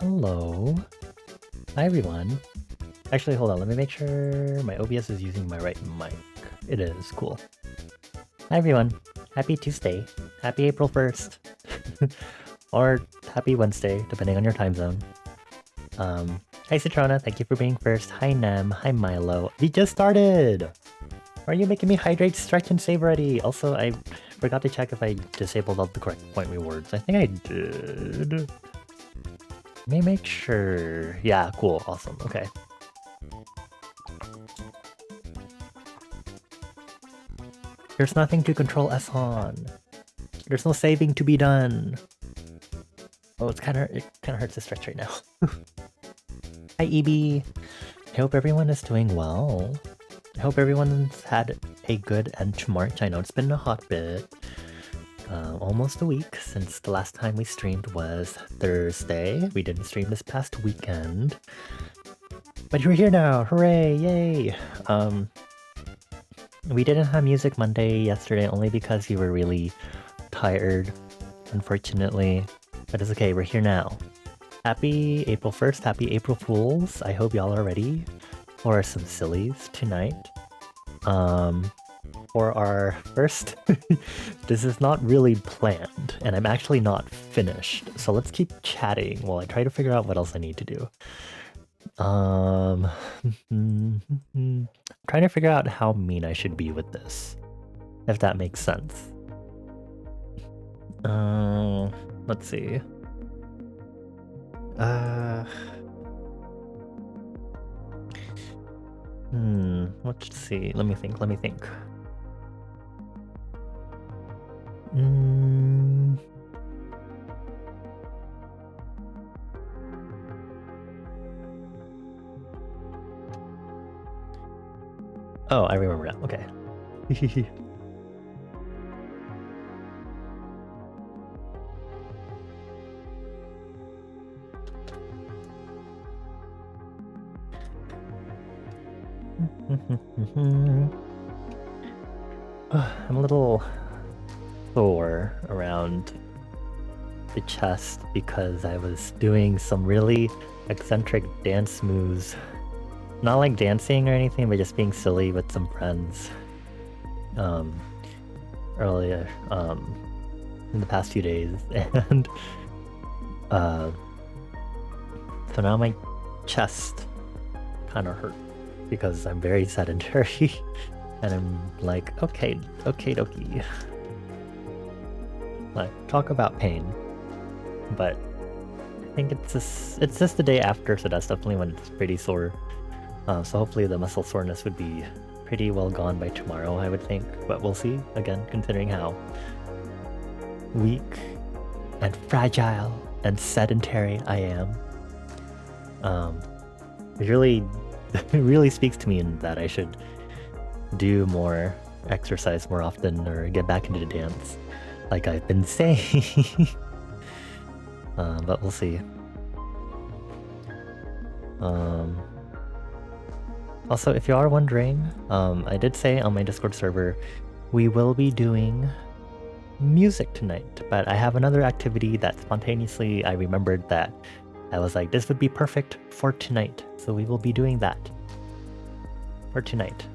Hello. Hi, everyone. Actually, hold on. Let me make sure my OBS is using my right mic. It is. Cool. Hi, everyone. Happy Tuesday. Happy April 1st. Or happy Wednesday, depending on your time zone. Hi, Citrona. Thank you for being first. Hi, Nem. Hi, Milo. We just started! Are you making me hydrate, stretch, and save already? Also, I forgot to check if I disabled all the correct point rewards. I think I did. Let me make sure. Yeah, cool. Awesome. Okay. There's nothing to control S on. There's no saving to be done. Oh, it kind of hurts to stretch right now. Hi, EB. I hope everyone is doing well. I hope everyone's had a good end to March. I know it's been a hot bit. Almost a week since the last time we streamed was Thursday. We didn't stream this past weekend. But we're here now! Hooray! Yay! We didn't have music Monday yesterday only because we were really tired, unfortunately. But it's okay, we're here now. Happy April 1st, happy April Fools. I hope y'all are ready for some sillies tonight. For our first... This is not really planned, and I'm actually not finished. So let's keep chatting while I try to figure out what else I need to do. Trying to figure out how mean I should be with this, if that makes sense. Let's see. Let's see. Let me think. Oh, I remember now. Okay. I'm a little sore around the chest because I was doing some really eccentric dance moves. Not like dancing or anything, but just being silly with some friends. Earlier, in the past few days, and so now my chest kind of hurt because I'm very sedentary, and I'm like, okay, dokie. Like, talk about pain, but I think it's just the day after, so that's definitely when it's pretty sore. So hopefully the muscle soreness would be pretty well gone by tomorrow, I would think. But we'll see, again, considering how weak and fragile and sedentary I am. It really speaks to me in that I should do more exercise more often or get back into the dance, like I've been saying. But we'll see. Also, if you are wondering, I did say on my Discord server, we will be doing music tonight, but I have another activity that spontaneously I remembered that I was like, this would be perfect for tonight. So we will be doing that for tonight.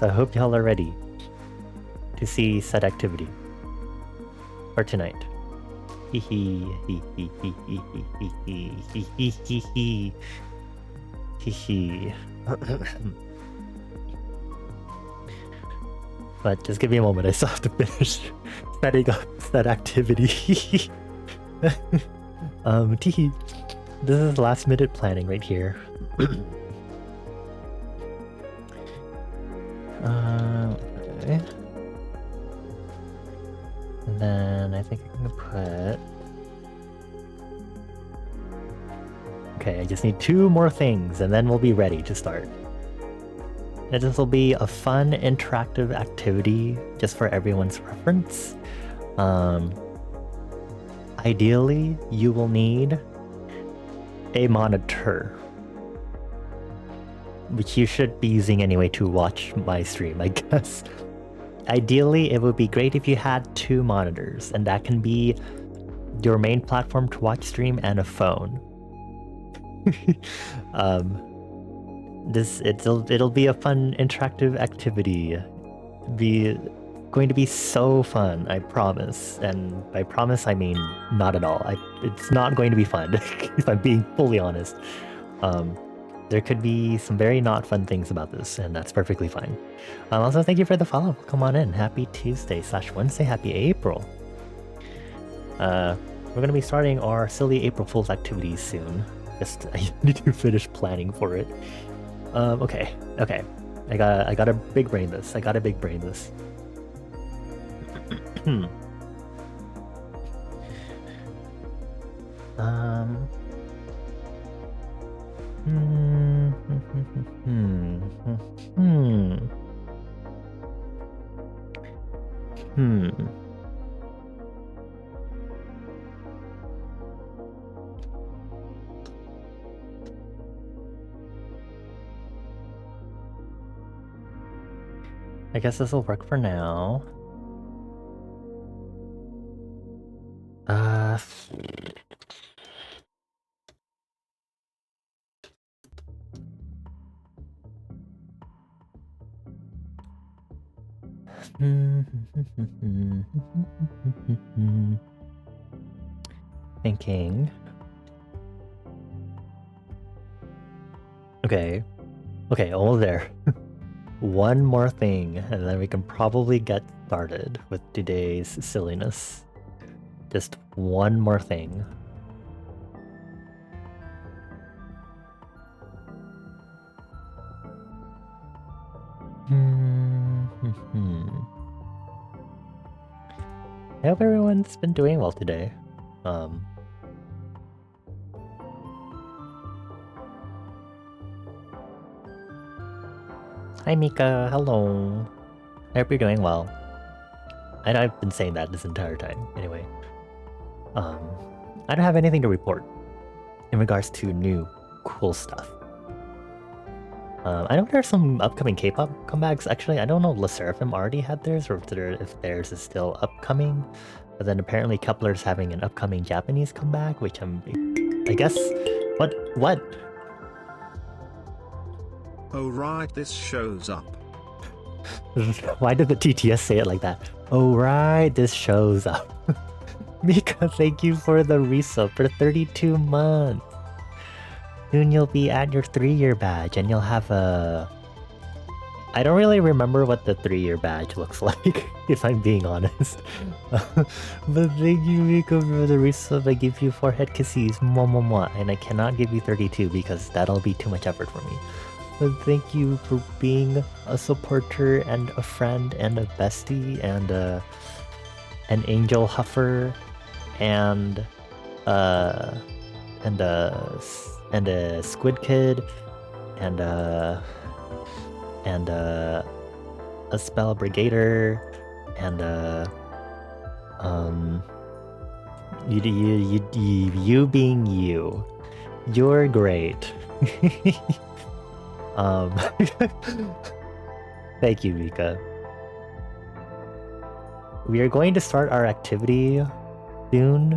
So I hope y'all are ready to see said activity for tonight. Hee hee. But just give me a moment, I still have to finish setting up that activity. Teehee. This is last minute planning right here. Okay. And then I think I'm gonna put... Okay, I just need 2 more things and then we'll be ready to start. And this will be a fun, interactive activity just for everyone's reference. Ideally, you will need a monitor, which you should be using anyway to watch my stream, I guess. Ideally, it would be great if you had 2 monitors, and that can be your main platform to watch stream and a phone. It'll be a fun interactive activity. Be going to be so fun, I promise. And by promise, I mean not at all. It's not going to be fun, if I'm being fully honest. There could be some very not fun things about this, and that's perfectly fine. Also, thank you for the follow. Come on in. Happy Tuesday/Wednesday. Happy April. We're going to be starting our silly April Fool's activities soon. Just I need to finish planning for it. Okay. I gotta big brain this. Hmm. I guess this will work for now. Thinking. Okay, almost there. One more thing, and then we can probably get started with today's silliness. Just one more thing. I hope everyone's been doing well today. Hi Mika, hello. I hope you're doing well. And I've been saying that this entire time, anyway. I don't have anything to report in regards to new cool stuff. I know there's some upcoming K-pop comebacks. Actually, I don't know if LE SSERAFIM already had theirs or if theirs is still upcoming. But then apparently Kepler's having an upcoming Japanese comeback, which I guess... What? Oh right, this shows up. Why did the TTS say it like that? Oh right, this shows up. Mika, thank you for the resub for 32 months. Soon you'll be at your 3-year badge and you'll have a... I don't really remember what the 3-year badge looks like, if I'm being honest. But thank you, Mika, for the resub. I give you 4 head kisses, mwah. And I cannot give you 32 because that'll be too much effort for me. But thank you for being a supporter and a friend and a bestie and an angel huffer and a squid kid and a spell brigader and you being you. You're great. Thank you, Mika. We are going to start our activity soon,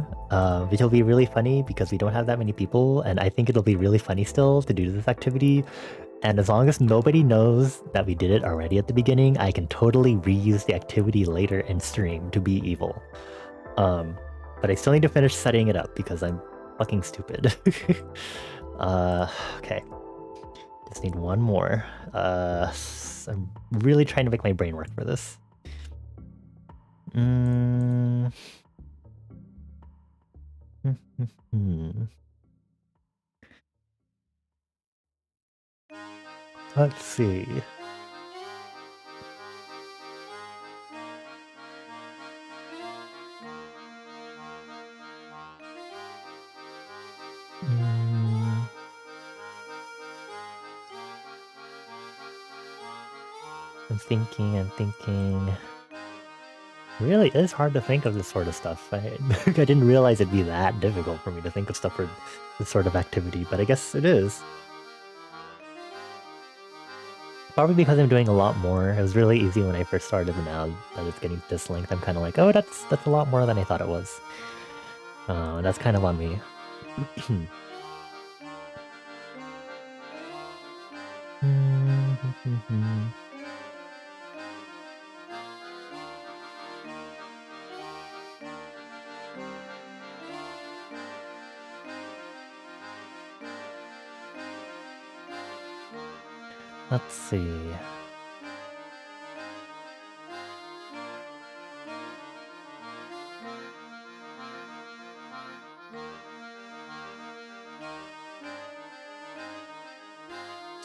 which will be really funny because we don't have that many people, and I think it'll be really funny still to do this activity. And as long as nobody knows that we did it already at the beginning, I can totally reuse the activity later in stream to be evil. But I still need to finish setting it up because I'm fucking stupid. Okay. Just need one more. I'm really trying to make my brain work for this. Let's see. I'm thinking. It really is hard to think of this sort of stuff. I didn't realize it'd be that difficult for me to think of stuff for this sort of activity, but I guess it is. Probably because I'm doing a lot more. It was really easy when I first started, and now that it's getting this length, I'm kind of like, oh, that's a lot more than I thought it was. That's kind of on me. Let's see.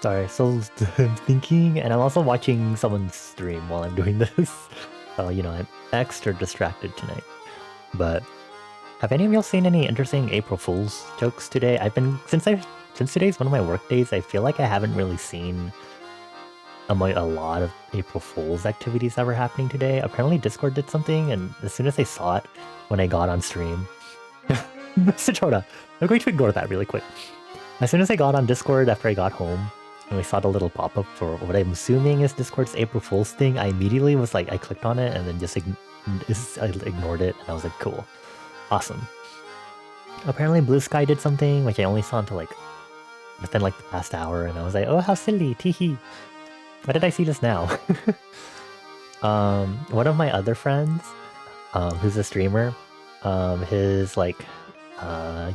Sorry, so I'm thinking, and I'm also watching someone stream while I'm doing this. So, you know, I'm extra distracted tonight. But have any of y'all seen any interesting April Fool's jokes today? Since today's one of my work days, I feel like I haven't really seen a lot of April Fool's activities that were happening today. Apparently Discord did something, and as soon as I saw it when I got on stream, Mr. Chota, I'm going to ignore that really quick. As soon as I got on Discord after I got home, and we saw the little pop-up for what I'm assuming is Discord's April Fool's thing, I immediately was like, I clicked on it and then just I ignored it, and I was like, cool. Awesome. Apparently Blue Sky did something, which I only saw until like, within like the past hour, and I was like, oh, how silly, teehee. Why did I see this now? One of my other friends, who's a streamer, his like,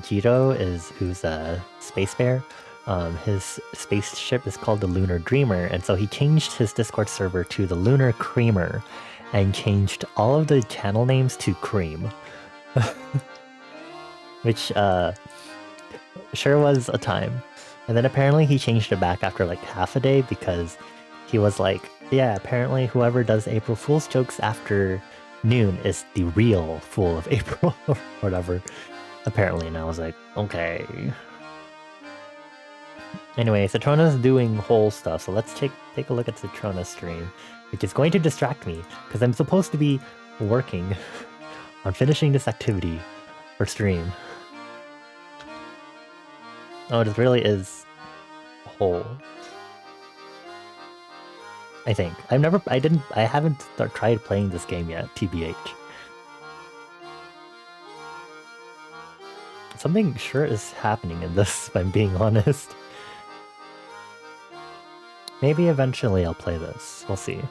Jiro who's a space bear. His spaceship is called the Lunar Dreamer, and so he changed his Discord server to the Lunar Creamer and changed all of the channel names to Cream. Which sure was a time. And then apparently he changed it back after like half a day because he was like, yeah, apparently whoever does April Fool's jokes after noon is the real Fool of April or whatever. Apparently, and I was like, okay. Anyway, Citrona's doing whole stuff, so let's take a look at Citrona's stream, which is going to distract me, because I'm supposed to be working on finishing this activity for stream. Oh, it really is whole. I think. I haven't tried playing this game yet, TBH. Something sure is happening in this, if I'm being honest. Maybe eventually I'll play this. We'll see.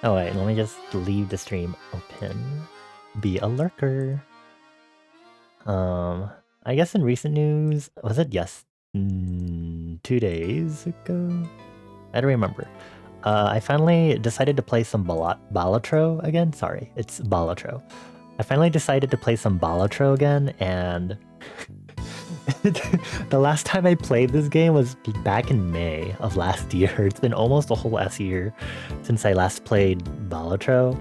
Oh wait, let me just leave the stream open. Be a lurker. I guess in recent news, was it 2 days ago? I don't remember. I finally decided to play some Balatro again. Sorry, it's Balatro. I finally decided to play some Balatro again, and the last time I played this game was back in May of last year. It's been almost a whole ass year since I last played Balatro.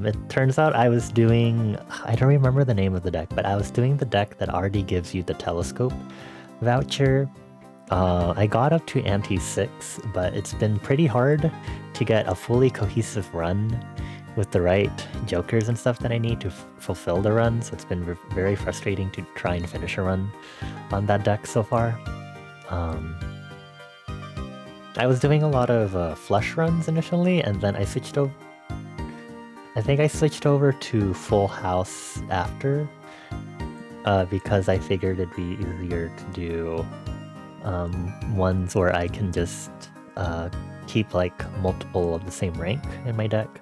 It turns out I was doing... I don't remember the name of the deck, but I was doing the deck that already gives you the telescope voucher. I got up to ante 6, but it's been pretty hard to get a fully cohesive run with the right jokers and stuff that I need to fulfill the run, so it's been very frustrating to try and finish a run on that deck so far. I was doing a lot of flush runs initially, and then I switched over... I think I switched over to full house after, because I figured it'd be easier to do ones where I can just keep like multiple of the same rank in my deck.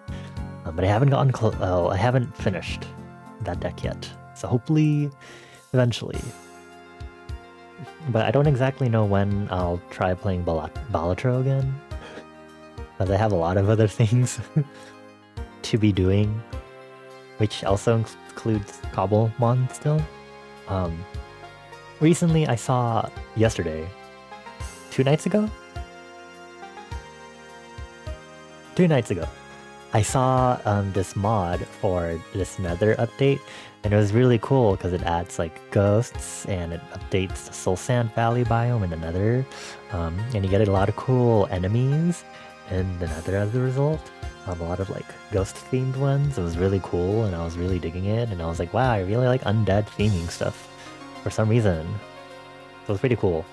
But I haven't I haven't finished that deck yet, so hopefully, eventually. But I don't exactly know when I'll try playing Balatro again, because I have a lot of other things to be doing, which also includes Cobblemon still. Recently I saw, yesterday, 2 nights ago? 2 nights ago, I saw this mod for this Nether update, and it was really cool because it adds like ghosts and it updates the Soul Sand Valley biome in the Nether, and you get a lot of cool enemies in the Nether as a result. A lot of like ghost themed ones. It was really cool and I was really digging it, and I was like, wow, I really like undead theming stuff for some reason. So it was pretty cool.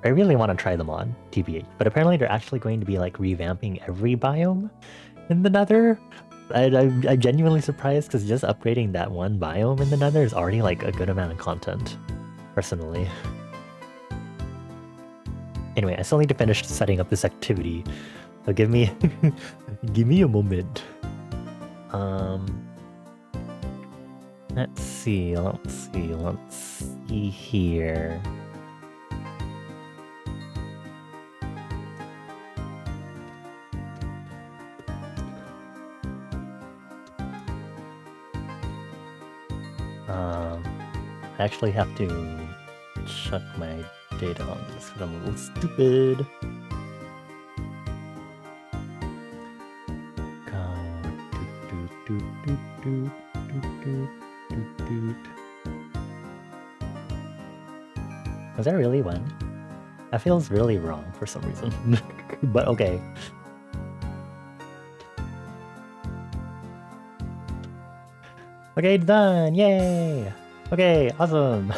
I really want to try them on, TBH. But apparently they're actually going to be like revamping every biome in the Nether. I'm genuinely surprised because just upgrading that one biome in the Nether is already like a good amount of content, personally. Anyway, I still need to finish setting up this activity, so give me give me a moment. Let's see here. I actually have to check my data on this because I'm a little stupid. Was that really one? That feels really wrong for some reason. But okay. Okay, done! Yay! Okay, awesome!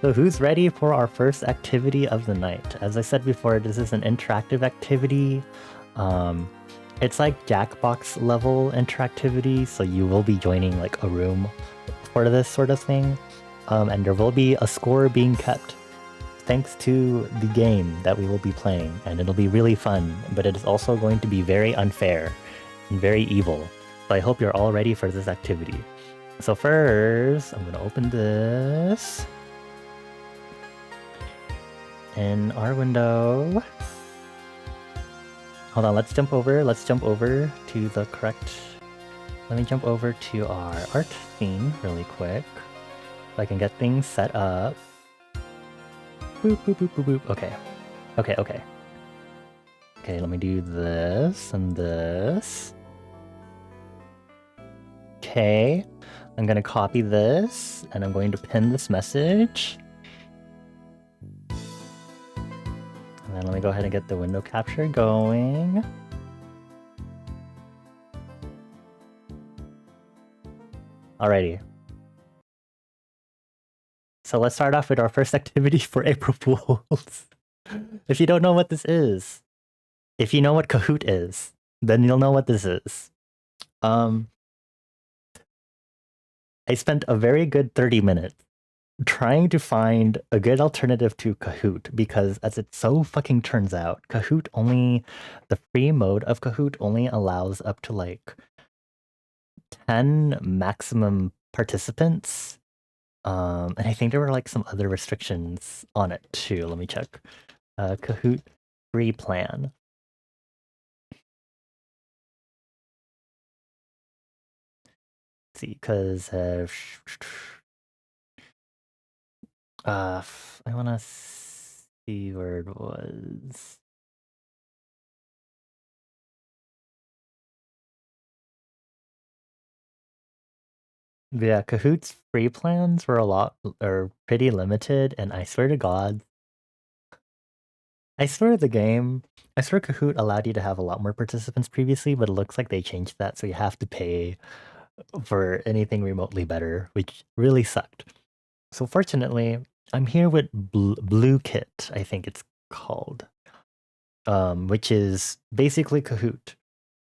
So who's ready for our first activity of the night? As I said before, this is an interactive activity. It's like Jackbox level interactivity, so you will be joining like a room for this sort of thing. And there will be a score being kept thanks to the game that we will be playing, and it'll be really fun, but it is also going to be very unfair and very evil. So I hope you're all ready for this activity. So first, I'm gonna open this in our window. Hold on, let's jump over to the correct... Let me jump over to our art scene really quick, so I can get things set up. Boop, boop, boop, boop, boop. Okay. Okay, let me do this and this. Okay, I'm gonna copy this, and I'm going to pin this message. And then let me go ahead and get the window capture going. Alrighty. So let's start off with our first activity for April Fools. If you don't know what this is, if you know what Kahoot is, then you'll know what this is. I spent a very good 30 minutes trying to find a good alternative to Kahoot because, as it so fucking turns out, the free mode of Kahoot only allows up to like 10 maximum participants. And I think there were like some other restrictions on it too. Let me check. Kahoot free plan. Let's see, because I want to see where it was. Yeah, Kahoot's free plans were pretty limited, and I swear to God, I swear Kahoot allowed you to have a lot more participants previously, but it looks like they changed that, so you have to pay for anything remotely better, which really sucked. So fortunately, I'm here with Blue Kit, I think it's called, which is basically Kahoot,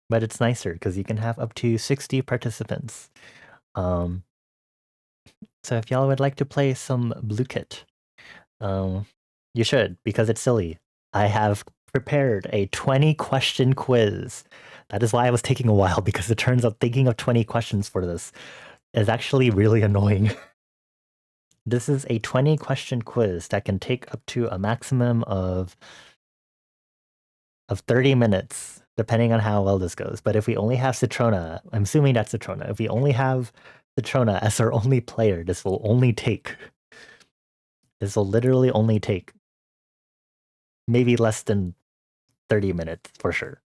but it's nicer because you can have up to 60 participants. So if y'all would like to play some Blue Kit, you should, because it's silly. I have prepared a 20-question quiz. That is why I was taking a while, because it turns out thinking of 20 questions for this is actually really annoying. This is a 20-question quiz that can take up to a maximum of 30 minutes, depending on how well this goes. But if we only have Citrona, I'm assuming that's Citrona. If we only have Citrona as our only player, this will literally only take maybe less than 30 minutes for sure.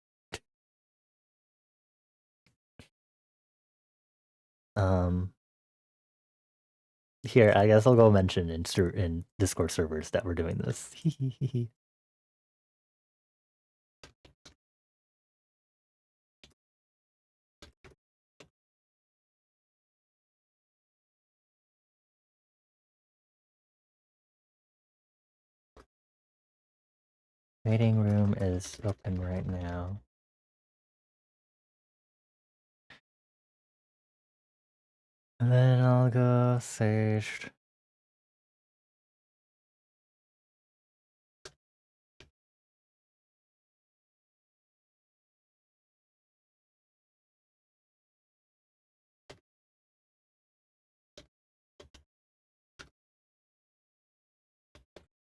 Here, I guess I'll go mention in Discord servers that we're doing this. Waiting room is open right now. And then I'll go search.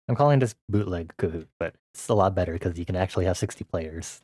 I'm calling this bootleg Kahoot, but it's a lot better because you can actually have 60 players.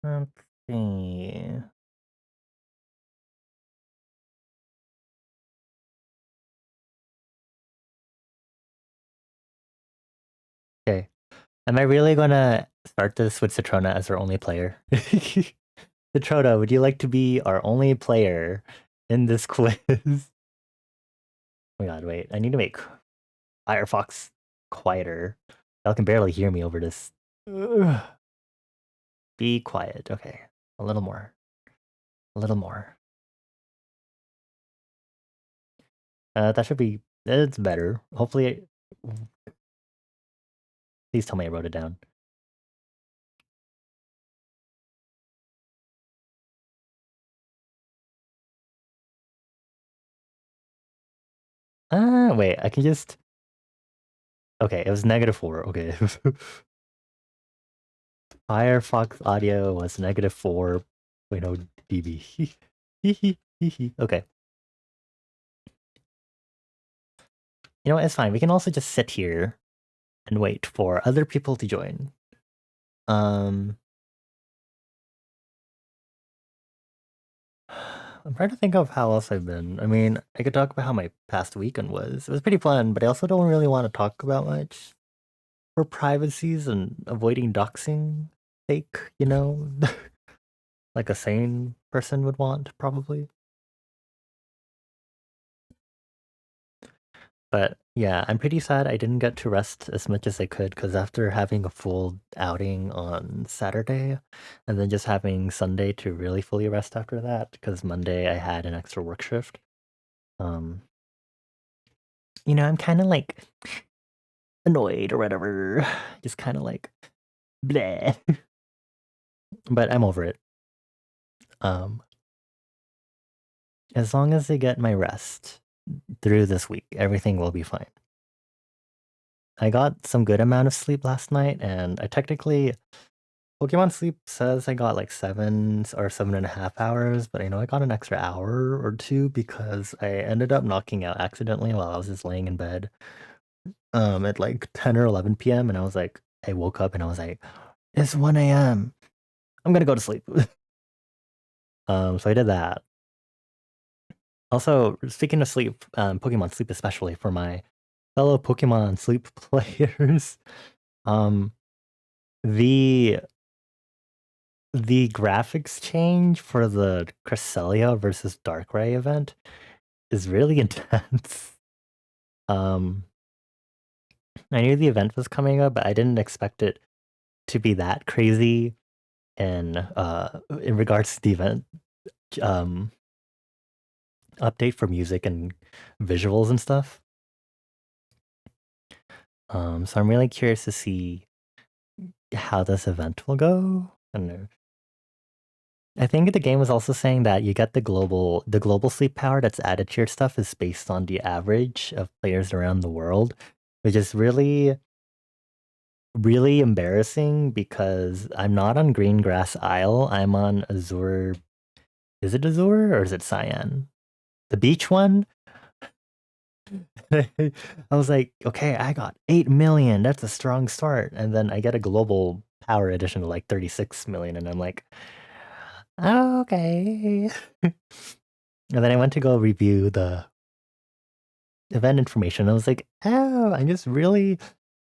Let's see. Okay. Am I really gonna start this with Citrona as our only player? Citrona, would you like to be our only player in this quiz? Oh my god, wait. I need to make Firefox quieter. Y'all can barely hear me over this. Ugh. Be quiet. Okay. A little more. A little more. That should be... It's better. Hopefully... Please tell me I wrote it down. Wait. I can just... Okay, it was -4. Okay. Firefox audio was -4.0 dB. Okay. You know what? It's fine. We can also just sit here and wait for other people to join. I'm trying to think of how else I've been. I mean, I could talk about how my past weekend was. It was pretty fun, but I also don't really want to talk about much for privacy's and avoiding doxing sake, you know? Like a sane person would want, probably. But yeah, I'm pretty sad I didn't get to rest as much as I could because after having a full outing on Saturday and then just having Sunday to really fully rest after that because Monday I had an extra work shift. You know, I'm kind of like annoyed or whatever. Just kind of like bleh. But I'm over it. As long as I get my rest through this week, everything will be fine. I got some good amount of sleep last night, and I technically Pokemon Sleep says I got like 7 or 7.5 hours, but I know I got an extra hour or two because I ended up knocking out accidentally while I was just laying in bed at like 10 or 11 p.m. and I woke up and I was like, it's 1 a.m. I'm gonna go to sleep. So I did that. Also, speaking of sleep, Pokemon Sleep especially for my fellow Pokemon Sleep players, um, the the graphics change for the Cresselia versus Darkrai event is really intense. I knew the event was coming up, but I didn't expect it to be that crazy in regards to the event update for music and visuals and stuff. So I'm really curious to see how this event will go. I don't know. I think the game was also saying that you get the global sleep power that's added to your stuff is based on the average of players around the world, which is really, really embarrassing because I'm not on Green Grass Isle. I'm on Azure. Is it Azure or is it Cyan? The beach one? I was like, okay, I got 8 million. That's a strong start. And then I get a global power edition of like 36 million. And I'm like, oh, okay. And then I went to go review the event information. I was like, oh, I'm just really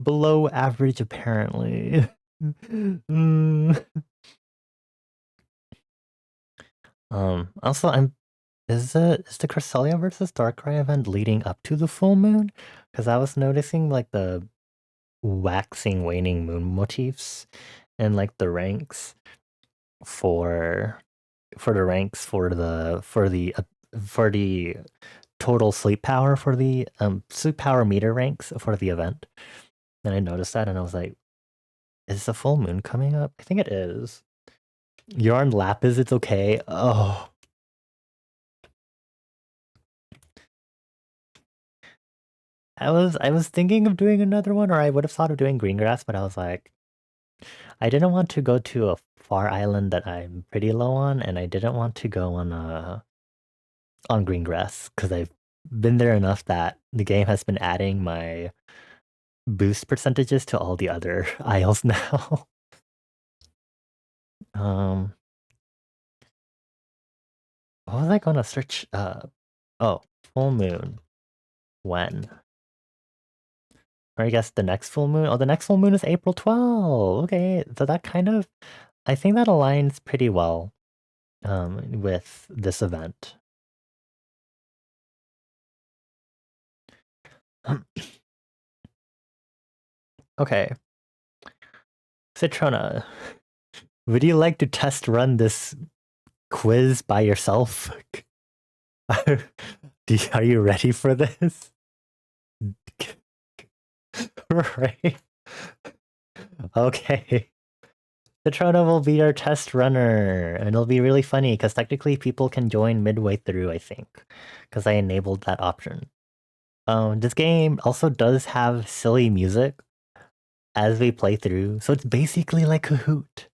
below average, apparently. Mm. Also, is the Cresselia versus Darkrai event leading up to the full moon? Because I was noticing like the waxing, waning moon motifs and like the ranks for the ranks for the total sleep power meter ranks for the event. And I noticed that and I was like, is the full moon coming up? I think it is. Yarn Lapis, it's okay. Oh, I was thinking of doing another one, or I would have thought of doing green grass, but I was like, I didn't want to go to a far island that I'm pretty low on, and I didn't want to go on green grass because I've been there enough that the game has been adding my boost percentages to all the other isles now. um, what was I gonna search? Oh, full moon. When? Or I guess the next full moon. Oh, the next full moon is April 12th. Okay, so that kind of, I think that aligns pretty well with this event. Okay, Citrona, would you like to test run this quiz by yourself? Are you ready for this? Right. Okay. Citrona will be our test runner, and it'll be really funny because technically people can join midway through, I think, because I enabled that option. This game also does have silly music as we play through, so it's basically like Kahoot.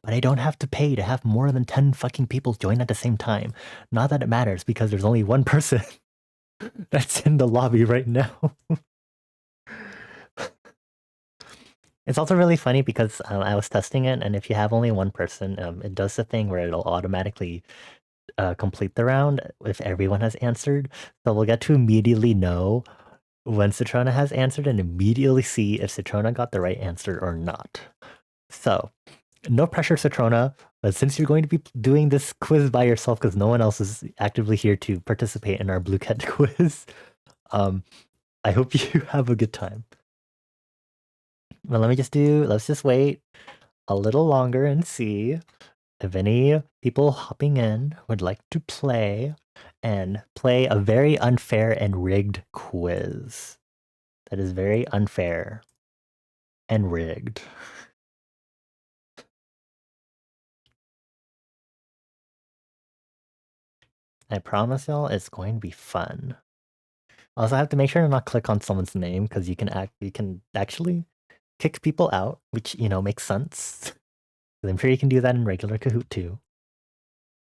But I don't have to pay to have more than 10 fucking people join at the same time. Not that it matters because there's only one person that's in the lobby right now. It's also really funny because I was testing it, and if you have only one person, it does the thing where it'll automatically complete the round if everyone has answered. So we'll get to immediately know when Citrona has answered and immediately see if Citrona got the right answer or not. So, no pressure, Citrona, but since you're going to be doing this quiz by yourself because no one else is actively here to participate in our Blue Cat quiz, I hope you have a good time. But let's just wait a little longer and see if any people hopping in would like to play a very unfair and rigged quiz. That is very unfair and rigged. I promise y'all it's going to be fun. Also, I have to make sure to not click on someone's name because you can actually kick people out, which makes sense. I'm sure you can do that in regular Kahoot too.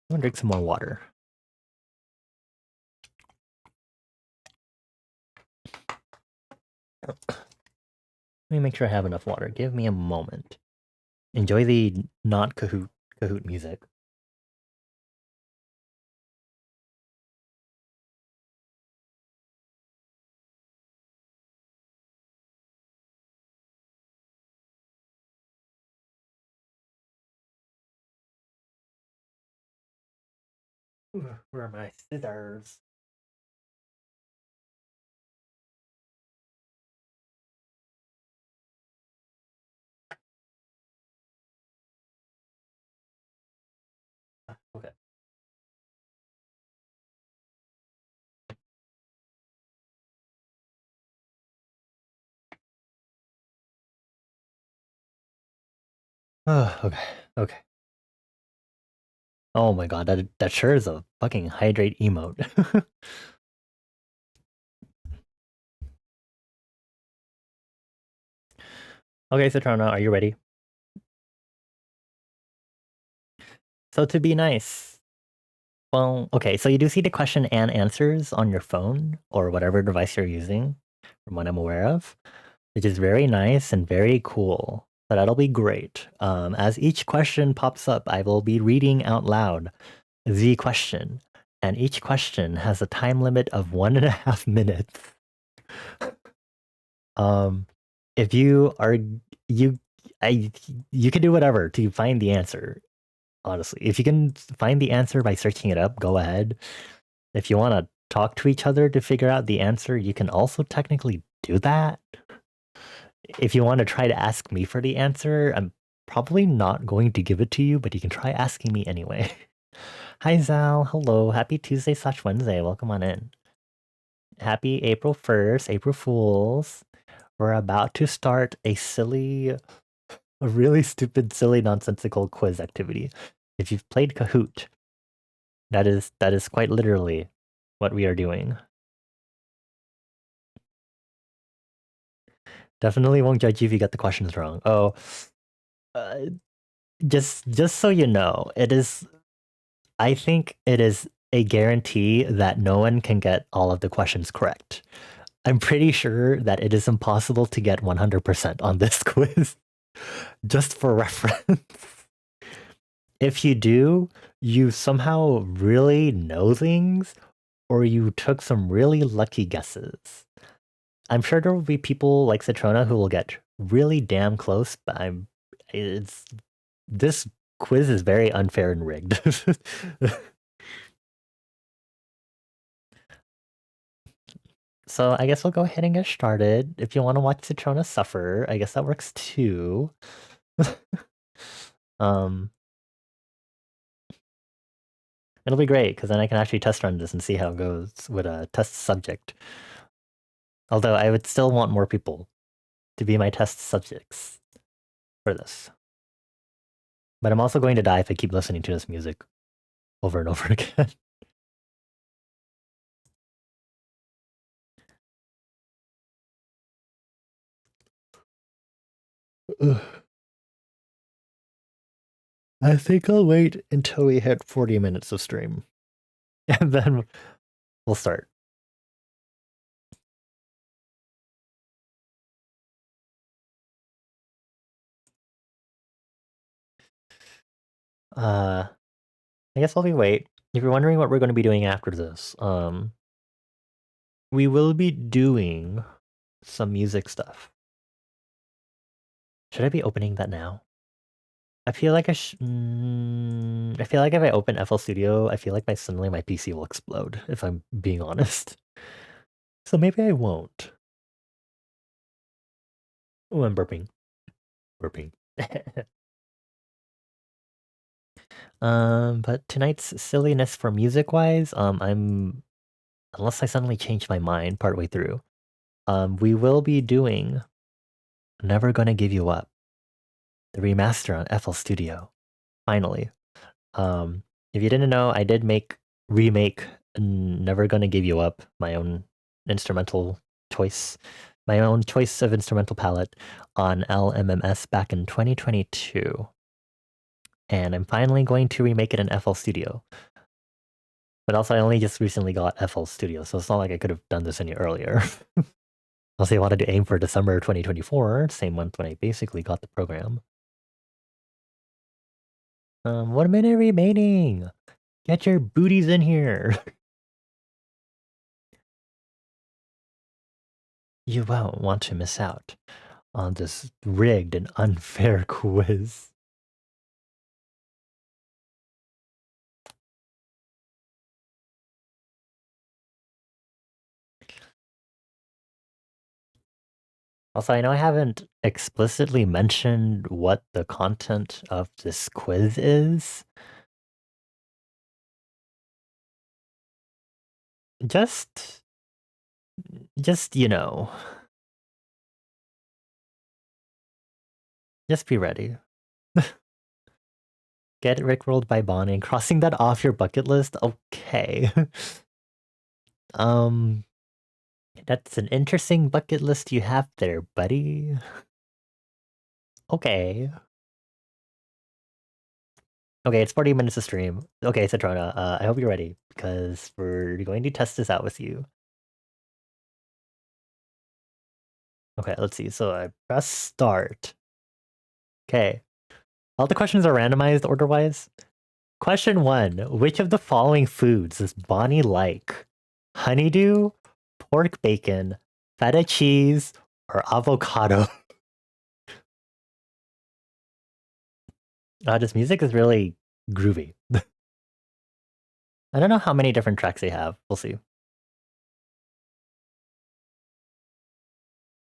I'm gonna drink some more water. Let me make sure I have enough water. Give me a moment. Enjoy the not Kahoot music. Where are my scissors? Okay. Okay. Okay. Oh my god, that sure is a fucking hydrate emote. Okay, Citrona, are you ready? So to be nice. Well, okay, so you do see the question and answers on your phone or whatever device you're using, from what I'm aware of, which is very nice and very cool. So that'll be great. As each question pops up, I will be reading out loud the question, and each question has a time limit of 1.5 minutes. If you are you you can do whatever to find the answer. Honestly, if you can find the answer by searching it up, go ahead. If you want to talk to each other to figure out the answer, you can also technically do that. If you want to try to ask me for the answer, I'm probably not going to give it to you, but you can try asking me anyway. Hi, Zal. Hello. Happy Tuesday/Wednesday. Welcome on in. Happy April 1st, April Fools. We're about to start a really stupid, silly, nonsensical quiz activity. If you've played Kahoot, that is quite literally what we are doing. Definitely won't judge you if you get the questions wrong. Oh, uh, just so you know, I think it is a guarantee that no one can get all of the questions correct. I'm pretty sure that it is impossible to get 100% on this quiz, just for reference. If you do, you somehow really know things, or you took some really lucky guesses. I'm sure there will be people like Citrona who will get really damn close, but this quiz is very unfair and rigged. So I guess we'll go ahead and get started. If you want to watch Citrona suffer, I guess that works too. um, it'll be great because then I can actually test run this and see how it goes with a test subject. Although I would still want more people to be my test subjects for this. But I'm also going to die if I keep listening to this music over and over again. I think I'll wait until we hit 40 minutes of stream. And then we'll start. I guess while we wait, if you're wondering what we're going to be doing after this, we will be doing some music stuff. Should I be opening that now? I feel like I feel like if I open FL Studio, I feel like suddenly my PC will explode, if I'm being honest. So maybe I won't. Oh, I'm burping. Burping. But tonight's silliness for music-wise, unless I suddenly change my mind partway through, we will be doing Never Gonna Give You Up, the remaster on FL Studio. Finally. If you didn't know, I did remake Never Gonna Give You Up, my own instrumental choice, my own choice of instrumental palette on LMMS back in 2022. And I'm finally going to remake it in FL Studio. But also, I only just recently got FL Studio, so it's not like I could have done this any earlier. Also, I wanted to aim for December 2024, same month when I basically got the program. 1 minute remaining. Get your booties in here. You won't want to miss out on this rigged and unfair quiz. Also, I know I haven't explicitly mentioned what the content of this quiz is. Just, you know, just be ready. Get rickrolled by Bonnie, crossing that off your bucket list? Okay. um, that's an interesting bucket list you have there, buddy. Okay. Okay, it's 40 minutes of stream. Okay, Citrona, I hope you're ready, because we're going to test this out with you. Okay, let's see. So I press start. Okay. All the questions are randomized order-wise. Question 1. Which of the following foods does Bonnie like? Honeydew, pork bacon, feta cheese, or avocado? This music is really groovy. I don't know how many different tracks they have. We'll see.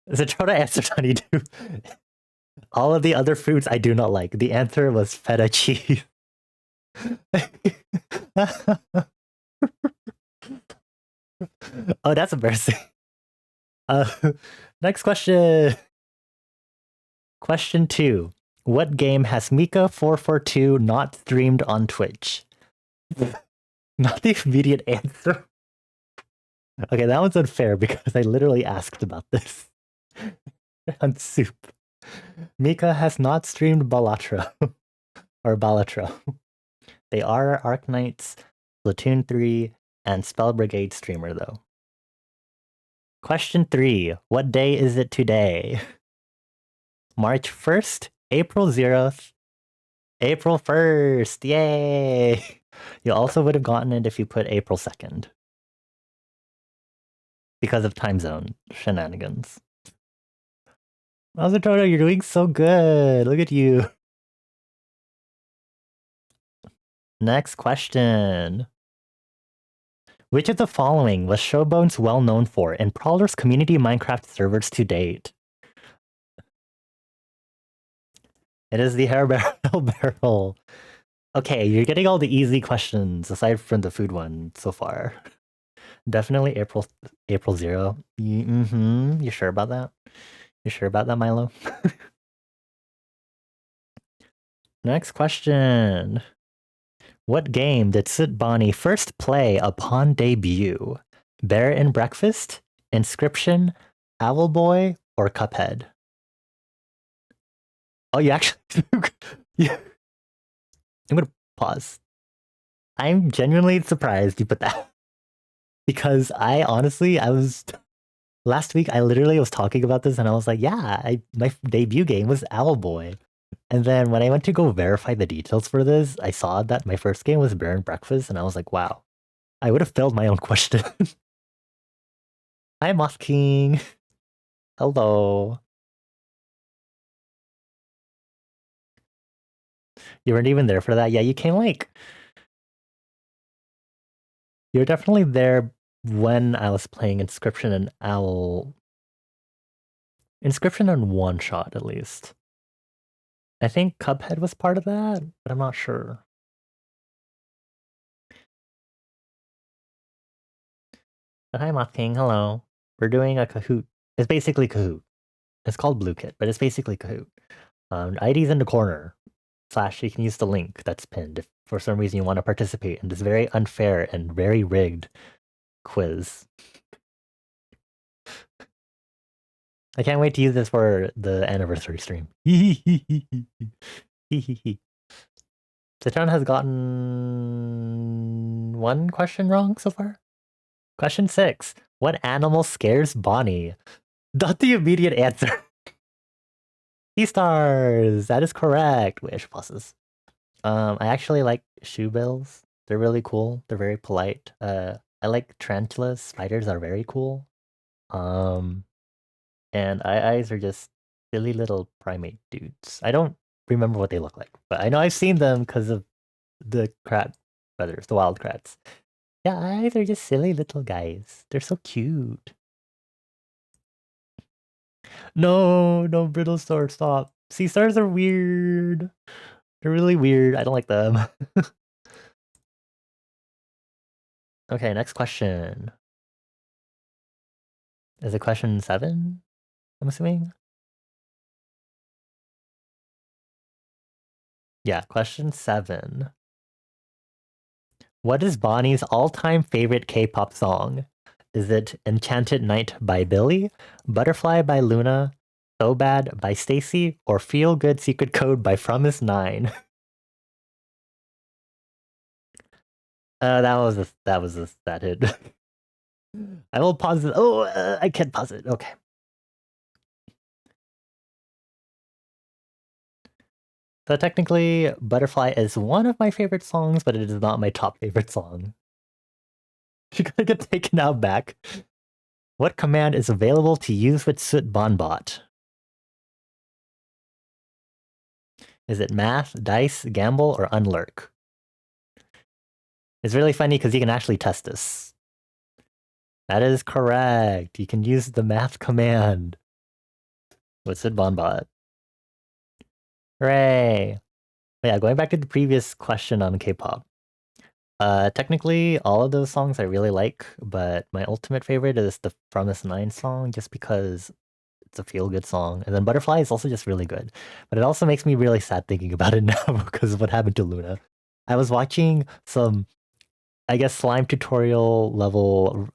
Zatrona answered honeydew. All of the other foods I do not like. The answer was feta cheese. Oh, that's embarrassing. Uh, next question. Question 2. What game has Mika442 not streamed on Twitch? Not the immediate answer. Okay, that one's unfair because I literally asked about this on Soup. Mika has not streamed Balatro or Balatro. They are Arknights, Splatoon 3, and Spell Brigade streamer though. Question 3. What day is it today? March 1st, April 0th, April 1st. Yay! You also would have gotten it if you put April 2nd. Because of time zone shenanigans. Masatrono, you're doing so good. Look at you. Next question. Which of the following was Showbones well known for in Prowler's community Minecraft servers to date? It is the hair barrel. Okay, you're getting all the easy questions aside from the food one so far. Definitely April 0. You sure about that? You sure about that, Milo? Next question. What game did Sit Bonnie first play upon debut? Bear in Breakfast, Inscription, Owlboy, or Cuphead? Oh, you actually... yeah. I'm gonna pause. I'm genuinely surprised you put that. Because I was... Last week, I literally was talking about this and I was like, yeah, my debut game was Owlboy. And then when I went to go verify the details for this, I saw that my first game was Bear and Breakfast, and I was like, wow, I would have failed my own question. Hi, Moth King. Hello. You weren't even there for that? Yeah, you came like... You're definitely there when I was playing Inscription and Owl... Inscription and One Shot, at least. I think Cuphead was part of that, but I'm not sure. But hi, Moth King. Hello. We're doing a Kahoot. It's basically Kahoot. It's called Blue Kit, but it's basically Kahoot. ID's in the corner. / you can use the link that's pinned if for some reason you want to participate in this very unfair and very rigged quiz. I can't wait to use this for the anniversary stream. Citron has gotten one question wrong so far. Question 6. What animal scares Bonnie? Not the immediate answer. Sea stars. That is correct. Wait, I should pause this. I actually like shoebills. They're really cool. They're very polite. I like tarantulas. Spiders are very cool. And eyes are just silly little primate dudes. I don't remember what they look like, but I know I've seen them because of the Krat brothers, the wild Krats. Yeah, eyes are just silly little guys. They're so cute. No, brittle star, stop. Sea stars are weird. They're really weird. I don't like them. Okay, next question. Is it question 7? I'm assuming? Yeah, question 7. What is Bonnie's all-time favorite K-pop song? Is it Enchanted Night by Billy, Butterfly by Luna, So Bad by Stacy, or Feel Good Secret Code by Fromis9? That hit. I will pause it. Oh, I can't pause it. Okay. So technically, Butterfly is one of my favorite songs, but it is not my top favorite song. You're gonna get taken out back. What command is available to use with Soot Bonbot? Is it math, dice, gamble, or unlurk? It's really funny because you can actually test this. That is correct. You can use the math command. What's it, Bonbot? Hooray! But yeah, going back to the previous question on K-pop. Technically, all of those songs I really like, but my ultimate favorite is the Promise 9 song, just because it's a feel-good song. And then Butterfly is also just really good. But it also makes me really sad thinking about it now because of what happened to Luna. I was watching some, I guess, slime tutorial level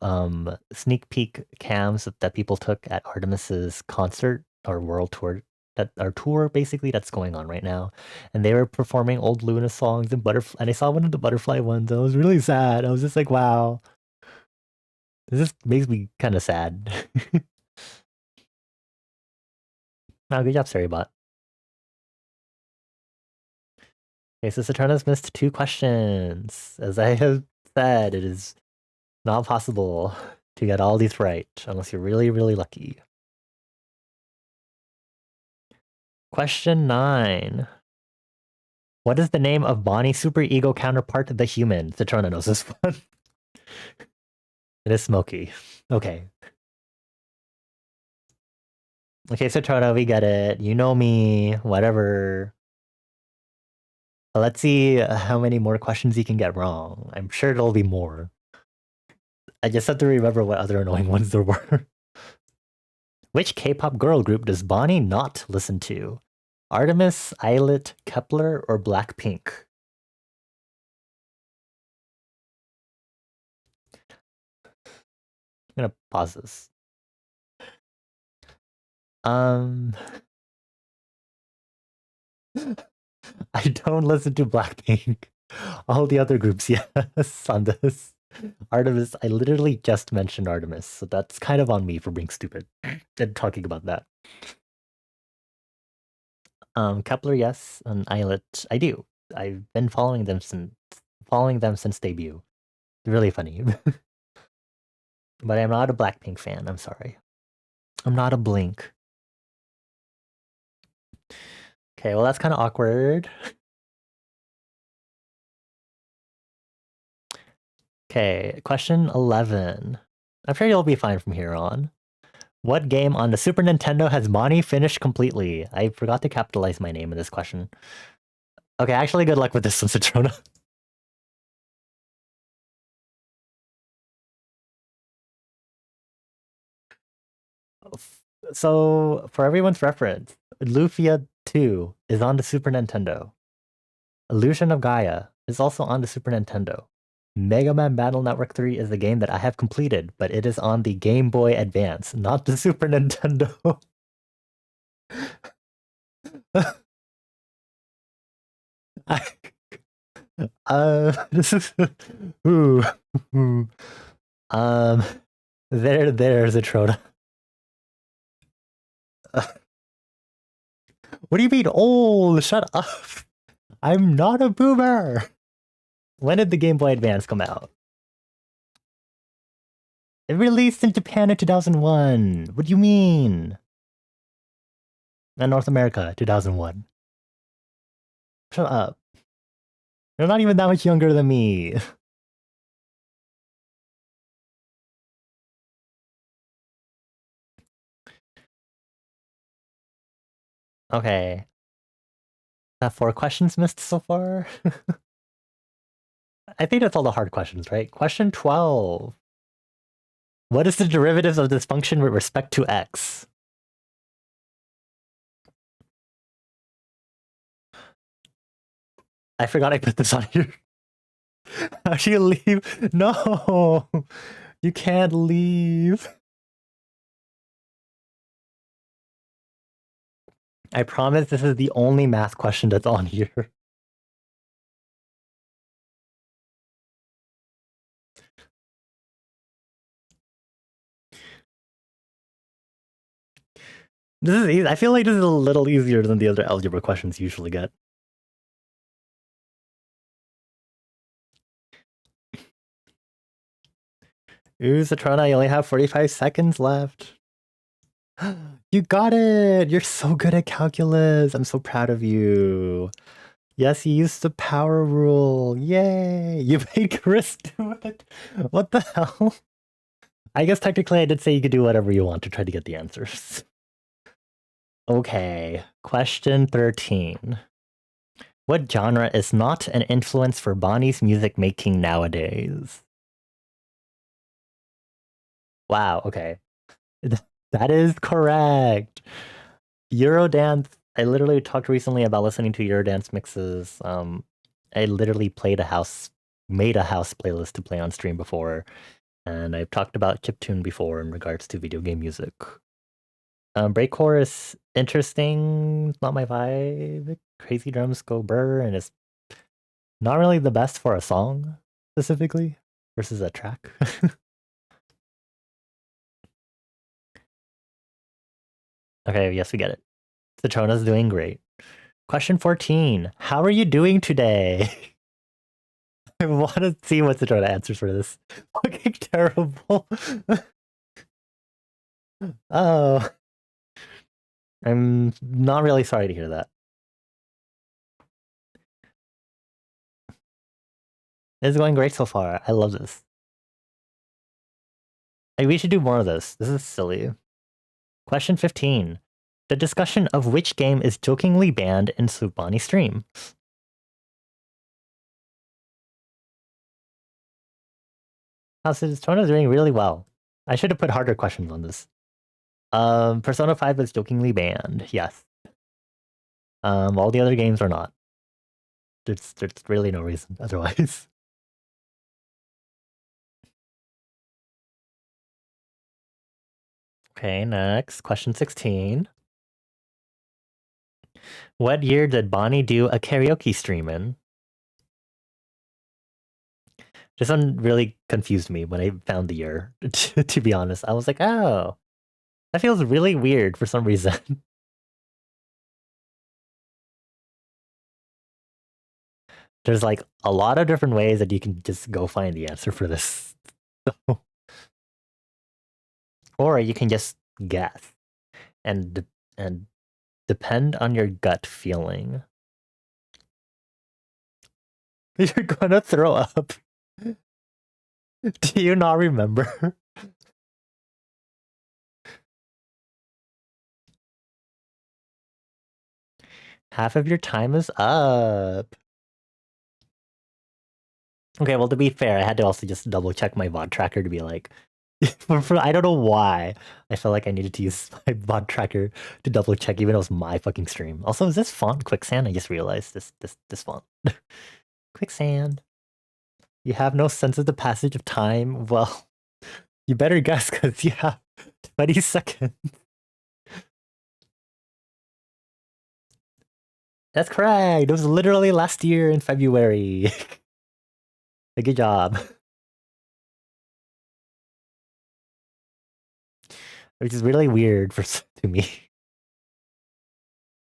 sneak peek cams that people took at Artemis's concert or world tour, that our tour basically that's going on right now. And they were performing old Luna songs and Butterfly, and I saw one of the Butterfly ones. And I was really sad. I was just like, wow. This just makes me kind of sad. Wow, good job, Sarybot. Okay, so Saturna's missed 2 questions. As I have said, it is not possible to get all these right unless you're really, really lucky. Question 9. What is the name of Bonnie's super ego counterpart, the human? Saturna knows this one. It is Smokey. Okay. Okay, Saturna, we get it. You know me. Whatever. Let's see how many more questions you can get wrong. I'm sure there'll be more. I just have to remember what other annoying ones there were. Which K-pop girl group does Bonnie not listen to? Artemis, Islet, Kepler, or Blackpink? I'm gonna pause this. I don't listen to Blackpink. All the other groups, yes, on this. Artemis, I literally just mentioned Artemis, so that's kind of on me for being stupid and talking about that. Kepler, yes, and Islet, I do. I've been following them since debut. Really funny. But I'm not a Blackpink fan, I'm sorry. I'm not a Blink. Okay, well that's kind of awkward. Okay, question 11. I'm sure you'll be fine from here on. What game on the Super Nintendo has Bonnie finished completely? I forgot to capitalize my name in this question. Okay, actually, good luck with this one, Citrona. So, for everyone's reference, Lufia 2 is on the Super Nintendo. Illusion of Gaia is also on the Super Nintendo. Mega Man Battle Network 3 is the game that I have completed, but it is on the Game Boy Advance, not the Super Nintendo. This is ooh, ooh. There's a Troda. What do you mean old? Shut up. I'm not a boomer. When did the Game Boy Advance come out? It released in Japan in 2001. What do you mean? And North America, 2001. Shut up. You're not even that much younger than me. Okay. That 4 questions missed so far? I think that's all the hard questions, right? Question 12. What is the derivative of this function with respect to x? I forgot I put this on here. How do you leave? No! You can't leave. I promise this is the only math question that's on here. This is easy. I feel like this is a little easier than the other algebra questions you usually get. Ooh, Satrona, you only have 45 seconds left. You got it! You're so good at calculus. I'm so proud of you. Yes, you used the power rule. Yay! You made Chris do it. What the hell? I guess technically I did say you could do whatever you want to try to get the answers. Okay, question 13. What genre is not an influence for Bonnie's music making nowadays? Wow, okay. That is correct. Eurodance. I literally talked recently about listening to Eurodance mixes. I literally made a house playlist to play on stream before, and I've talked about chiptune before in regards to video game music. Breakcore is interesting, not my vibe. Crazy drums go burr, and it's not really the best for a song specifically versus a track. Okay, yes, we get it. Citrona's doing great. Question 14. How are you doing today? I want to see what Citrona answers for this. Fucking terrible. Oh. I'm not really sorry to hear that. It's going great so far. I love this. Hey, we should do more of this. This is silly. Question 15. The discussion of which game is jokingly banned in Subani stream. How's Citrona doing really well? I should have put harder questions on this. Persona 5 is jokingly banned, yes. All the other games are not. There's really no reason otherwise. Okay, next. Question 16. What year did Bonnie do a karaoke stream in? This one really confused me when I found the year, to be honest. I was like, oh, that feels really weird for some reason. There's like a lot of different ways that you can just go find the answer for this. Or you can just guess and depend on your gut feeling. You're gonna throw up. Do you not remember? Half of your time is up. Okay, well, to be fair, I had to also just double check my VOD tracker to be like, I don't know why I felt like I needed to use my VOD tracker to double check, even though it was my fucking stream. Also, is this font Quicksand? I just realized this font. Quicksand. You have no sense of the passage of time. Well, you better guess because you have 20 seconds. That's correct. It was literally last year in February. Good job. Which is really weird to me.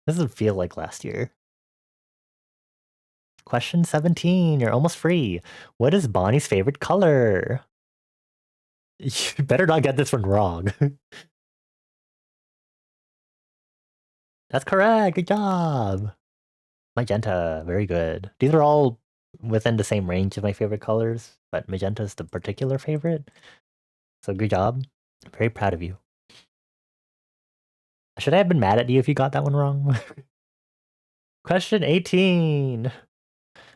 Doesn't feel like last year. Question 17. You're almost free. What is Bonnie's favorite color? You better not get this one wrong. That's correct. Good job. Magenta. Very good. These are all within the same range of my favorite colors, but magenta is the particular favorite. So good job. I'm very proud of you. Should I have been mad at you if you got that one wrong? Question 18.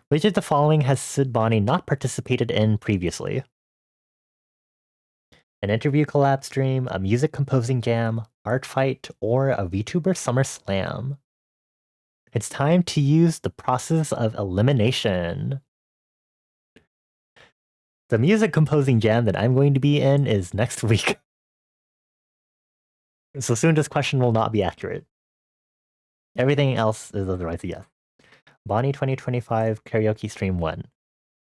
Which of the following has Sid Bonnie not participated in previously? An interview collab stream, a music composing jam, art fight, or a VTuber Summer Slam? It's time to use the process of elimination. The music composing jam that I'm going to be in is next week. So soon this question will not be accurate. Everything else is otherwise a yes. Bonnie 2025 karaoke stream 1.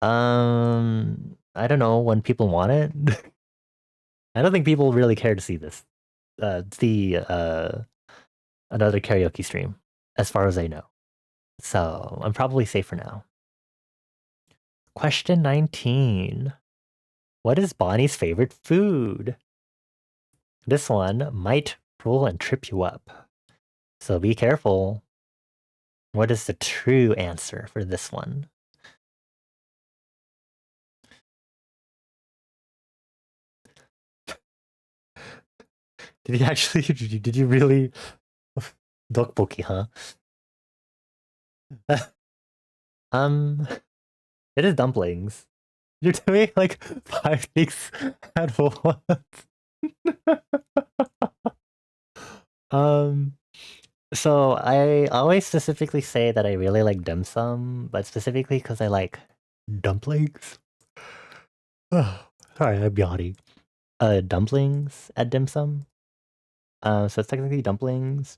I don't know, when people want it. I don't think people really care to see this. See another karaoke stream, as far as I know. So I'm probably safe for now. Question 19. What is Bonnie's favorite food? This one might cruel and trip you up. So be careful. What is the true answer for this one? Did you actually? Did you really? Dokboki, huh? It is dumplings. You're doing like 5 things at once. um, so I always specifically say that I really like dim sum, but specifically because I like dumplings. Sorry, I'm yawning. Dumplings at dim sum. So it's technically dumplings.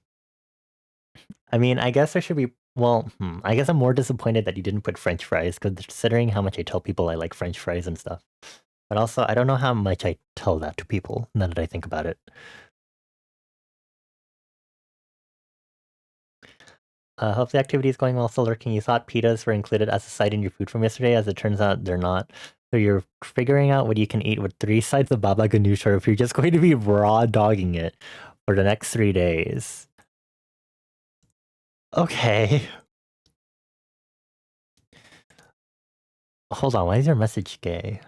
I mean, I guess there should be. Well, I guess I'm more disappointed that you didn't put French fries, considering how much I tell people I like French fries and stuff. But also, I don't know how much I tell that to people, now that I think about it. Hope the activity is going well, still lurking. You thought pitas were included as a side in your food from yesterday, as it turns out they're not. So you're figuring out what you can eat with 3 sides of baba ganoush, or if you're just going to be raw dogging it for the next 3 days. Okay. Hold on, why is your message gay?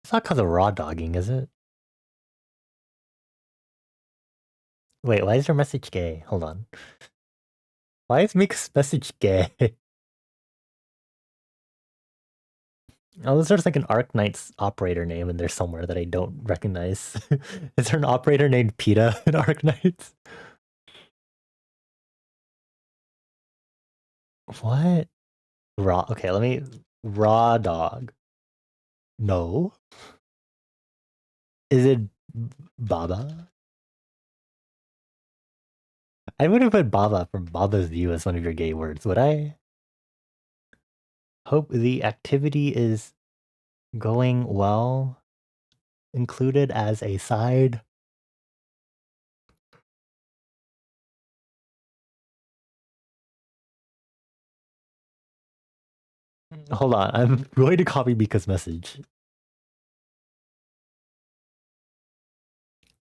It's not because of raw dogging, is it? Wait, why is your message gay? Hold on. Why is Meek's message gay? Oh, there's sort of like an Arknight's operator name in there somewhere that I don't recognize. Is there an operator named PETA in Arknights? What? Raw. Okay, let me. Raw dog. No. Is it Baba? I would have put Baba from Baba's View as one of your gay words, would I? Hope the activity is going well. Included as a side. Hold on, I'm going to copy Mika's message.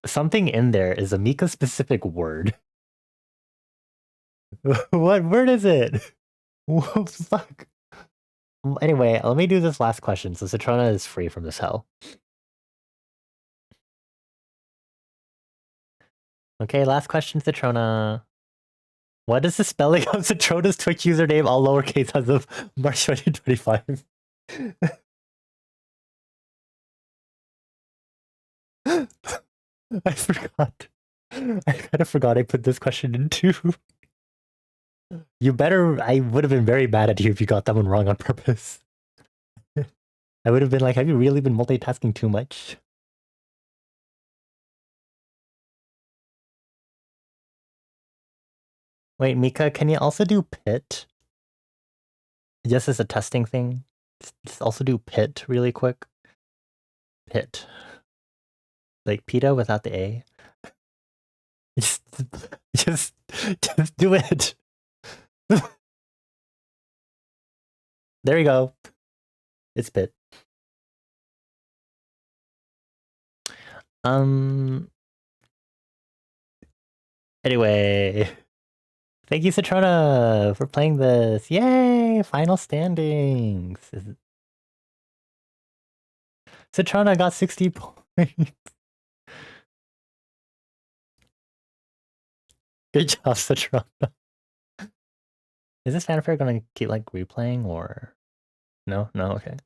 Something in there is a Mika specific word. What word is it? What the fuck? Anyway, let me do this last question so Citrona is free from this hell. Okay, last question, Citrona. What is the spelling of Citrona's Twitch username, all lowercase, as of March 2025? I forgot. I kind of forgot I put this question in too. You better. I would have been very mad at you if you got that one wrong on purpose. I would have been like, have you really been multitasking too much? Wait, Mika, can you also do pit? Just as a testing thing? Just also do pit really quick. Pit. Like PETA without the A. Just, just, just do it. There you go. It's pit. Anyway. Thank you, Citrona, for playing this. Yay! Final standings. Citrona got 60 points. Good job, Citrona. Is this fanfare gonna keep like replaying or no? No, okay.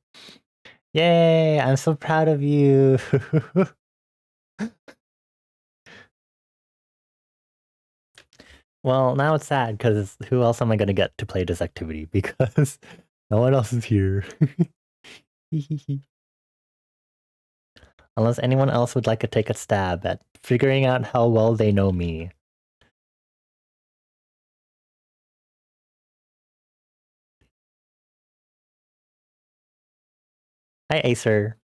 Yay! I'm so proud of you. Well, now it's sad because who else am I gonna get to play this activity? Because no one else is here. Unless anyone else would like to take a stab at figuring out how well they know me. Hi, Acer.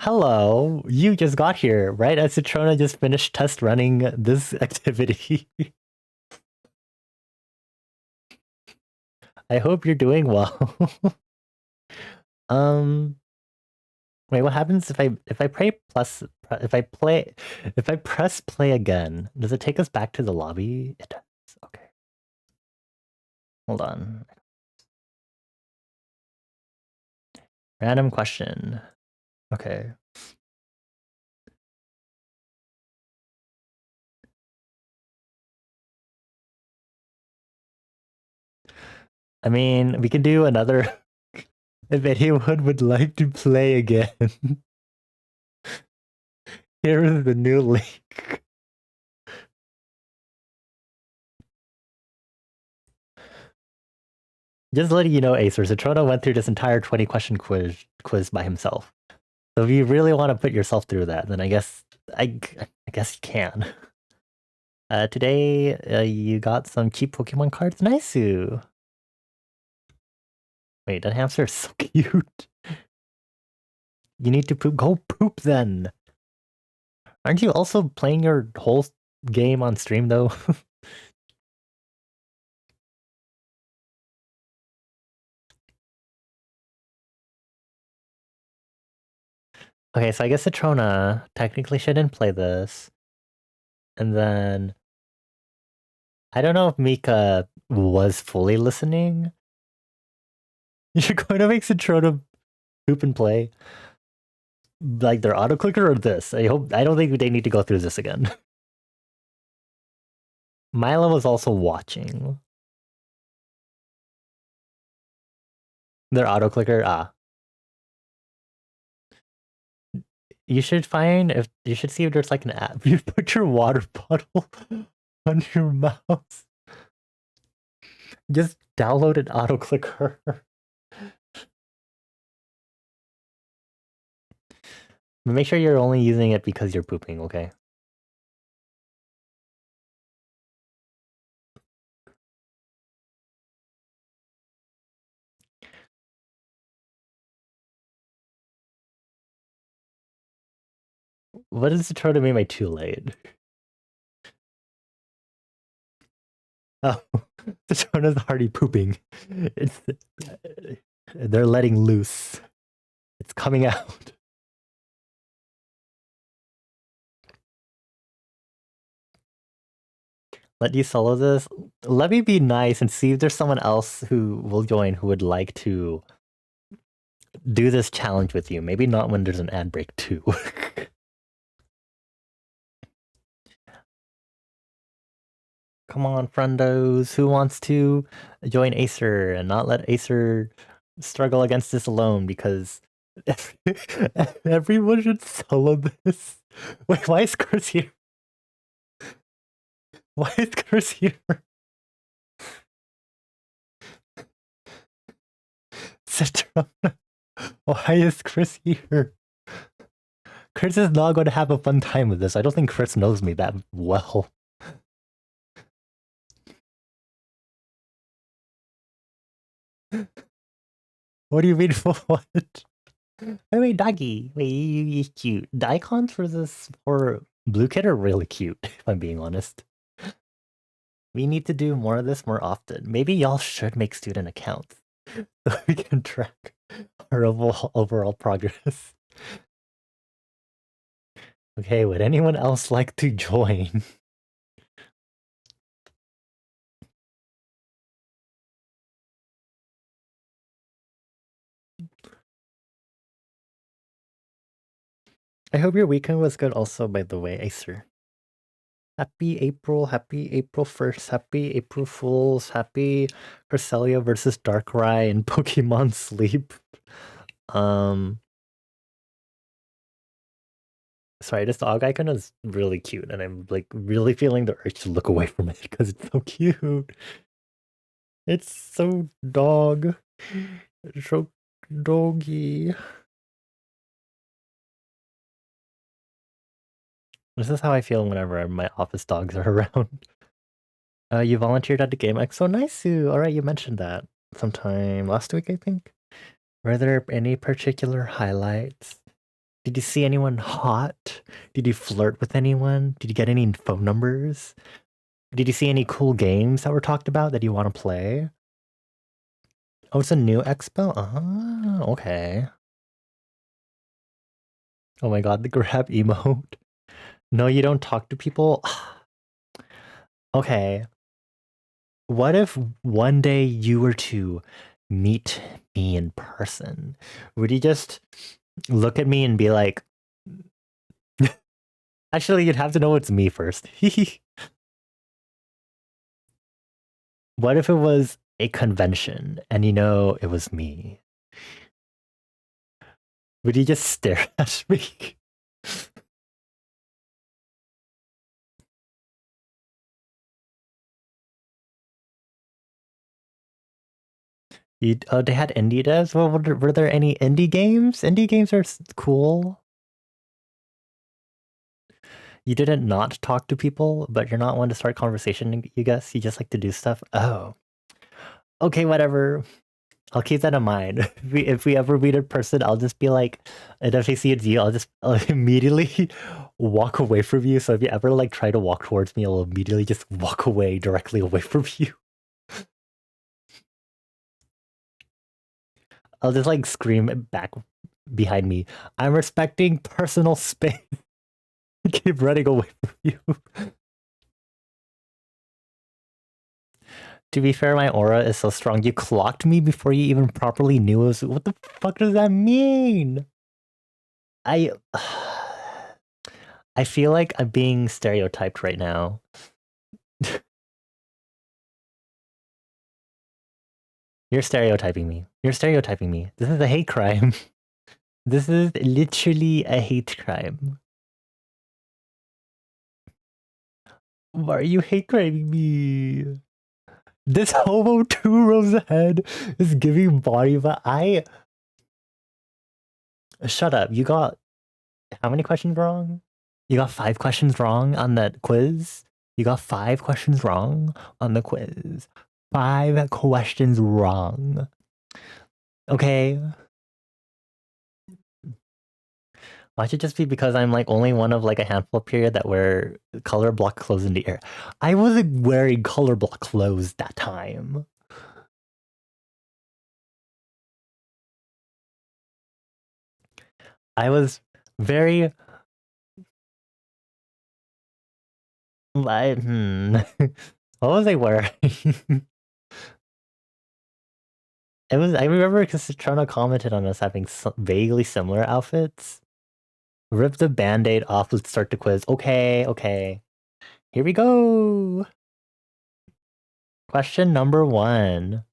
Hello, you just got here, right as Citrona just finished test running this activity. I hope you're doing well. Wait, what happens if I press play again? Does it take us back to the lobby? It does. Okay. Hold on. Random question. Okay. I mean, we can do another if anyone would like to play again. Here is the new link. Just letting you know, Acer, Citrona went through this entire 20 question quiz by himself. So if you really want to put yourself through that, then I guess you can. Today you got some cheap Pokemon cards. Nice. Wait, that hamster is so cute. You need to poop. Go poop then. Aren't you also playing your whole game on stream though? Okay, so I guess Citrona technically shouldn't play this. And then I don't know if Mika was fully listening. You're going to make Citrona poop and play like their auto clicker or this. I don't think they need to go through this again. Milo was also watching their auto clicker. You should see if there's like an app. You put your water bottle on your mouse. Just download an auto clicker. But make sure you're only using it because you're pooping, okay? What is the try to make my too late? Oh, the Tona's already pooping. They're letting loose. It's coming out. Let you solo this? Let me be nice and see if there's someone else who will join who would like to do this challenge with you. Maybe not when there's an ad break too. Come on, friendos. Who wants to join Acer and not let Acer struggle against this alone? Because everyone should solo this. Wait, why is Chris here? Why is Chris here? Citrona. Why is Chris here? Chris is not going to have a fun time with this. I don't think Chris knows me that well. What do you mean for what? Wait, doggy. Wait, you're cute. The icons for Blue Kid are really cute, if I'm being honest. We need to do more of this more often. Maybe y'all should make student accounts so we can track our overall progress. Okay, would anyone else like to join? I hope your weekend was good also, by the way, Acer. Happy April 1st, happy April Fools, happy Cresselia versus Darkrai and Pokemon Sleep. Sorry, this dog icon is really cute, and I'm like really feeling the urge to look away from it because it's so cute. It's so dog. It's so doggy. This is how I feel whenever my office dogs are around. You volunteered at the Game Expo. Nice. Alright, you mentioned that sometime last week, I think. Were there any particular highlights? Did you see anyone hot? Did you flirt with anyone? Did you get any phone numbers? Did you see any cool games that were talked about that you want to play? Oh, it's a new expo? Okay. Oh my god, the grab emote. No, you don't talk to people? Okay. What if one day you were to meet me in person? Would you just look at me and be like, actually, you'd have to know it's me first. What if it was a convention and you know it was me? Would you just stare at me? Oh, they had indie devs? Well, were there any indie games? Indie games are cool. You didn't not talk to people, but you're not one to start conversation, you guess? You just like to do stuff? Oh. Okay, whatever. I'll keep that in mind. If we ever meet in person, I'll just be like, and if I see it's you, I'll immediately walk away from you. So if you ever like try to walk towards me, I'll immediately just walk away directly away from you. I'll just like scream back behind me, I'm respecting personal space. Keep running away from you. To be fair, my aura is so strong. You clocked me before you even properly knew it was. What the fuck does that mean? I I feel like I'm being stereotyped right now. You're stereotyping me. You're stereotyping me. This is a hate crime. This is literally a hate crime. Why are you hate criming me? This homo 2 rows ahead is giving body, but I. Shut up. You got how many questions wrong? You got 5 questions wrong on that quiz? You got 5 questions wrong on the quiz. 5 questions wrong. Okay. Why should it just be because I'm like only one of like a handful period that wear color block clothes in the air? I wasn't wearing color block clothes that time. I was very like, what was I wearing? It was. I remember because Citrona commented on us having vaguely similar outfits. Rip the band-aid off. Let's start the quiz. Okay, okay. Here we go. Question number 1.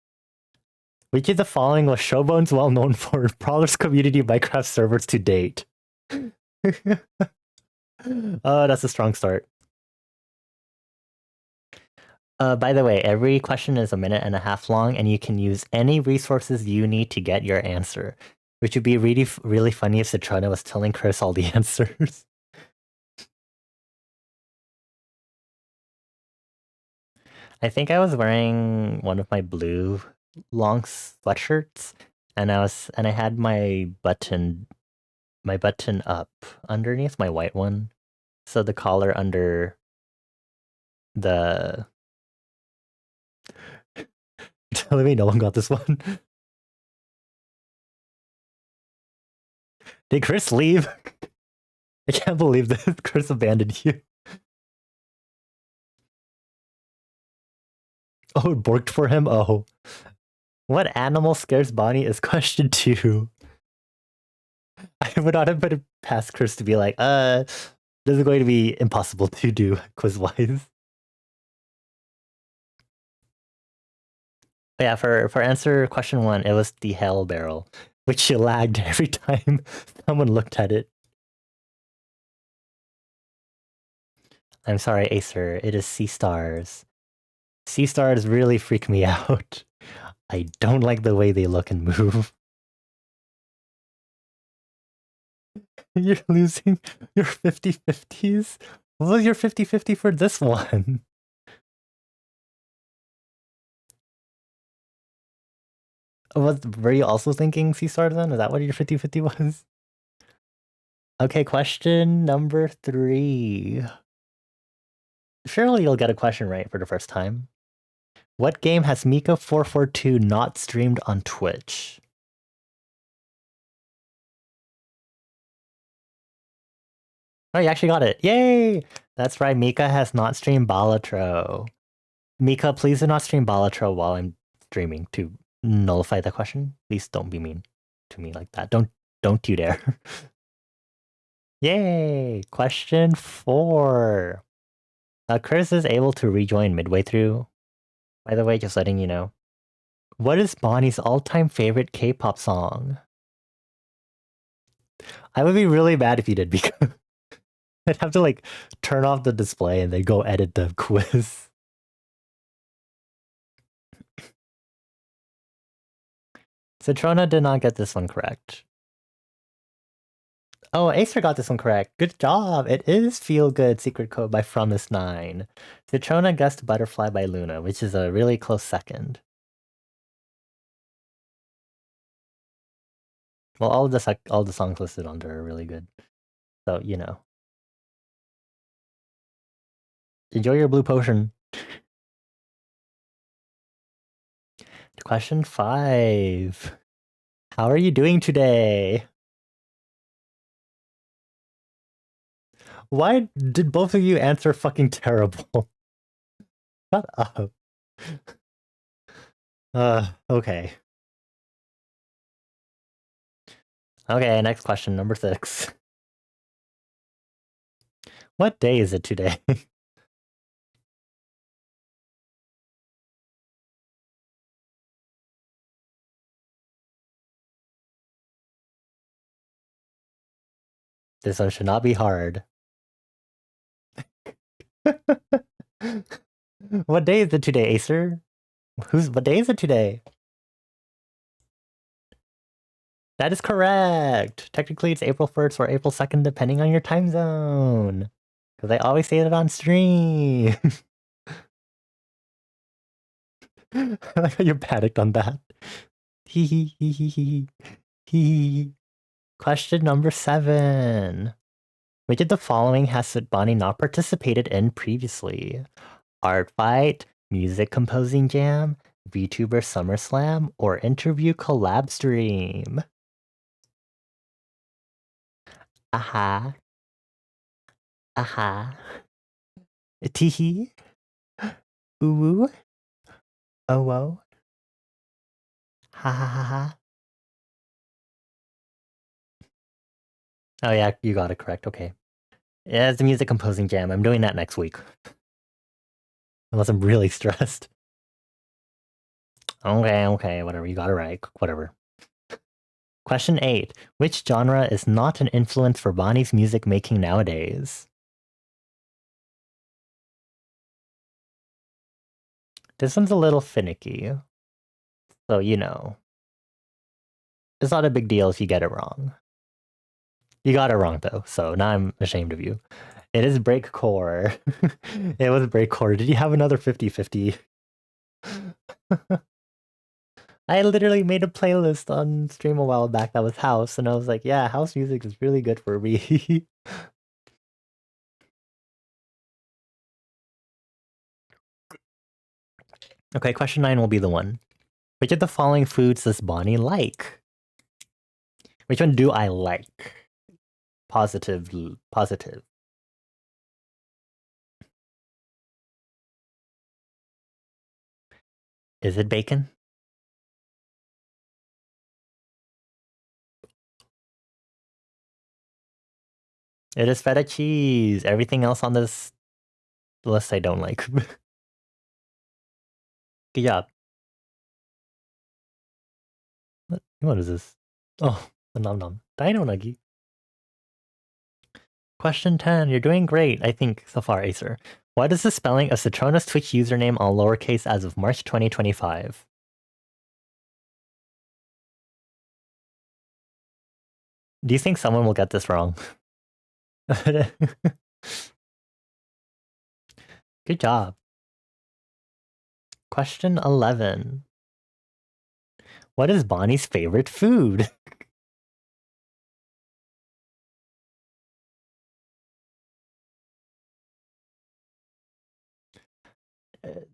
Which of the following was Showbone's well known for Prowler's community Minecraft servers to date? Oh, that's a strong start. By the way, every question is a minute and a half long, and you can use any resources you need to get your answer. Which would be really, really funny if Citrona was telling Chris all the answers. I think I was wearing one of my blue long sweatshirts, and I had my button up underneath my white one, so the collar under the. Telling me no one got this one. Did Chris leave? I can't believe that Chris abandoned you. Oh, it worked for him? Oh. What animal scares Bonnie is question 2. I would not have put it past Chris to be like, this is going to be impossible to do quiz-wise. Yeah, for answer question 1, it was the hell barrel, which lagged every time someone looked at it. I'm sorry, Acer. It is sea stars. Sea stars really freak me out. I don't like the way they look and move. You're losing your 50-50s? What was your 50-50 for this one? Were you also thinking sea stars then? Is that what your 50-50 was? Okay, question number 3. Surely you'll get a question right for the first time. What game has Mika442 not streamed on Twitch? Oh, you actually got it. Yay! That's right, Mika has not streamed Balatro. Mika, please do not stream Balatro while I'm streaming to nullify the question. Please don't be mean to me like that. Don't you dare. Yay! Question 4. Chris is able to rejoin midway through. By the way, just letting you know. What is Bonnie's all-time favorite K-pop song? I would be really mad if you did because I'd have to like turn off the display and then go edit the quiz. Citrona did not get this one correct. Oh, Acer got this one correct. Good job. It is Feel Good Secret Code by Fromis9. Citrona guessed Butterfly by Luna, which is a really close second. Well, all the songs listed on there are really good. So, you know. Enjoy your blue potion. Question 5. How are you doing today? Why did both of you answer fucking terrible? Shut up. Okay. Okay, next question, number 6. What day is it today? This one should not be hard. What day is it today, Acer? What day is it today? That is correct. Technically, it's April 1st or April 2nd, depending on your time zone. Because I always say that on stream. I like how you panicked on that. Hee hee hee hee hee hee. Question number 7. Which of the following has Bonnie not participated in previously? Art Fight, Music Composing Jam, VTuber SummerSlam, or Interview Collab Stream? Aha. Aha. Teehee. Ooh. Oh, whoa. Ha ha ha ha. Oh, yeah, you got it correct. Okay. Yeah, it's the Music Composing Jam. I'm doing that next week. Unless I'm really stressed. Okay, whatever. You got it right. Whatever. Question 8. Which genre is not an influence for Bonnie's music making nowadays? This one's a little finicky. So, you know. It's not a big deal if you get it wrong. You got it wrong, though, so now I'm ashamed of you. It is breakcore. It was breakcore. Did you have another 50-50? I literally made a playlist on stream a while back that was house, and I was like, yeah, house music is really good for me. Okay, question 9 will be the one. Which of the following foods does Bonnie like? Which one do I like? Positive. Is it bacon? It is feta cheese. Everything else on this list I don't like. Good job. What is this? Oh, the nom nom. Dino Nuggy. Question 10. You're doing great, I think, so far, Acer. What is the spelling of Citrona's Twitch username all lowercase as of March 2025? Do you think someone will get this wrong? Good job. Question 11. What is Bonnie's favorite food?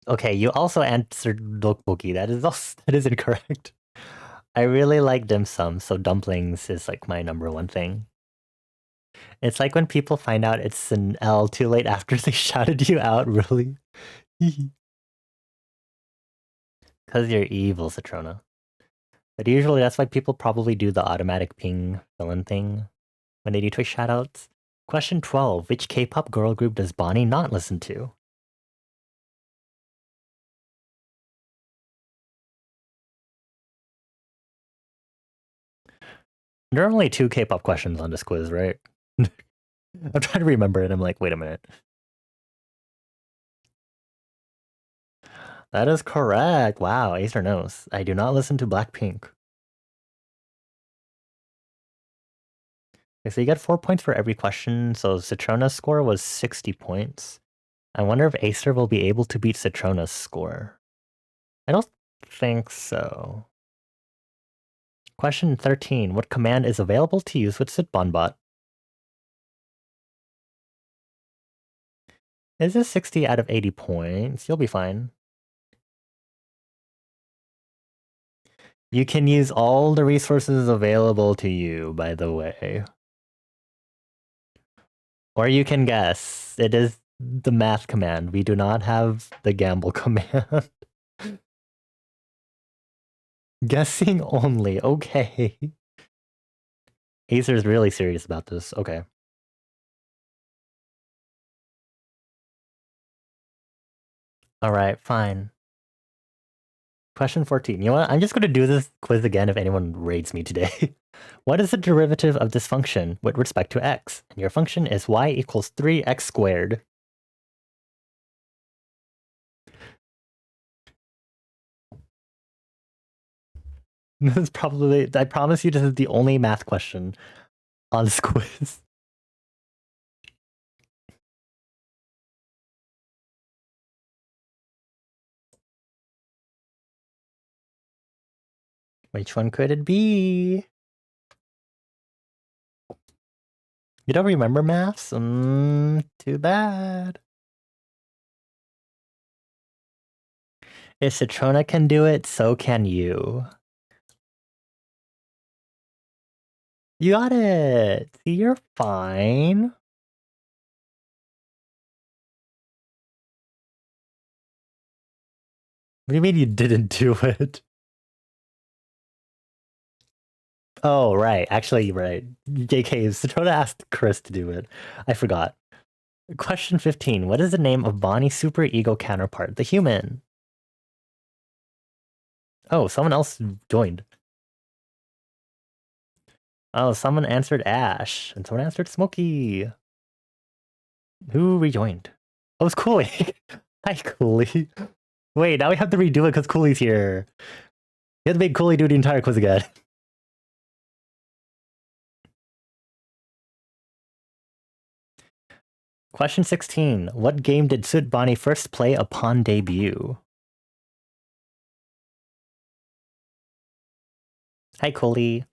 Okay, you also answered dokboki. That is incorrect. I really like dim sum, so dumplings is like my number one thing. It's like when people find out it's an L too late after they shouted you out, really. Because you're evil, Citrona. But usually that's why people probably do the automatic ping fill-in thing when they do Twitch shoutouts. Question 12. Which K-pop girl group does Bonnie not listen to? There are only 2 K-pop questions on this quiz, right? I'm trying to remember it. I'm like, wait a minute. That is correct. Wow, Acer knows. I do not listen to Blackpink. Okay, so you get 4 points for every question. So Citrona's score was 60 points. I wonder if Acer will be able to beat Citrona's score. I don't think so. Question 13. What command is available to use with Sitbonbot? Is this 60 out of 80 points? You'll be fine. You can use all the resources available to you, by the way. Or you can guess. It is the math command. We do not have the gamble command. Guessing only. Okay. Acer's really serious about this. Okay. Alright, fine. Question 14. You know what? I'm just going to do this quiz again if anyone raids me today. What is the derivative of this function with respect to x? And your function is y equals 3x squared. This is probably, I promise you, this is the only math question on this quiz. Which one could it be? You don't remember maths? Too bad. If Citrona can do it, so can you. You got it! See, you're fine. What do you mean you didn't do it? Oh, right. Actually, right. JK, Citrona asked Chris to do it. I forgot. Question 15. What is the name of Bonnie's super ego counterpart, the human? Oh, someone else joined. Oh, someone answered Ash, and someone answered Smokey. Who rejoined? Oh, it's Cooley. Hi, Cooley. Wait, now we have to redo it because Cooley's here. You have to make Cooley do the entire quiz again. Question 16. What game did Soot Bonnie first play upon debut? Hi, Cooley.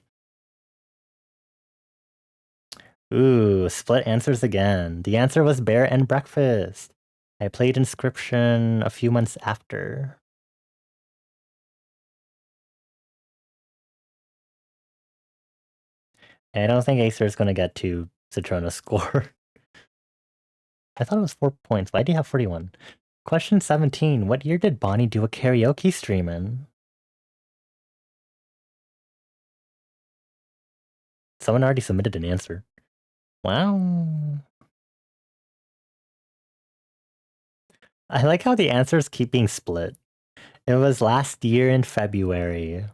Ooh, split answers again. The answer was Bear and Breakfast. I played Inscription a few months after. I don't think Acer is going to get to Citrona's score. I thought it was 4 points. Why do you have 41? Question 17. What year did Bonnie do a karaoke stream in? Someone already submitted an answer. Wow. I like how the answers keep being split. It was last year in February.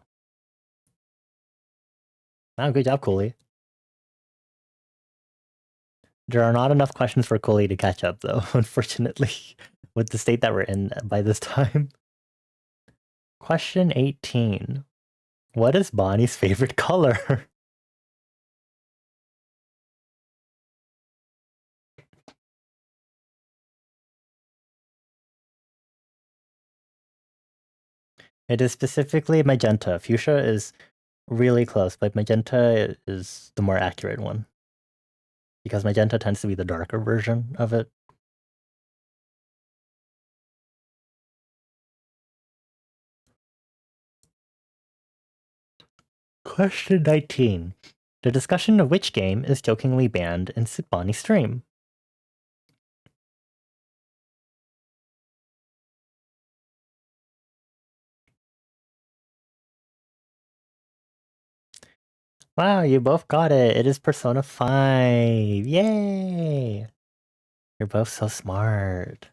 Wow, good job, Cooley. There are not enough questions for Cooley to catch up, though, unfortunately, with the state that we're in by this time. Question 18. What is Bonnie's favorite color? It is specifically magenta. Fuchsia is really close, but magenta is the more accurate one. Because magenta tends to be the darker version of it. Question 19. The discussion of which game is jokingly banned in Bonnie's stream. Wow, you both got it. It is Persona 5. Yay! You're both so smart.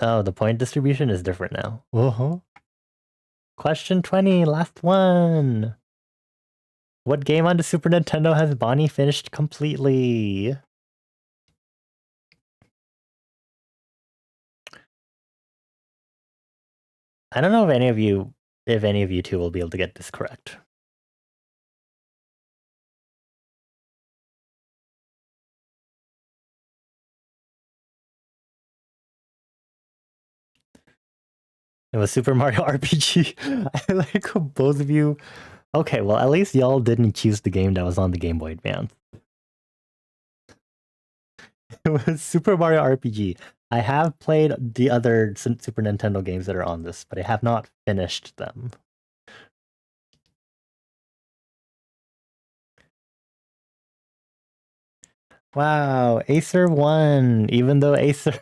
Oh, the point distribution is different now. Uh-huh. Question 20, last one. What game on the Super Nintendo has Bonnie finished completely? I don't know if any of you two will be able to get this correct. It was Super Mario RPG. I like both of you. Okay, well, at least y'all didn't choose the game that was on the Game Boy Advance. It was Super Mario RPG. I have played the other Super Nintendo games that are on this, but I have not finished them. Wow, Acer won, even though Acer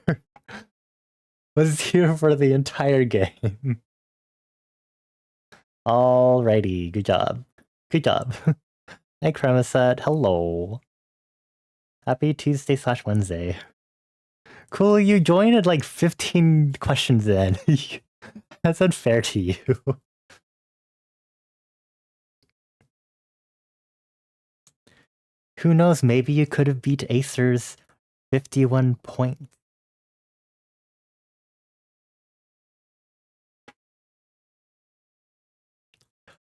was here for the entire game. Alrighty, good job. Good job. Hi, Cremasat. Hello. Happy Tuesday/Wednesday. Cool, you joined at like 15 questions in. That's unfair to you. Who knows, maybe you could have beat Acer's 51 points.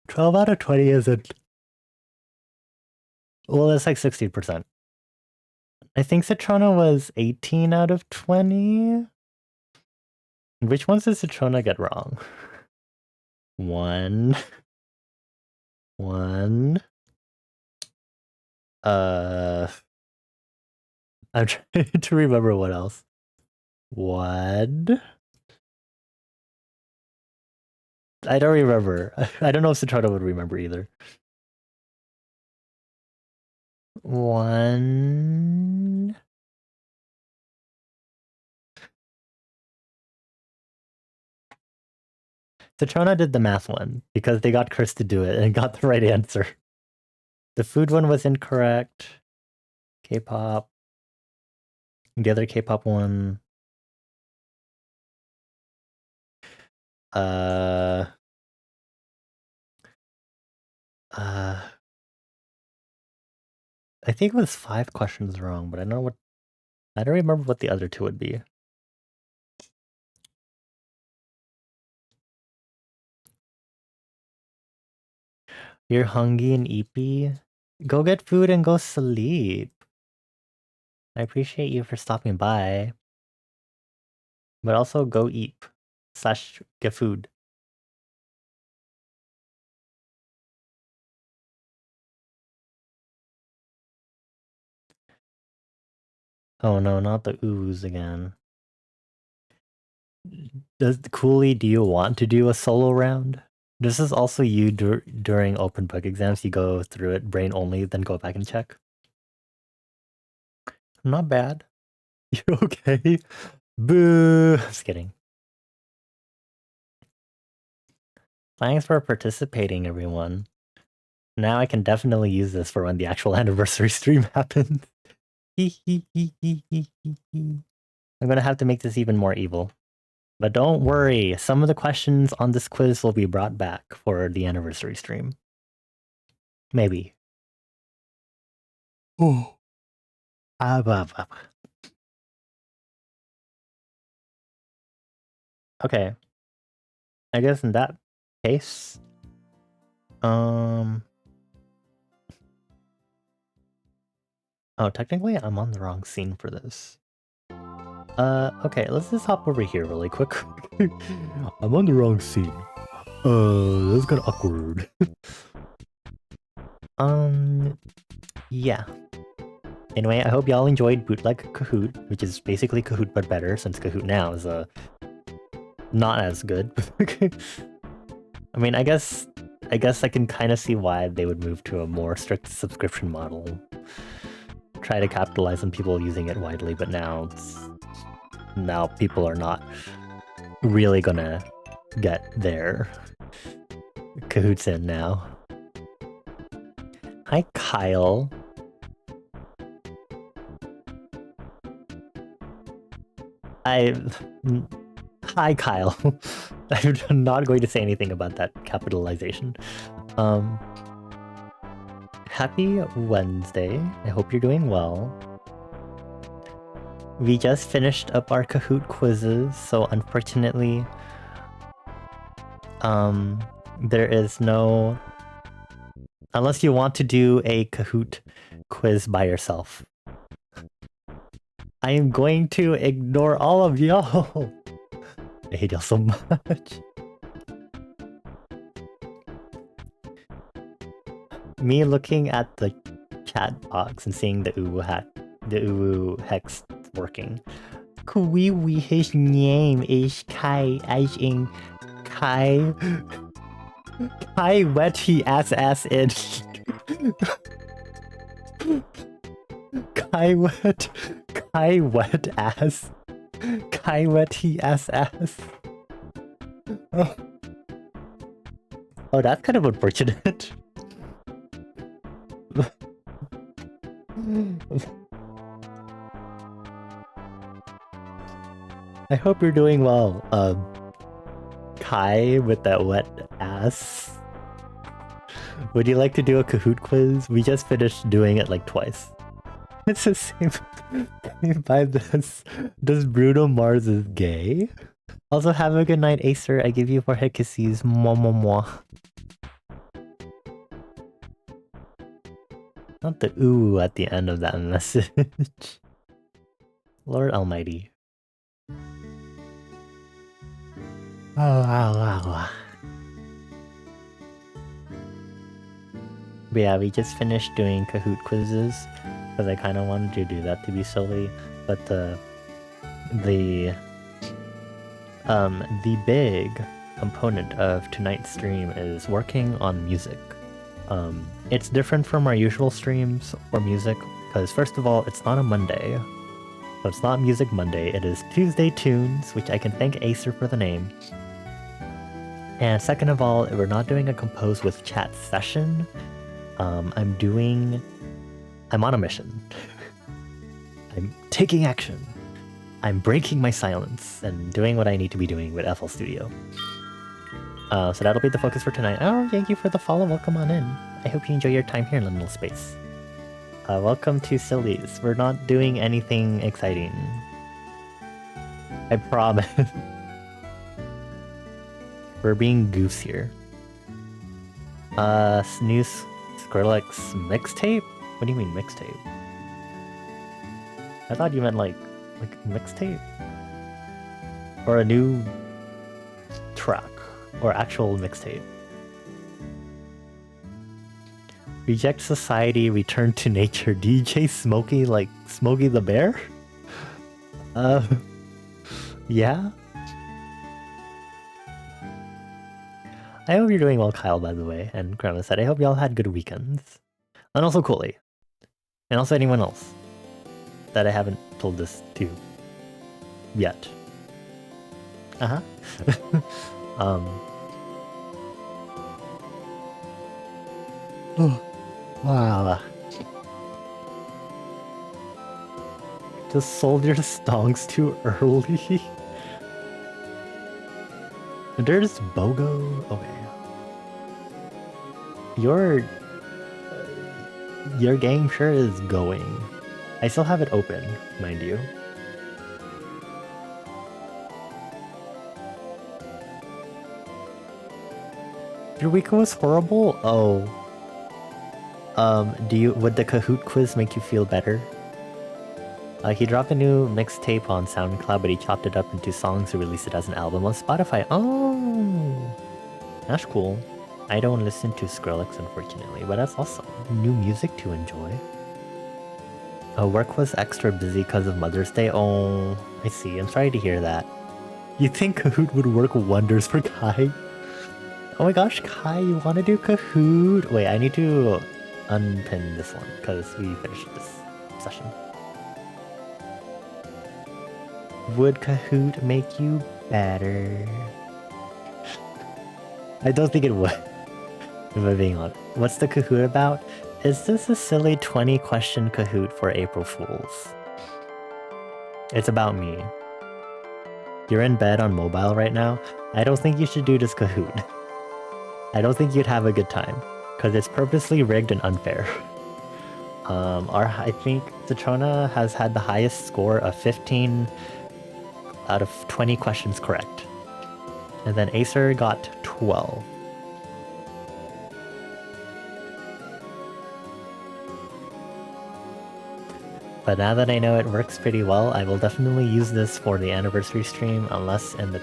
12 out of 20 isn't... Well, it's like 60%. I think Citrona was 18 out of 20. Which ones did Citrona get wrong? One. I'm trying to remember what else. One. I don't remember. I don't know if Citrona would remember either. One. Citrona did the math one because they got Chris to do it and got the right answer. The food one was incorrect. K-pop. The other K-pop one. I think it was 5 questions wrong, but I don't remember what the other 2 would be. You're hungry and eepy? Go get food and go sleep. I appreciate you for stopping by. But also go eat. / get food. Oh no, not the ooze again. Cooley, do you want to do a solo round? This is also you during open book exams. You go through it brain only, then go back and check. Not bad. You're okay. Boo. Just kidding. Thanks for participating, everyone. Now I can definitely use this for when the actual anniversary stream happens. I'm gonna have to make this even more evil. But don't worry, some of the questions on this quiz will be brought back for the anniversary stream. Maybe. Oh. Okay. I guess in that case... Oh, technically I'm on the wrong scene for this. Okay, let's just hop over here really quick. I'm on the wrong scene. That's kind of awkward. Yeah. Anyway, I hope y'all enjoyed Bootleg Kahoot, which is basically Kahoot but better, since Kahoot now is not as good. I mean, I guess I can kind of see why they would move to a more strict subscription model. Try to capitalize on people using it widely, but now people are not really gonna get their cahoots in now. Hi, Kyle. Hi, Kyle. I'm not going to say anything about that capitalization. Happy Wednesday. I hope you're doing well. We just finished up our Kahoot quizzes, so unfortunately, there is no... Unless you want to do a Kahoot quiz by yourself. I am going to ignore all of y'all. I hate y'all so much. Me looking at the chat box and seeing the uwu hex working. Kuiwi, his name is Kai, as in Kai. Kai wet he ass in. Kai wet ass. Kai wet he ass. Oh, that's kind of unfortunate. I hope you're doing well, Kai with that wet ass. Would you like to do a Kahoot quiz? We just finished doing it like twice. It's the same by this. Does Bruno Mars is gay? Also, have a good night, Acer. I give you 4 head kisses. Mwah, mwah, mwah. Not the ooh at the end of that message. Lord Almighty. Oh, wow. But yeah, we just finished doing Kahoot quizzes because I kind of wanted to do that to be silly, but the big component of tonight's stream is working on music. It's different from our usual streams or music because first of all, it's not a Monday. So it's not Music Monday, it is Tuesday Tunes, which I can thank Acer for the name. And second of all, we're not doing a compose with chat session. I'm on a mission. I'm taking action. I'm breaking my silence and doing what I need to be doing with FL Studio. So that'll be the focus for tonight. Oh, thank you for the follow. Welcome on in. I hope you enjoy your time here in Liminal Space. Welcome to Sillies. We're not doing anything exciting. I promise. We're being goose here. New Skrillex mixtape? What do you mean mixtape? I thought you meant like mixtape? Or a new track. Or actual mixtape. Reject society, return to nature. DJ Smokey, like Smokey the Bear? Yeah? I hope you're doing well, Kyle, by the way, and Grandma said, I hope y'all had good weekends. And also Cooley. And also anyone else that I haven't told this to yet. Wow. Just sold your stonks too early. There's Bogo. Okay. Your game sure is going. I still have it open, mind you. Your week was horrible? Oh. Would the Kahoot quiz make you feel better? He dropped a new mixtape on SoundCloud, but he chopped it up into songs to release it as an album on Spotify. Oh, that's cool. I don't listen to Skrillex, unfortunately, but that's awesome. New music to enjoy. Work was extra busy because of Mother's Day. Oh, I see. I'm sorry to hear that. You think Kahoot would work wonders for Kai? Oh my gosh, Kai, you want to do Kahoot? Wait, I need to unpin this one because we finished this session. Would Kahoot make you better? I don't think it would, if I'm being honest. What's the Kahoot about? Is this a silly 20-question Kahoot for April Fools? It's about me. You're in bed on mobile right now. I don't think you should do this Kahoot. I don't think you'd have a good time, because it's purposely rigged and unfair. I think Citrona has had the highest score of 15 out of 20 questions correct. And then Acer got 12. But now that I know it works pretty well, I will definitely use this for the anniversary stream, unless in the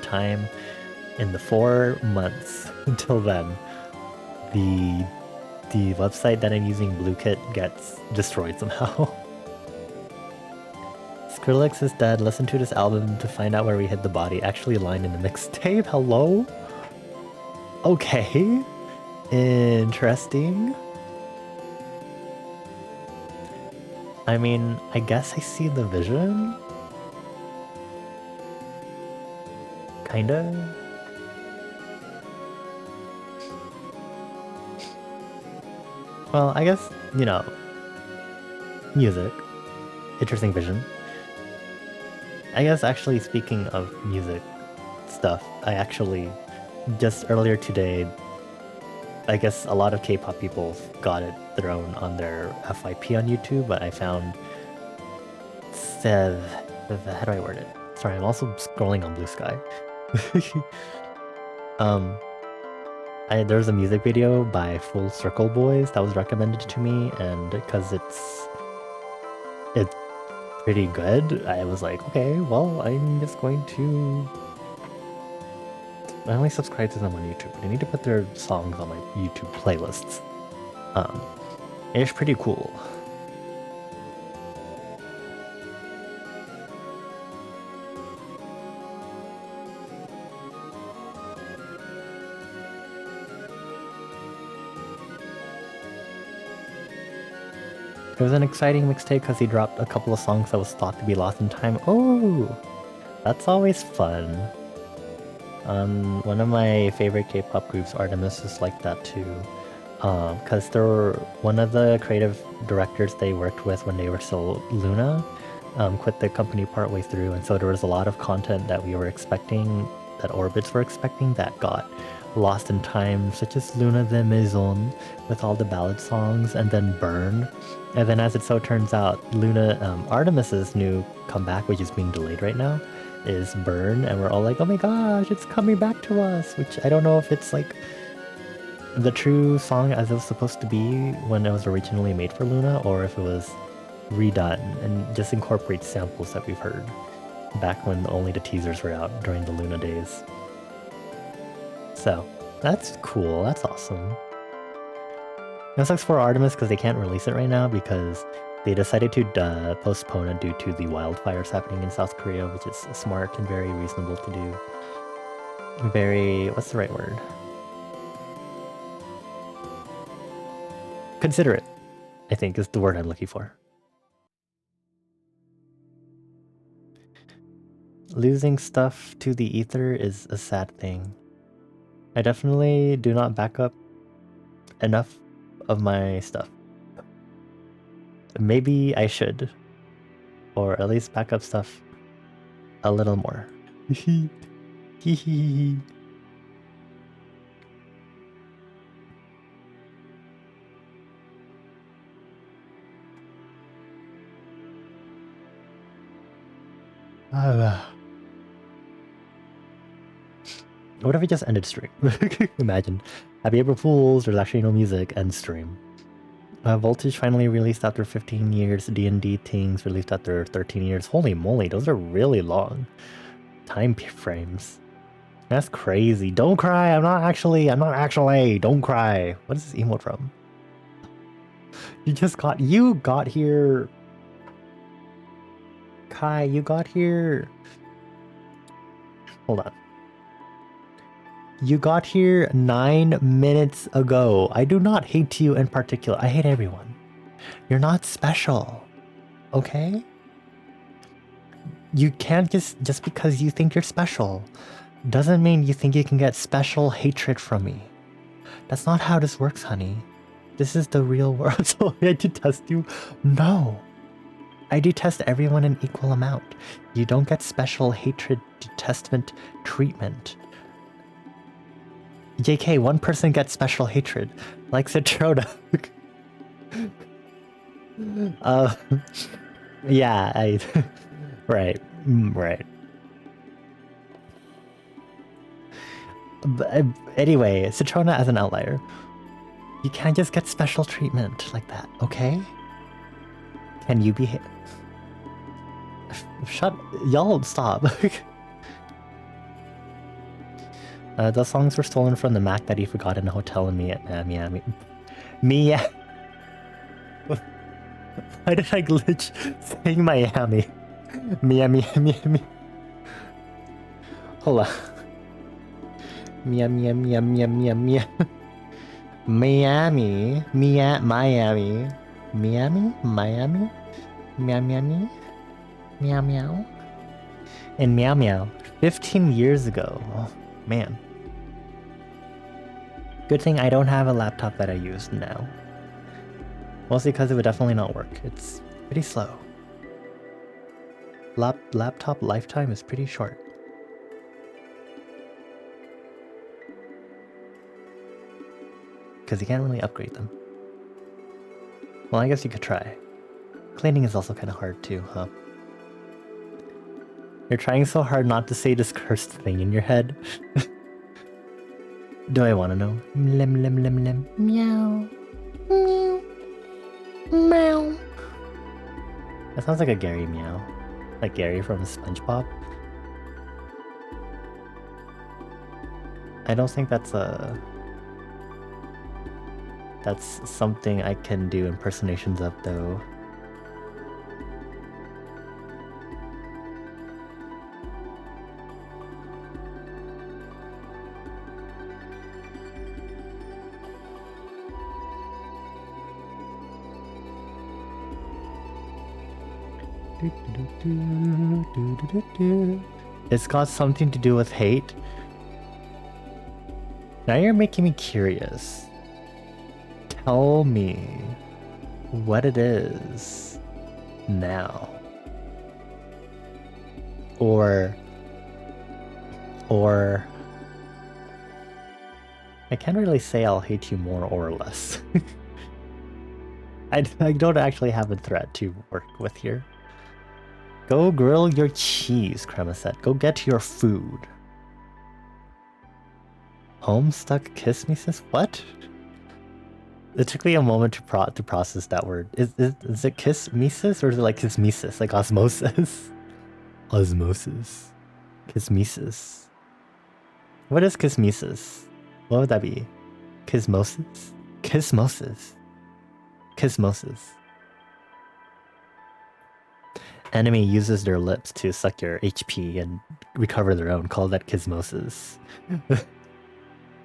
4 months until then, the website that I'm using, BlueKit, gets destroyed somehow. Skrillex is dead. Listen to this album to find out where we hid the body. Actually aligned in the mixtape. Hello? Okay. Interesting. I mean, I guess I see the vision. Kinda. Well, I guess, you know, music. Interesting vision. I guess actually speaking of music stuff, I actually, just earlier today, I guess a lot of K-pop people got it thrown on their FYP on YouTube, but I found, how do I word it? Sorry, I'm also scrolling on Blue Sky. There's a music video by Full Circle Boys that was recommended to me, and because it's pretty good, I was like, okay, well, I'm just going to... I only subscribe to them on YouTube, but I need to put their songs on my YouTube playlists. It's pretty cool. It was an exciting mixtape because he dropped a couple of songs that was thought to be lost in time. Oh, that's always fun. One of my favorite K-pop groups, Artemis, is like that too. Because they were one of the creative directors they worked with when they were still Luna, quit the company partway through, and so there was a lot of content that we were expecting, that Orbits were expecting, that got lost in time, such as Luna the Maison with all the ballad songs, and then Burn. And then as it so turns out, Artemis's new comeback, which is being delayed right now, is Burn, and we're all like, oh my gosh, it's coming back to us, which I don't know if it's like the true song as it was supposed to be when it was originally made for Luna, or if it was redone and just incorporates samples that we've heard back when only the teasers were out during the Luna days. So that's cool, that's awesome. It sucks for Artemis because they can't release it right now because they decided to postpone it due to the wildfires happening in South Korea, which is smart and very reasonable to do. What's the right word? Considerate, I think, is the word I'm looking for. Losing stuff to the ether is a sad thing. I definitely do not back up enough of my stuff. Maybe I should. Or at least back up stuff a little more. What if we just ended stream? Imagine. Happy April Fools, there's actually no music, end stream. Voltage finally released after 15 years. D&D things released after 13 years. Holy moly, those are really long time frames. That's crazy. Don't cry. I'm not actually. Don't cry. What is this emote from? You got here. Kai, you got here. Hold on. You got here 9 minutes ago. I do not hate you in particular. I hate everyone. You're not special. Okay? You can't just because you think you're special doesn't mean you think you can get special hatred from me. That's not how this works, honey. This is the real world. So I detest you? No. I detest everyone in equal amount. You don't get special hatred, detestment, treatment. JK, one person gets special hatred. Like Citroda. Yeah, right, right. But anyway, Citrona as an outlier. You can't just get special treatment like that, okay? Can you be hit? Shut... Y'all stop. The songs were stolen from the Mac that he forgot in a hotel in Miami. Why did I glitch saying Miami? Miami. Hold on. Miami. Miami. Meow meow. And meow meow. 15 years ago. Oh, man. Good thing I don't have a laptop that I use now. Mostly because it would definitely not work. It's pretty slow. Laptop lifetime is pretty short. Because you can't really upgrade them. Well, I guess you could try. Cleaning is also kind of hard too, huh? You're trying so hard not to say this cursed thing in your head. Do I want to know? Lem. Meow. Meow. Meow. That sounds like a Gary meow. Like Gary from SpongeBob. I don't think that's something I can do impersonations of, though. It's got something to do with hate. Now you're making me curious. Tell me what it is now. Or I can't really say I'll hate you more or less. I don't actually have a threat to work with here. Go grill your cheese, Cremisette. Go get your food. Homestuck kiss me, sis? What? It took me a moment to process that word. Is it kiss me, sis? Or is it like kismesis? Like osmosis? Osmosis. Kismesis. What is kismesis? What would that be? Kismosis? Kismosis. Kismosis. Enemy uses their lips to suck your HP and recover their own. Call that kismosis.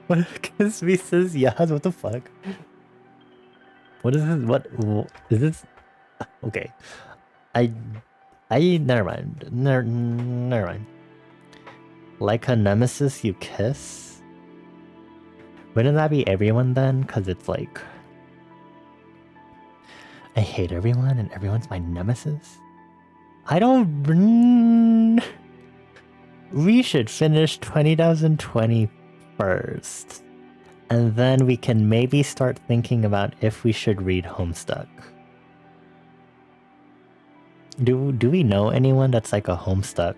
What kismesis? Yeah, what the fuck? What is this? What is this? Okay. I never mind. Never mind. Like a nemesis you kiss? Wouldn't that be everyone then? Because it's like I hate everyone and everyone's my nemesis. I don't... We should finish 2020 first. And then we can maybe start thinking about if we should read Homestuck. Do we know anyone that's like a Homestuck?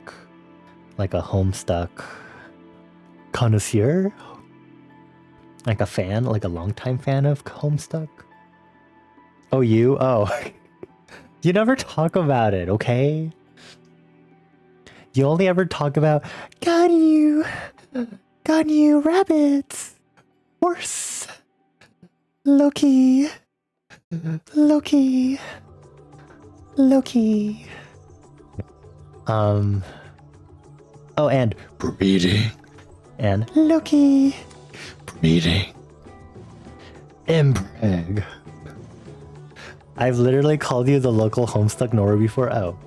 Like a Homestuck connoisseur? Like a fan? Like a longtime fan of Homestuck? Oh, you? Oh. You never talk about it, okay? You only ever talk about got you rabbits, horse, Loki. Oh, and breeding. And Loki! Breeding. Impreg. I've literally called you the local Homestuck Nora before. Oh.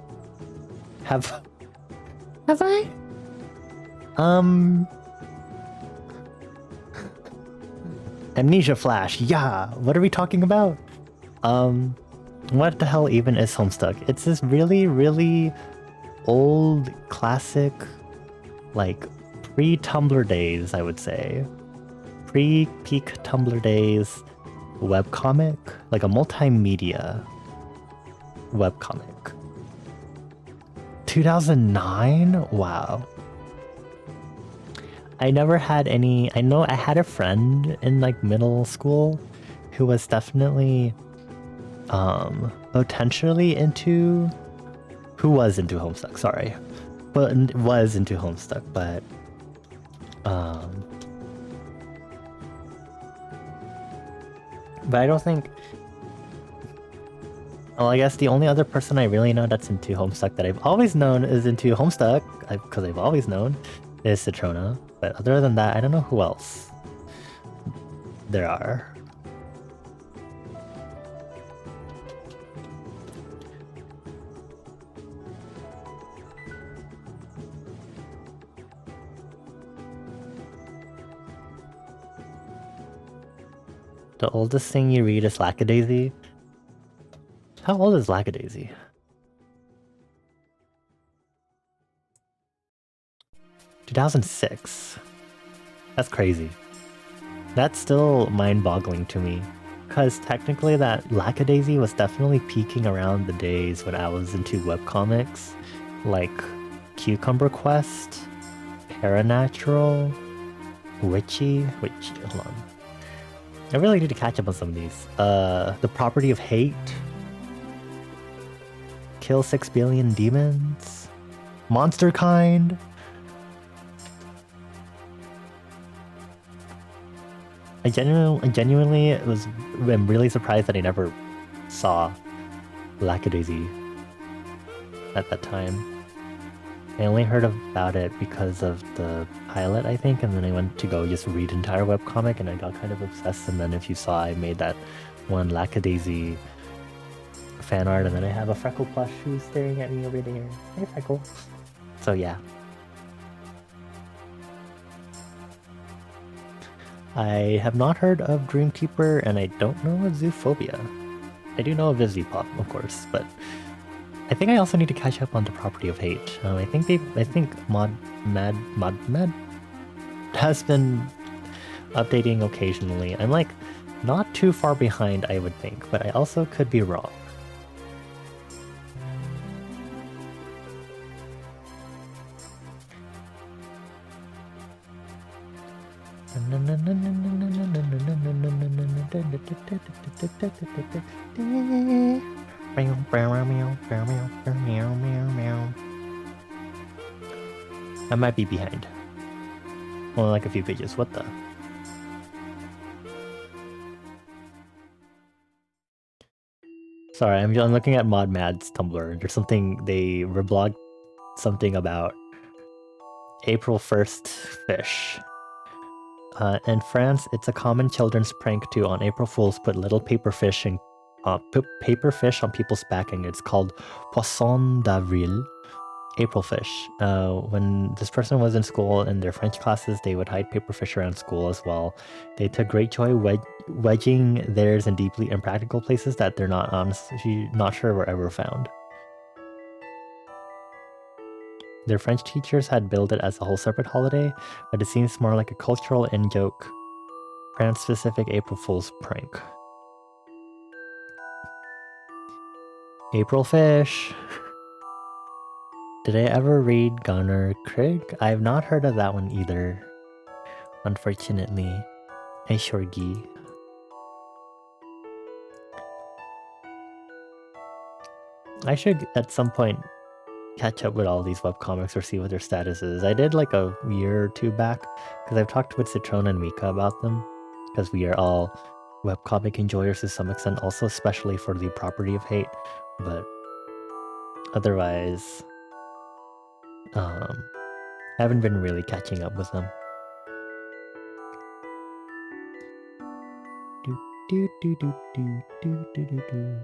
Have I? Amnesia Flash, yeah. What are we talking about? What the hell even is Homestuck? It's this really, really old, classic, like, pre-Tumblr days, I would say. Pre-peak Tumblr days webcomic, like a multimedia webcomic. 2009? Wow. I never had any... I know I had a friend in like middle school who was definitely potentially into... Who was into Homestuck, sorry. But was into Homestuck, but... But I don't think... Well, I guess the only other person I really know that's into Homestuck that I've always known is into Homestuck, because I've always known, is Citrona. But other than that, I don't know who else there are. The oldest thing you read is Lackadaisy. How old is Lackadaisy? ...2006. That's crazy. That's still mind-boggling to me. Because technically that Lackadaisy was definitely peaking around the days when I was into webcomics. Like Cucumber Quest, Paranatural, Witchy, hold on. I really need to catch up on some of these. The Property of Hate, Kill 6 Billion Demons, Monster Kind. I genuinely am really surprised that I never saw Lackadaisy at that time. I only heard about it because of the pilot, I think, and then I went to go just read entire webcomic and I got kind of obsessed, and then if you saw, I made that one Lackadaisy fan art, and then I have a Freckle plush who's staring at me over there. Hey, Freckle. So yeah. I have not heard of Dreamkeeper, and I don't know of Zoophobia. I do know of Vizipop, of course, but I think I also need to catch up on The Property of Hate. I think Mod has been updating occasionally. I'm like not too far behind, I would think, but I also could be wrong. I might be behind. Only like a few pages. What the? Sorry, I'm looking at Mod Mad's Tumblr. There's something, they reblogged something about April 1st fish. In France, it's a common children's prank to, on April Fools, put little paper fish on people's back, and it's called Poisson d'Avril, April fish. When this person was in school, in their French classes, they would hide paper fish around school as well. They took great joy wedging theirs in deeply impractical places that they're not sure were ever found. Their French teachers had billed it as a whole separate holiday, but it seems more like a cultural in-joke, France-specific April Fool's prank. April Fish! Did I ever read Gunnar Krieg? I have not heard of that one either, unfortunately. Hey, Shorgy. I should, at some point, catch up with all these webcomics or see what their status is. I did like a year or two back, because I've talked with Citrona and Mika about them, because we are all webcomic enjoyers to some extent, also especially for The Property of Hate, but otherwise, I haven't been really catching up with them. Do do do do do do do do.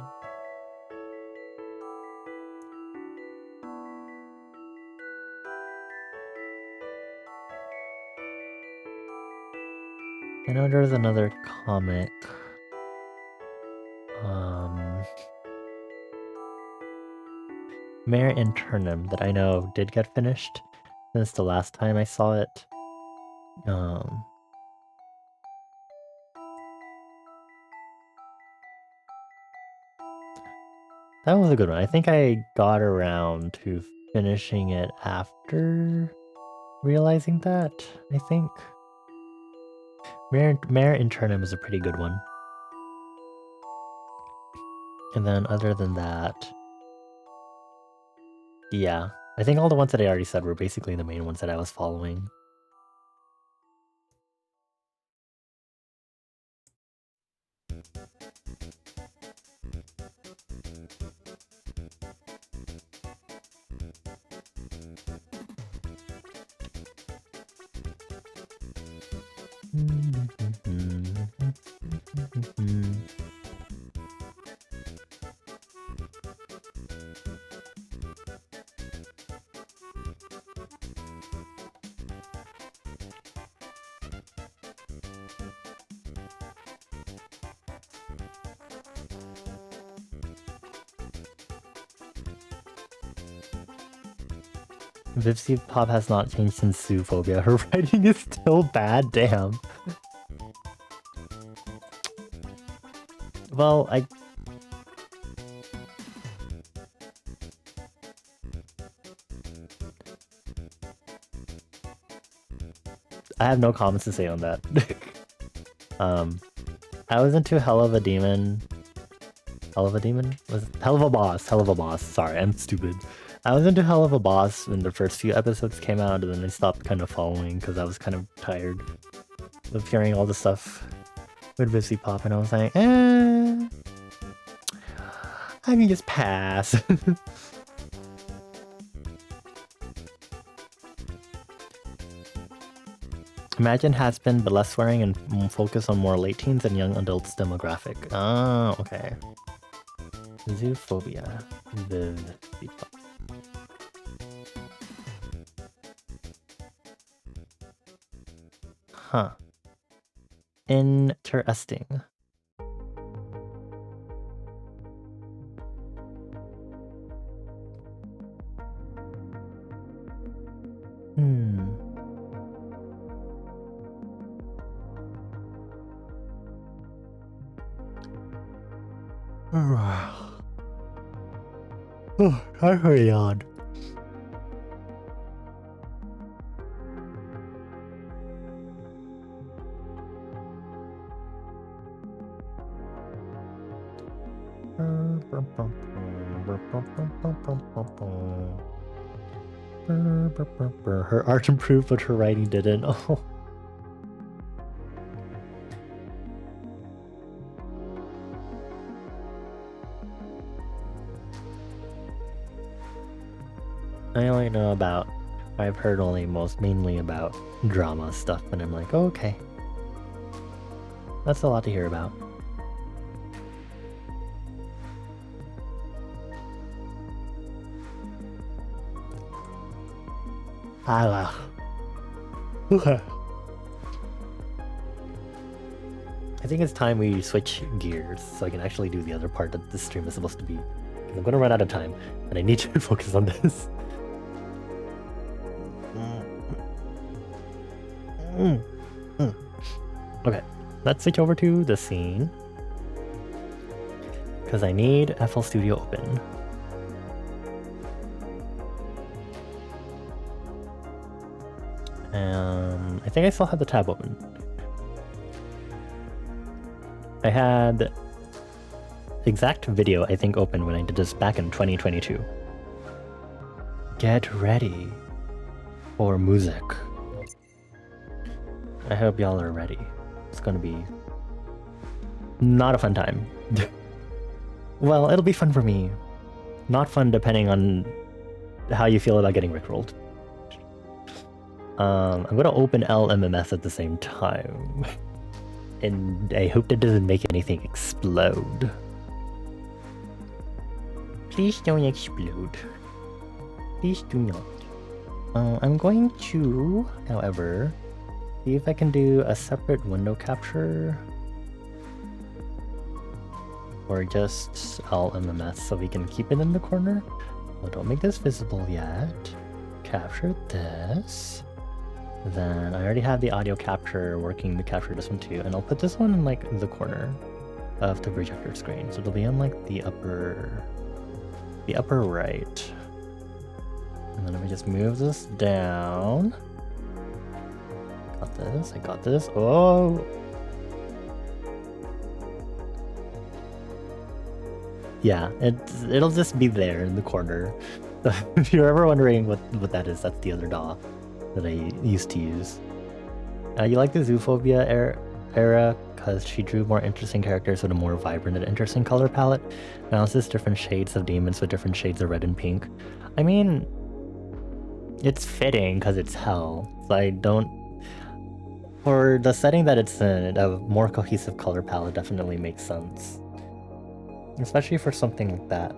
I know there's another comic. Mare and Turnham that I know did get finished since the last time I saw it. That was a good one. I think I got around to finishing it after realizing that, I think. Mare and Turnham is a pretty good one. And then other than that, yeah. I think all the ones that I already said were basically the main ones that I was following. Vivsy Pop has not changed since Zoophobia. Her writing is still bad, damn. Well, I have no comments to say on that. I was into Hell of a Demon. Hell of a Demon? Was it? Hell of a Boss. Hell of a Boss. Sorry, I'm stupid. I was into Hell of a Boss when the first few episodes came out, and then I stopped kind of following because I was kind of tired of hearing all the stuff with Vivsy Pop, and I was like, I can just pass. Imagine has been, but less swearing and focus on more late teens and young adults demographic. Oh, okay. Zoophobia. Vivsy Pop. Huh. Interesting. Oh, I hurry on. Her art improved, but her writing didn't. Oh. I only know about, I've heard only mainly about drama stuff, and I'm like, oh, okay. That's a lot to hear about. Okay. I think it's time we switch gears so I can actually do the other part that this stream is supposed to be. Because I'm going to run out of time, and I need to focus on this. Okay, let's switch over to the scene. Because I need FL Studio open. I think I still have the tab open. I had exact video, I think, open when I did this back in 2022. Get ready for music. I hope y'all are ready. It's gonna be not a fun time. Well, it'll be fun for me. Not fun depending on how you feel about getting rickrolled. I'm gonna open LMMS at the same time. And I hope that doesn't make anything explode. Please don't explode. Please do not. I'm going to, however, see if I can do a separate window capture. Or just alt MMS so we can keep it in the corner. Well, don't make this visible yet. Capture this. Then I already have the audio capture working to capture this one too. And I'll put this one in like the corner of the projector screen. So it'll be on like the upper right. And then if we just move this down. Got this, I got this. Oh! Yeah, it'll just be there in the corner. So if you're ever wondering what that is, that's the other DAW that I used to use. You like the Zoophobia era because she drew more interesting characters with a more vibrant and interesting color palette. Now it's just different shades of demons with different shades of red and pink. I mean, it's fitting because it's hell. So I don't... For the setting that it's in, a more cohesive color palette definitely makes sense. Especially for something like that.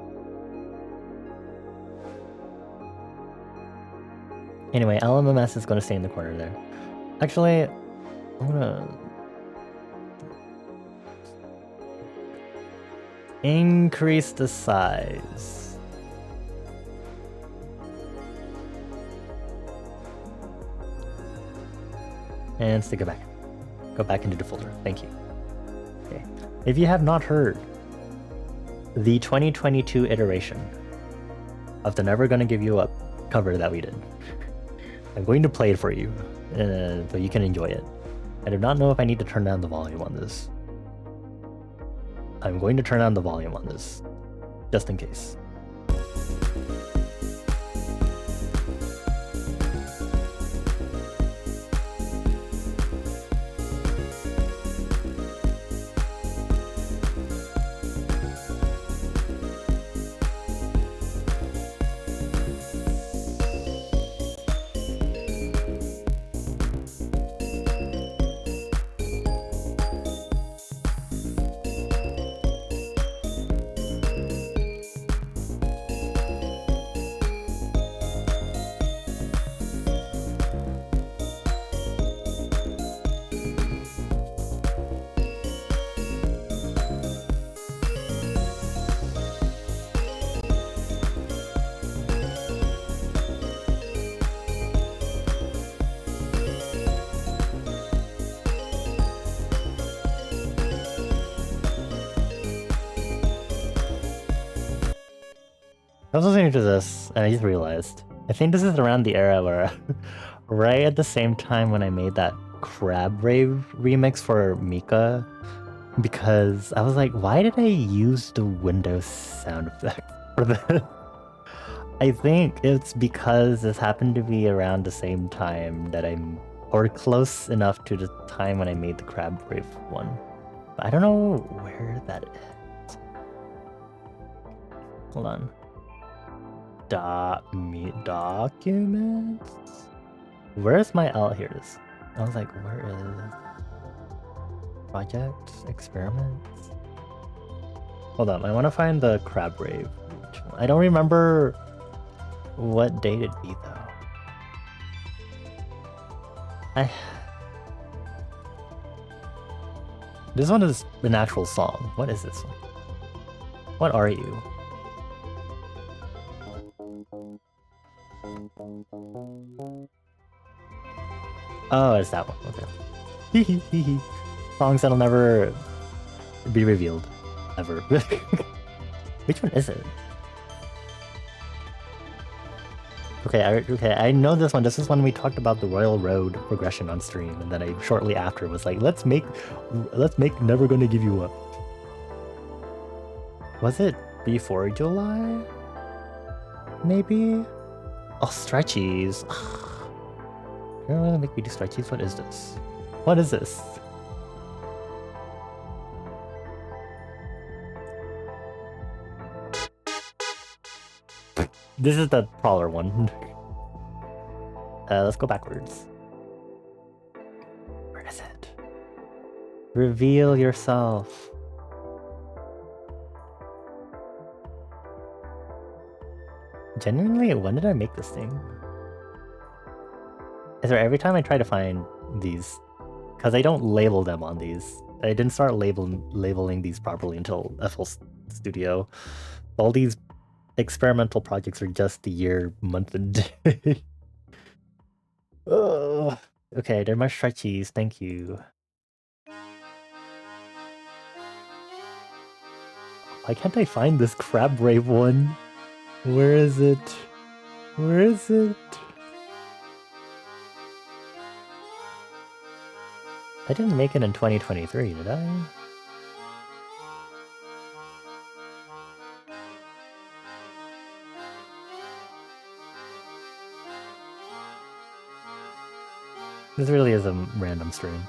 Anyway, LMMS is going to stay in the corner there. Actually, I'm going to increase the size. And stick it back. Go back into the folder. Thank you. Okay. If you have not heard the 2022 iteration of the Never Gonna Give You Up cover that we did, I'm going to play it for you, so you can enjoy it. I do not know if I need to turn down the volume on this. I'm going to turn down the volume on this, just in case. I was listening to this, and I just realized. I think this is around the era where, right at the same time when I made that Crab Rave remix for Mika, because I was like, why did I use the Windows sound effect for this? I think it's because this happened to be around the same time that or close enough to the time when I made the Crab Rave one. But I don't know where that is. Hold on. Documents? Where's my Here it is. I was like, where is project experiments? Hold on, I want to find the Crab Rave. I don't remember what date it'd be though. This one is an actual song. What is this one? What are you? Oh, it's that one. Okay. Songs that'll never be revealed. Ever. Which one is it? Okay, I know this one. This is when we talked about the Royal Road progression on stream, and then I shortly after was like, let's make Never Gonna Give You Up. Was it before July? Maybe? Oh, stretchies. You don't really make me do stretchies. What is this? What is this? This is the Prowler one. Let's go backwards. Where is it? Reveal yourself. Genuinely, when did I make this thing? Is there every time I try to find these, because I don't label them on these. I didn't start labeling these properly until FL Studio. All these experimental projects are just the year, month, and day. Oh, okay, they're my stretchies. Thank you. Why can't I find this crab rave one? Where is it? Where is it? I didn't make it in 2023, did I? This really is a random stream.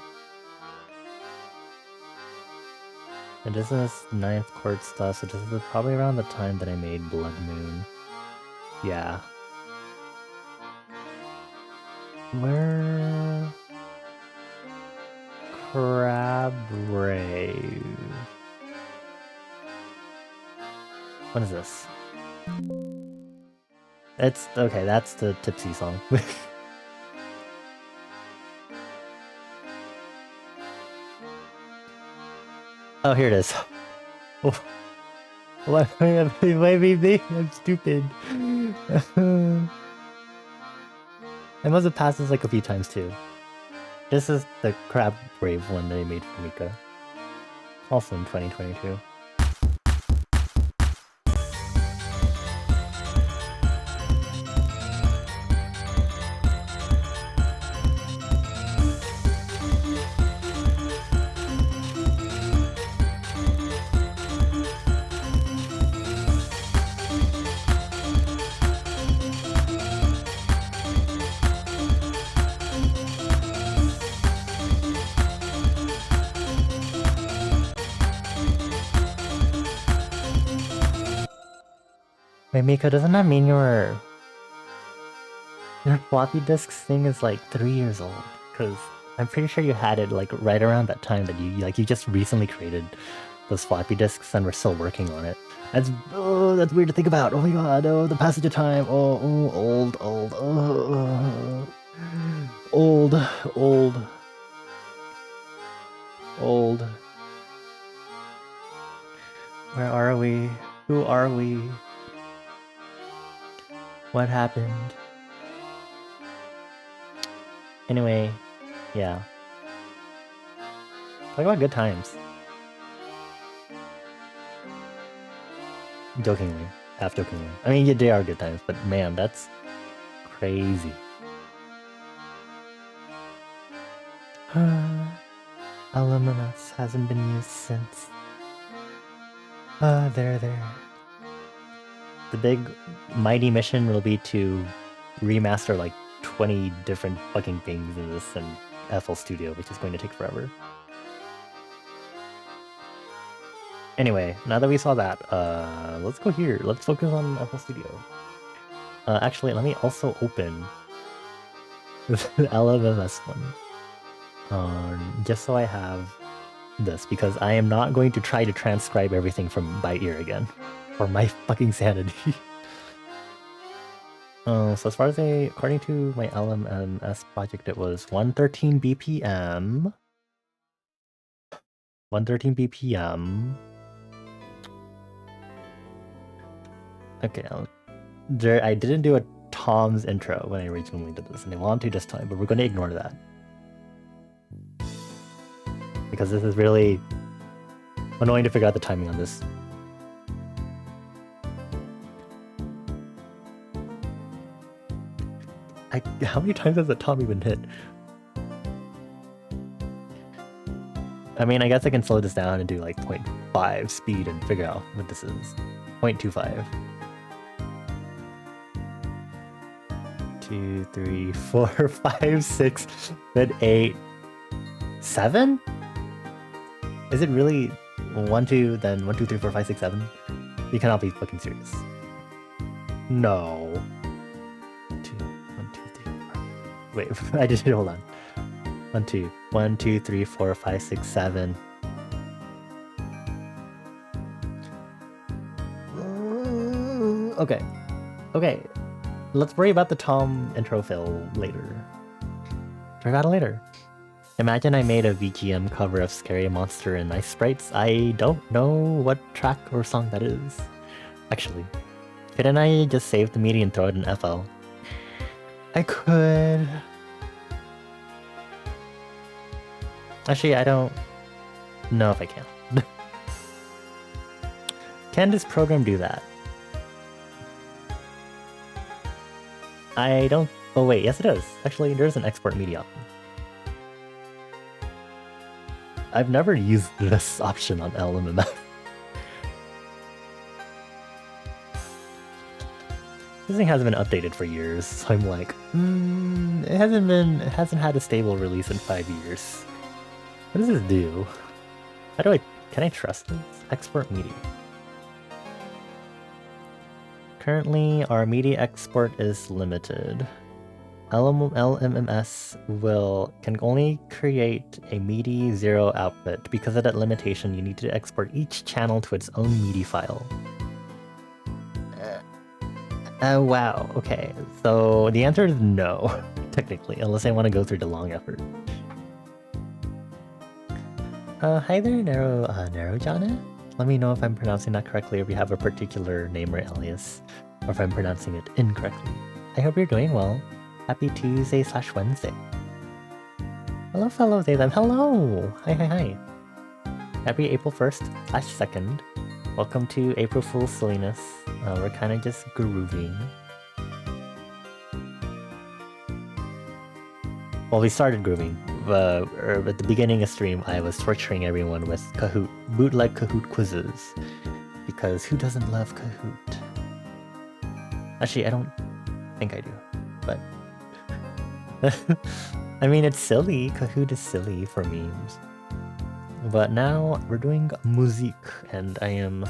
And this is 9th chord stuff, so this is probably around the time that I made Blood Moon. Yeah. Where... Crab Rave. What is this? It's... okay, that's the Tipsy song. Oh, here it is. Oh. Why me? I'm stupid. I must have passed this like a few times too. This is the Crab Brave one that I made for Mika. Also in 2022. Wait, Mika, doesn't that mean your floppy disk thing is like 3 years old? Because I'm pretty sure you had it like right around that time that you just recently created those floppy disks and we're still working on it. That's weird to think about. Oh my god, oh, the passage of time. Oh, old. Where are we? Who are we? What happened? Anyway, yeah. Talk about good times. Jokingly. Half jokingly. I mean, yeah, they are good times, but man, that's crazy. LMNS hasn't been used since. There. The big mighty mission will be to remaster like 20 different fucking things in this and FL Studio, which is going to take forever. Anyway, now that we saw that, let's go here. Let's focus on FL Studio. Actually, let me also open the LMS one. Just so I have this, because I am not going to try to transcribe everything from by ear again. For my fucking sanity. So as far as according to my LMS project, it was 113 BPM. 113 BPM. Okay, I didn't do a Tom's intro when I originally did this, and I want to this time, but we're going to ignore that. Because this is really annoying to figure out the timing on this. How many times has the Tom even hit? I mean, I guess I can slow this down and do like 0.5 speed and figure out what this is. 0.25. 2, 3, 4, 5, 6, 7, 8, 7? Is it really 1, 2, then 1, 2, 3, 4, 5, 6, 7? You cannot be fucking serious. No. 2, 1, 2, 3, 4. Wait, I just hold on. 1, 2. 1, 2, 3, 4, 5, 6, 7. Okay. Okay. Let's worry about the Tom intro fill later. Worry about it later. Imagine I made a VGM cover of Scary Monster and Ice Sprites. I don't know what track or song that is. Actually, couldn't I just save the MIDI and throw it in FL? I could. Actually, I don't know if I can. Can this program do that? I don't... Oh wait, yes it does. Actually, there's an export MIDI option. I've never used this option on LMMF. This thing hasn't been updated for years, so I'm like, it hasn't had a stable release in 5 years. What does this do? Can I trust this? Export MIDI. Currently, our MIDI export is limited. LMMS can only create a MIDI 0 output. Because of that limitation, you need to export each channel to its own MIDI file. Wow, okay. So the answer is no, technically, unless I want to go through the long effort. Hi there, Narojana. Let me know if I'm pronouncing that correctly, or if you have a particular name or alias, or if I'm pronouncing it incorrectly. I hope you're doing well. Happy Tuesday/Wednesday. Hello, fellow Zaylam. Hello! Hi. Happy April 1st/2nd. Welcome to April Fool's silliness. We're kind of just grooving. Well, we started grooving. At the beginning of stream, I was torturing everyone with bootleg Kahoot quizzes. Because who doesn't love Kahoot? Actually, I don't think I do, but... I mean, it's silly. Kahoot is silly for memes. But now we're doing music, and I am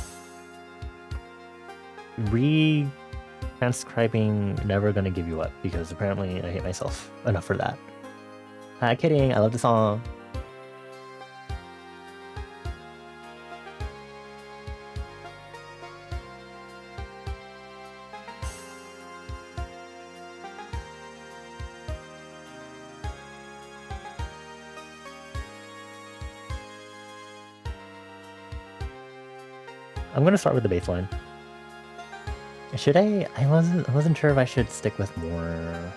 re-transcribing Never Gonna Give You Up, because apparently I hate myself enough for that. Kidding, I love the song. I'm gonna start with the bass line. Should I? I wasn't sure if I should stick with more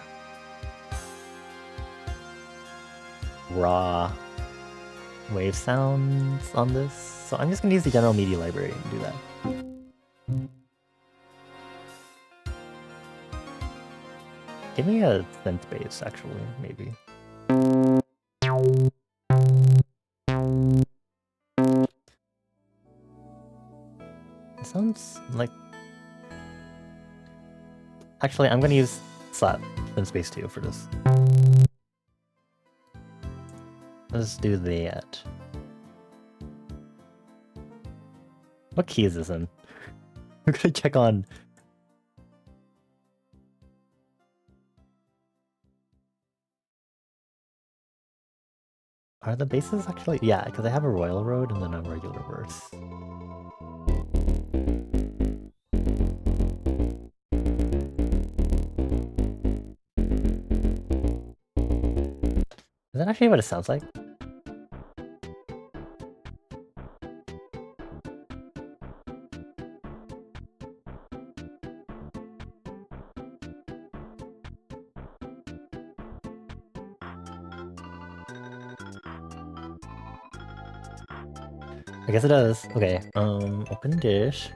raw wave sounds on this, so I'm just gonna use the general MIDI library and do that. Give me a synth bass, actually, maybe. It sounds like... Actually, I'm gonna use slap synth bass 2 for this. Let's do that. What key is this in? I'm gonna check on... Are the basses actually? Yeah, because I have a royal road and then a regular verse. Is that actually what it sounds like? I guess it does. Okay, open dish.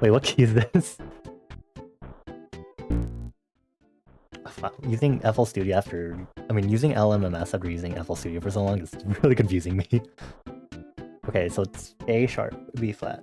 Wait, what key is this? Using FL Studio after... I mean, using LMMS after using FL Studio for so long is really confusing me. Okay, so it's A sharp, B flat.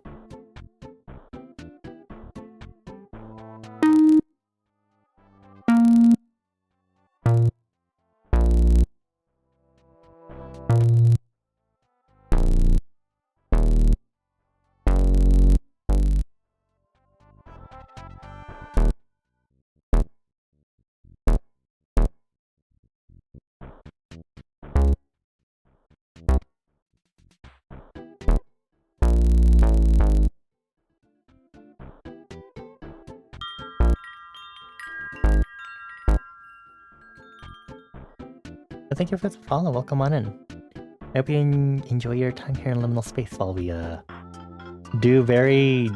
But thank you for the follow. Welcome on in. I hope you enjoy your time here in Liminal Space while we do very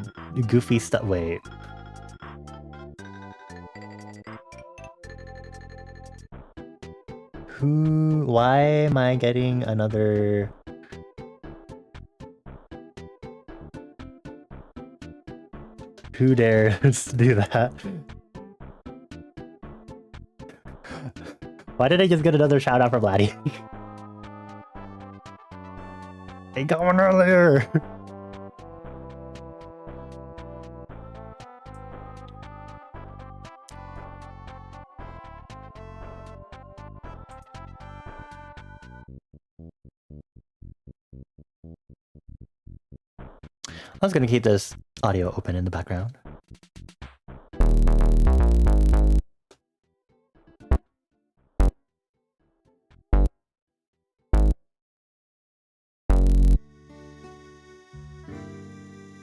goofy stuff. Wait. Why am I getting another... Who dares do that? Why did I just get another shout out from Laddie? They got one earlier! I was gonna keep this audio open in the background.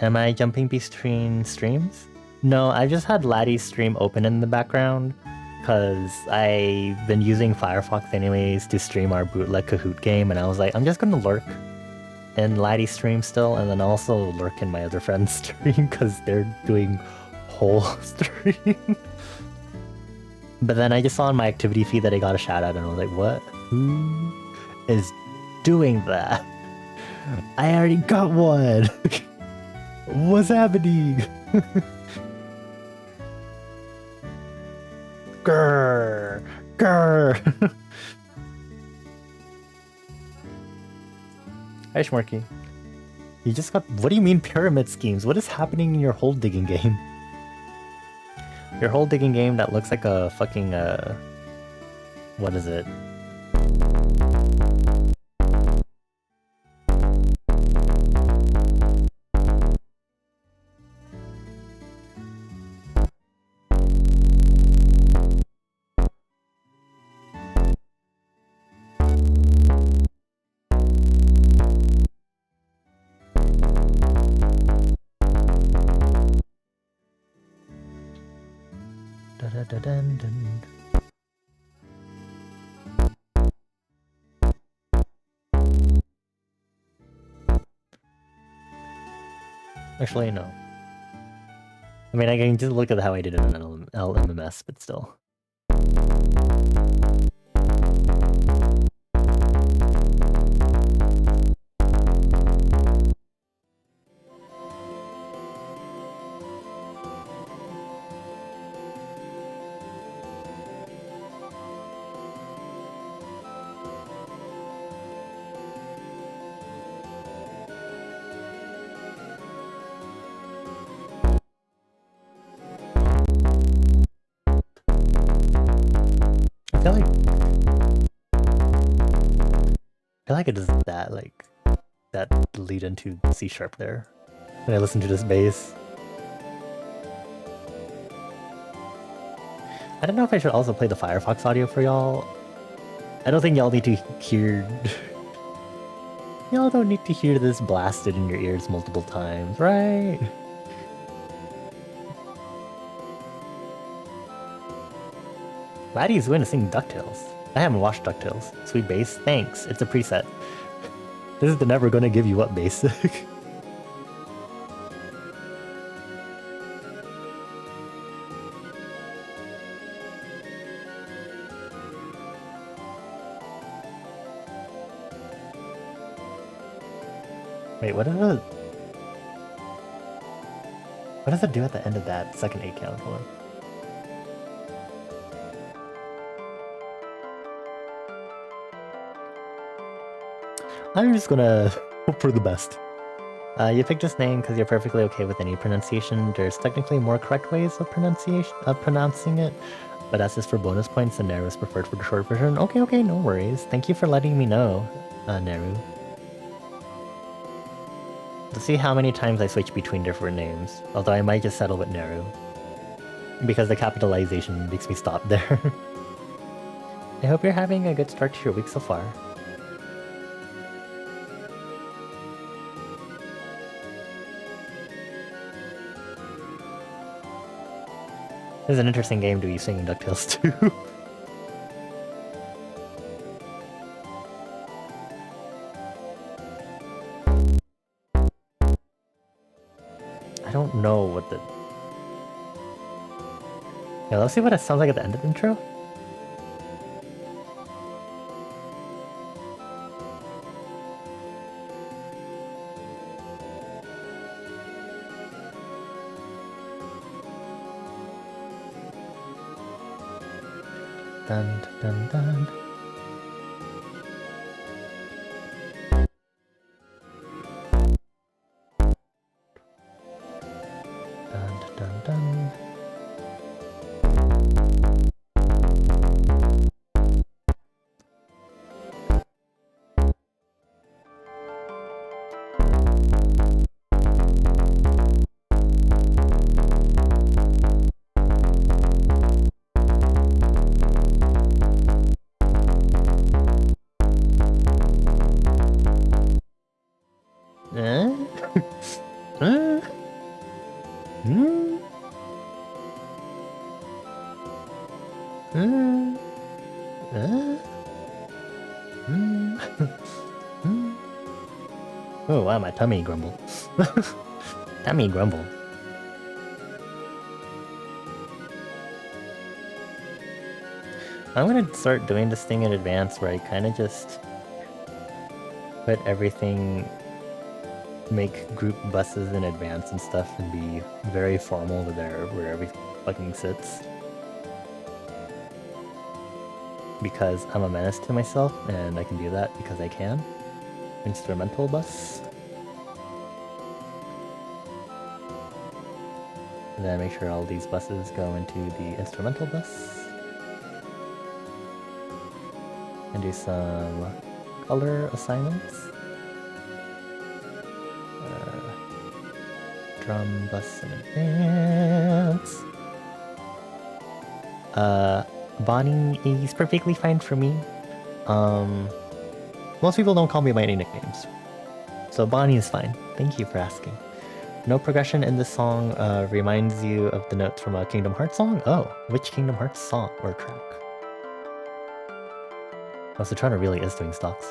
Am I jumping between streams? No, I just had Laddie's stream open in the background because I've been using Firefox anyways to stream our bootleg Kahoot game, and I was like, I'm just gonna lurk in Laddie's stream still, and then also lurk in my other friend's stream because they're doing whole stream. But then I just saw in my activity feed that I got a shout out, and I was like, what? Who is doing that? I already got one! What's happening? Grrr! Grrr! Hi, Shmorky. You just got... What do you mean pyramid schemes? What is happening in your hole digging game? Your hole digging game that looks like a fucking, what is it? Dun. Actually, no. I mean, I can just look at how I did it in LMMS, but still. I feel like it is that, like, that lead into C# there. When I listen to this bass. I don't know if I should also play the Firefox audio for y'all. I don't think y'all need to hear... Y'all don't need to hear this blasted in your ears multiple times, right? Laddie's going to sing DuckTales. I haven't watched DuckTales. Sweet bass, thanks. It's a preset. This is the never gonna give you up basic. Wait, what does it do at the end of that second 8 count? Hold on. I'm just gonna hope for the best. You picked this name because you're perfectly okay with any pronunciation. There's technically more correct ways of pronouncing it, but that's just for bonus points and Neru is preferred for the short version. Okay, no worries. Thank you for letting me know, Neru. Let's see how many times I switch between different names, although I might just settle with Neru, because the capitalization makes me stop there. I hope you're having a good start to your week so far. This is an interesting game to be singing DuckTales to. don't know what the... Yeah, let's see what it sounds like at the end of the intro. Dun dun dun. Dun dun dun. Oh wow, my tummy grumbled. Tummy grumbled. I'm gonna start doing this thing in advance where I kind of just put everything, make group buses in advance and stuff, and be very formal to where everything fucking sits. Because I'm a menace to myself, and I can do that because I can. Instrumental bus. And then make sure all these buses go into the instrumental bus. And do some color assignments. Drum bus in advance. Bonnie is perfectly fine for me. Most people don't call me by any nicknames. So Bonnie is fine. Thank you for asking. No progression in this song reminds you of the notes from a Kingdom Hearts song? Oh, which Kingdom Hearts song or track? Oh, so Trona really is doing stocks.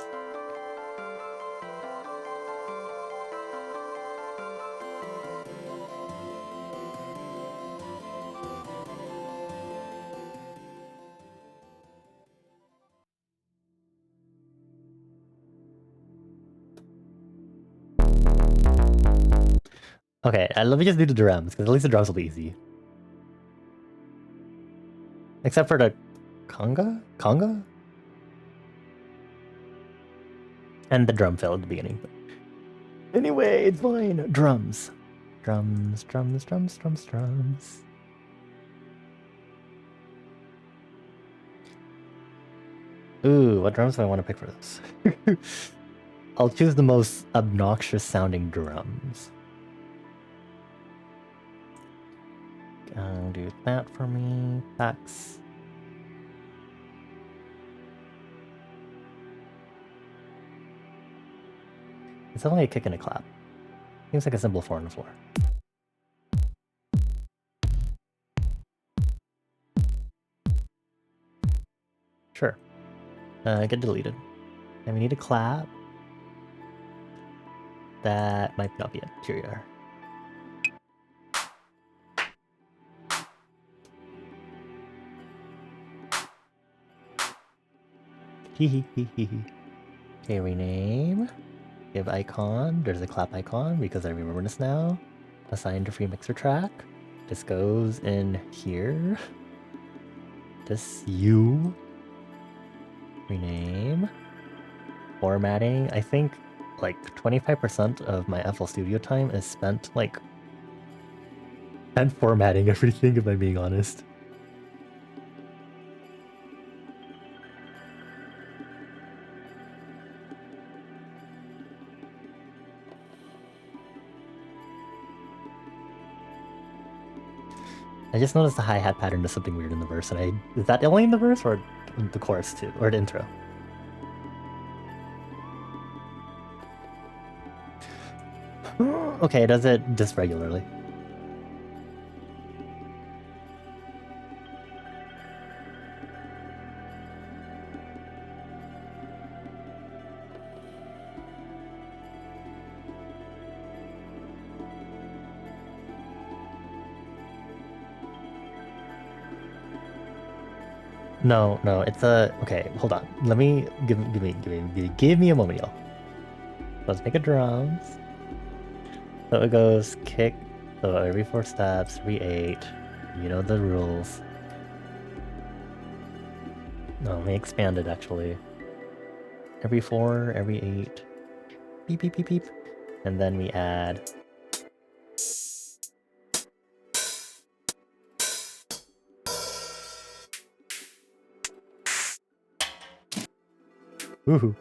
Okay, let me just do the drums, because at least the drums will be easy. Except for the conga? Conga? And the drum fill at the beginning. Anyway, it's fine. Drums. Drums, drums, drums, drums, drums. Ooh, what drums do I want to pick for this? I'll choose the most obnoxious sounding drums. Do that for me. Pax. It's only a kick and a clap. Seems like a simple 4 on the floor. Sure. Get deleted. And we need a clap. That might not be it. Here you are. Okay, rename. Give icon. There's a clap icon because I remember this now. Assign to free mixer track. This goes in here. This U. Rename. Formatting. I think like 25% of my FL Studio time is spent like and formatting everything, if I'm being honest. I just noticed the hi-hat pattern does something weird in the verse, and is that only in the verse or in the chorus too, or the intro? Okay, it does it just regularly. No, it's a... Okay, hold on. Let me... Give me a moment, y'all. Let's make a drums. So it goes kick. So every 4 steps, every 8. You know the rules. No, let me expand it actually. Every 4, every 8. Beep, beep, beep, beep. And then we add... Woohoo.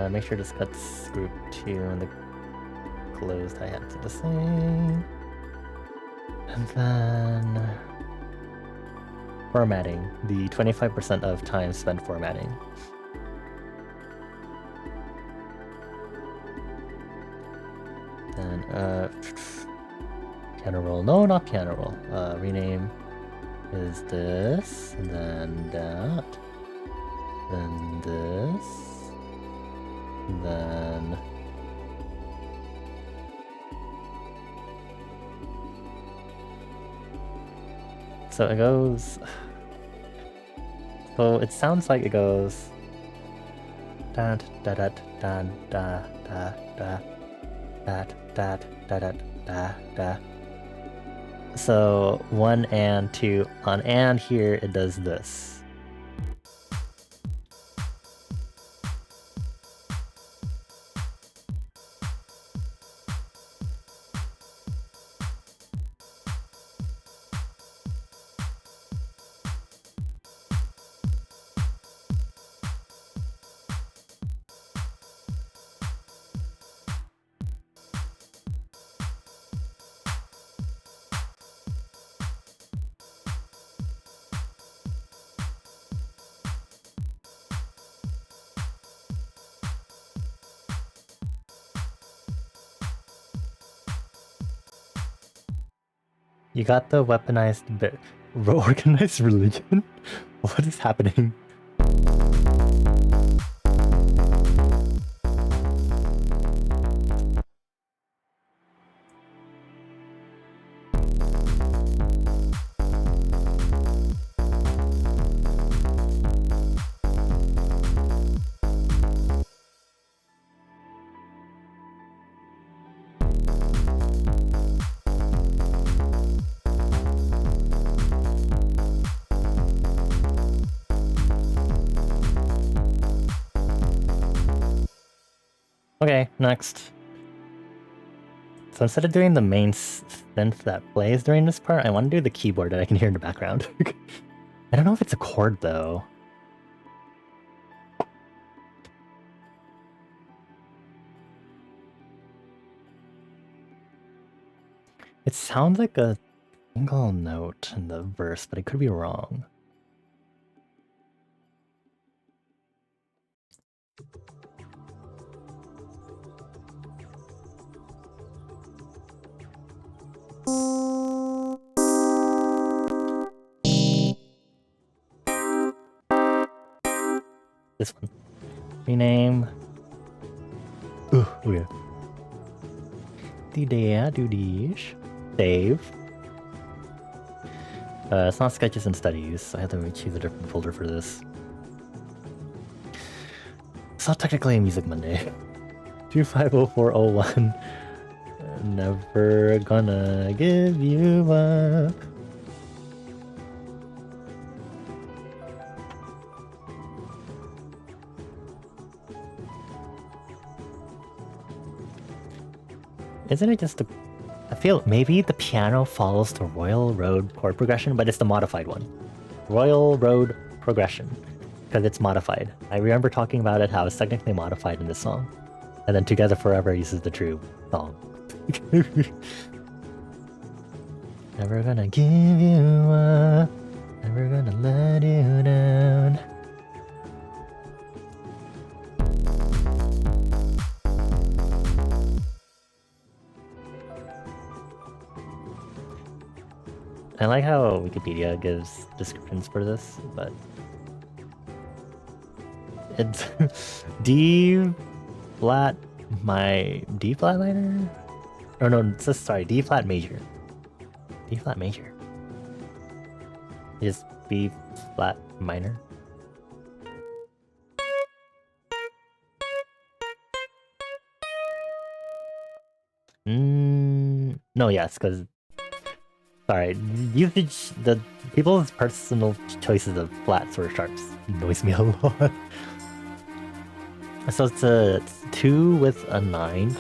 Make sure this cuts group 2 and the closed hi-hats are the same. And then... Formatting. The 25% of time spent formatting. Then, piano roll. No, not piano roll. Rename is this, and then that. Then this. And then... So it goes... So it sounds like it goes... Da da da da da da da da da da da da da. So 1 and 2 on and here it does this. You got the weaponized bit. Organized religion? What is happening? Okay, next. So instead of doing the main synth that plays during this part, I want to do the keyboard that I can hear in the background. I don't know if it's a chord though. It sounds like a single note in the verse, but I could be wrong. This one. Rename. Ooh, okay. Do these. Save. It's not sketches and studies, so I have to choose a different folder for this. It's not technically a Music Monday. 250401. Never gonna give you up. Isn't it just the... I feel maybe the piano follows the Royal Road chord progression, but it's the modified one. Royal Road progression. Because it's modified. I remember talking about it, how it's technically modified in this song. And then Together Forever uses the true song. Never gonna give you up. Never gonna let you down. I like how Wikipedia gives descriptions for this, but It's D flat D flat minor? Oh no, it's just, sorry, D flat major. D flat major. Just B flat minor. No, yes, because sorry, usage, the people's personal choices of flats or sharps annoys me a lot. So it's 2 with a 9th.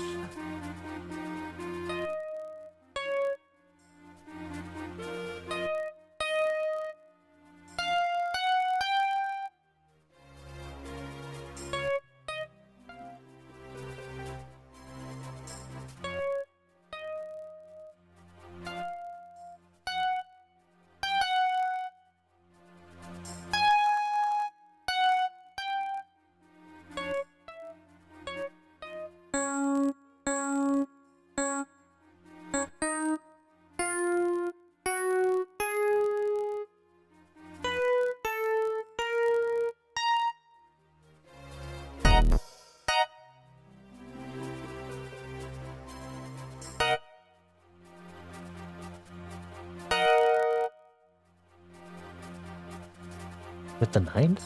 With the 9th?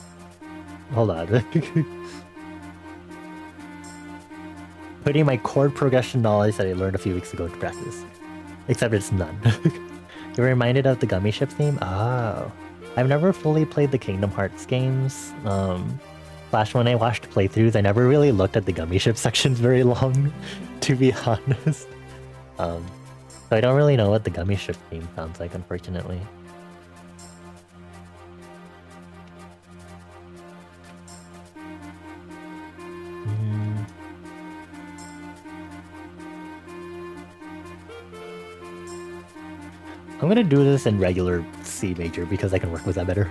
Hold on. Putting my chord progression knowledge that I learned a few weeks ago into practice. Except it's none. You're reminded of the Gummy Ship theme? Oh. I've never fully played the Kingdom Hearts games. Flash, when I watched playthroughs, I never really looked at the Gummy Ship sections very long, to be honest. So I don't really know what the Gummy Ship theme sounds like, unfortunately. I'm gonna do this in regular C major because I can work with that better.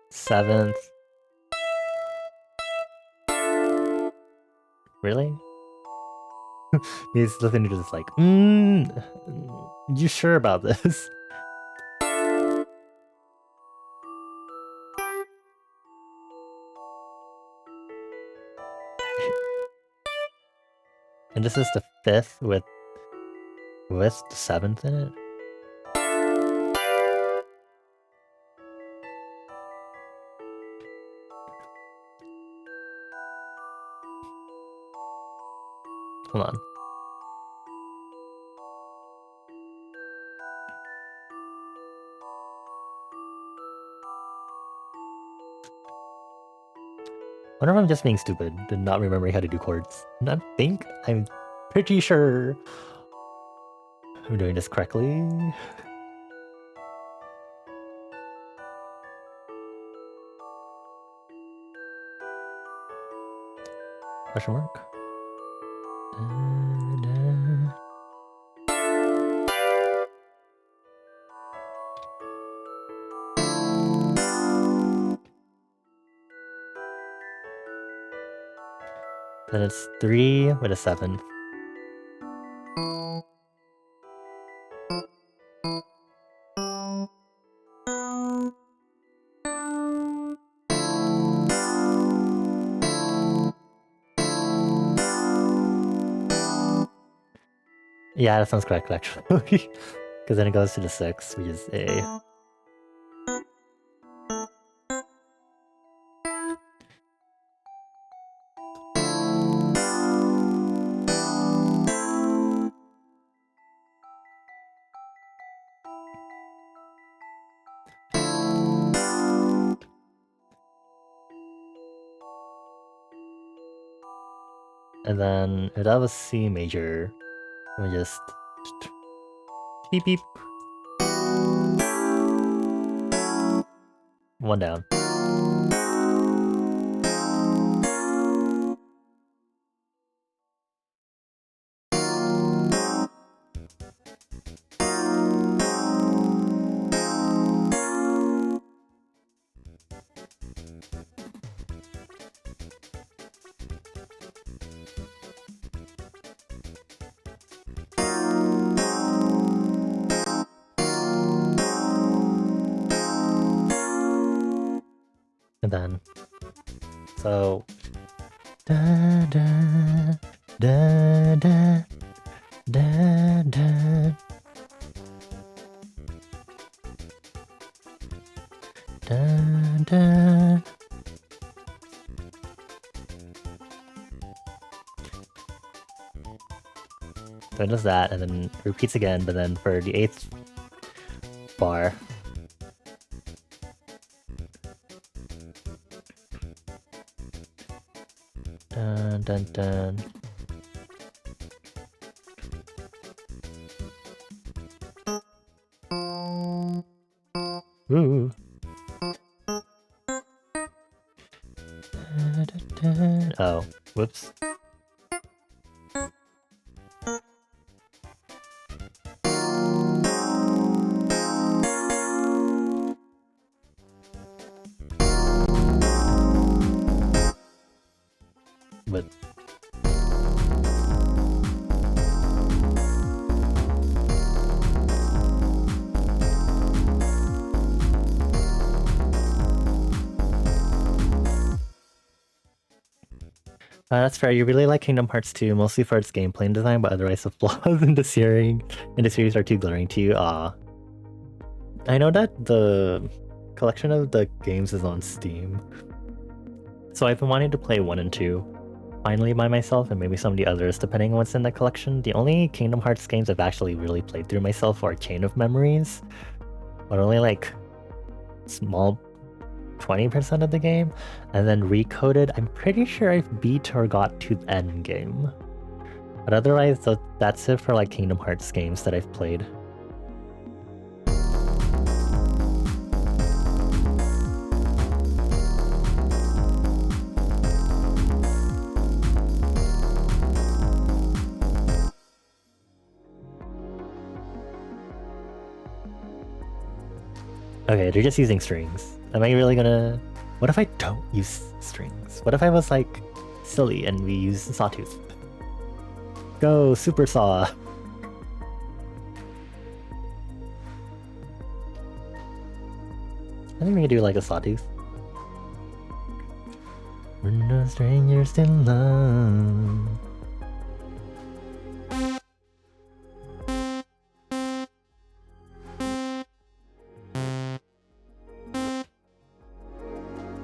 Seventh. Really? He's listening to this like, you sure about this? And this is the 5th with the 7th in it. Hold on. I wonder if I'm just being stupid and not remembering how to do chords. I'm pretty sure I'm doing this correctly. Question mark? Then it's 3 with a 7th. Yeah, that sounds correct actually. Because then it goes to the 6th, which is A. And then if that was C major, let me just beep beep. 1 down. And then, so, da da da da da da da da. So it does that, and then repeats again, but then for the 8th bar, dun dun dun. Ooh. Dun, dun, dun. Oh, whoops. But that's fair. You really like Kingdom Hearts 2, mostly for its gameplay and design, but otherwise the flaws in the series are too glaring to you. I know that the collection of the games is on Steam, so I've been wanting to play 1 and 2 finally by myself, and maybe some of the others depending on what's in the collection. The only Kingdom Hearts games I've actually really played through myself are Chain of Memories, but only like small 20% of the game, and then Recoded, I'm pretty sure I've beat or got to the end game. But otherwise, that's it for like Kingdom Hearts games that I've played. Okay, they're just using strings. Am I really gonna... What if I don't use strings? What if I was like silly and we use sawtooth? Go, Super Saw! I think we can do like a sawtooth. We're no strangers in love.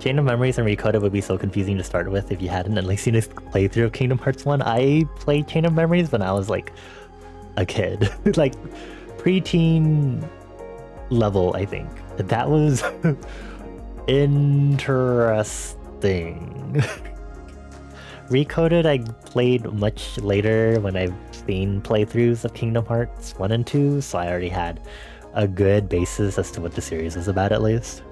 Chain of Memories and Recoded would be so confusing to start with if you hadn't at least seen a playthrough of Kingdom Hearts 1. I played Chain of Memories when I was like a kid, like preteen level, I think. That was interesting. Recoded I played much later when I've seen playthroughs of Kingdom Hearts 1 and 2, so I already had a good basis as to what the series is about at least.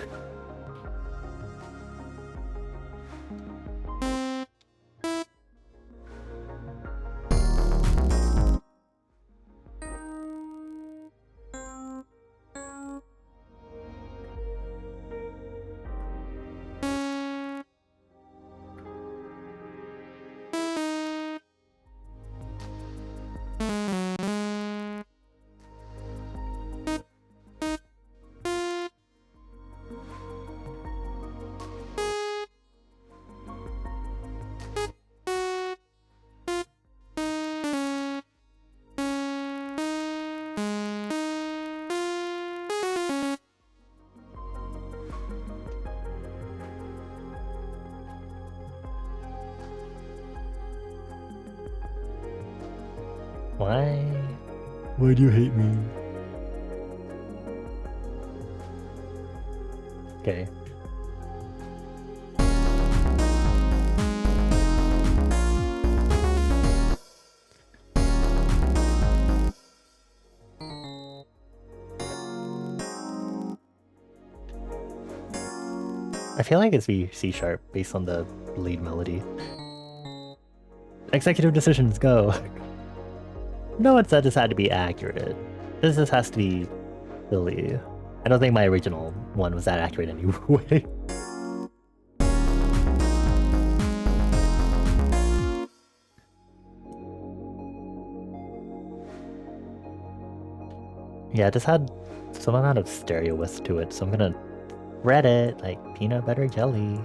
Why? Why do you hate me? Okay. I feel like it's C sharp based on the lead melody. Executive decisions, go! No one said this had to be accurate. This just has to be silly. I don't think my original one was that accurate anyway. Yeah, it just had some amount of stereo width to it, so I'm gonna Reddit, like peanut butter jelly.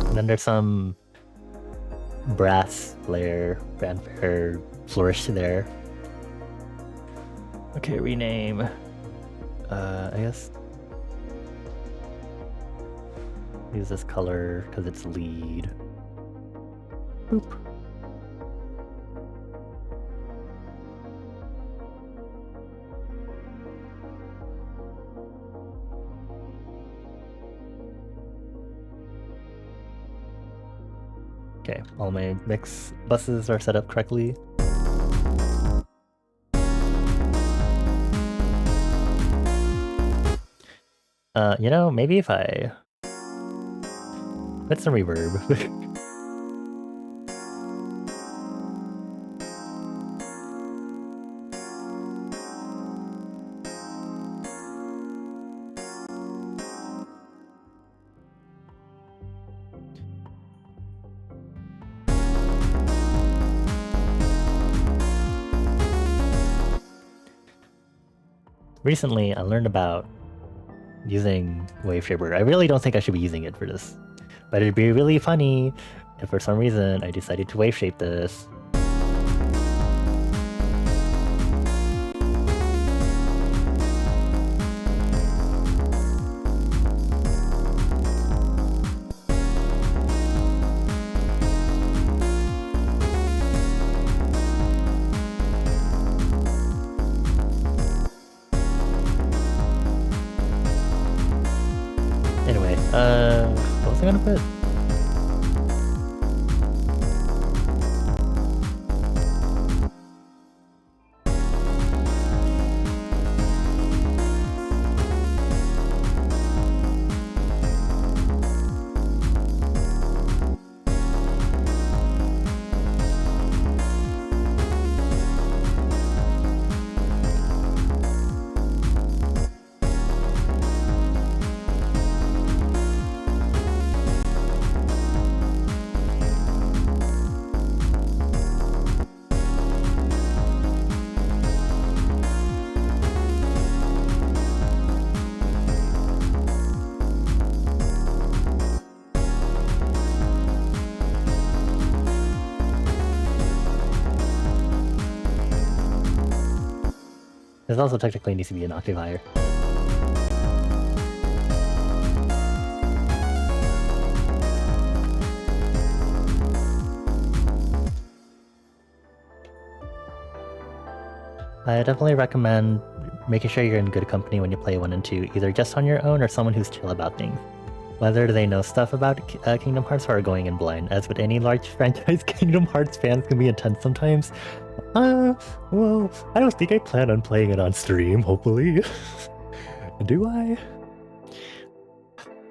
And then there's some brass layer fanfare flourish there. Okay, rename. I guess use this color because it's lead. Boop. Okay, all my mix buses are set up correctly. You know, maybe if I put some reverb. Recently, I learned about using Waveshaper. I really don't think I should be using it for this, but it'd be really funny if for some reason I decided to waveshape this. Anyway, what was I gonna put? This also technically needs to be an octave higher. I definitely recommend making sure you're in good company when you play 1 and 2, either just on your own or someone who's chill about things. Whether they know stuff about Kingdom Hearts or are going in blind. As with any large franchise, Kingdom Hearts fans can be intense sometimes. Well, I don't think I plan on playing it on stream, hopefully. Do I?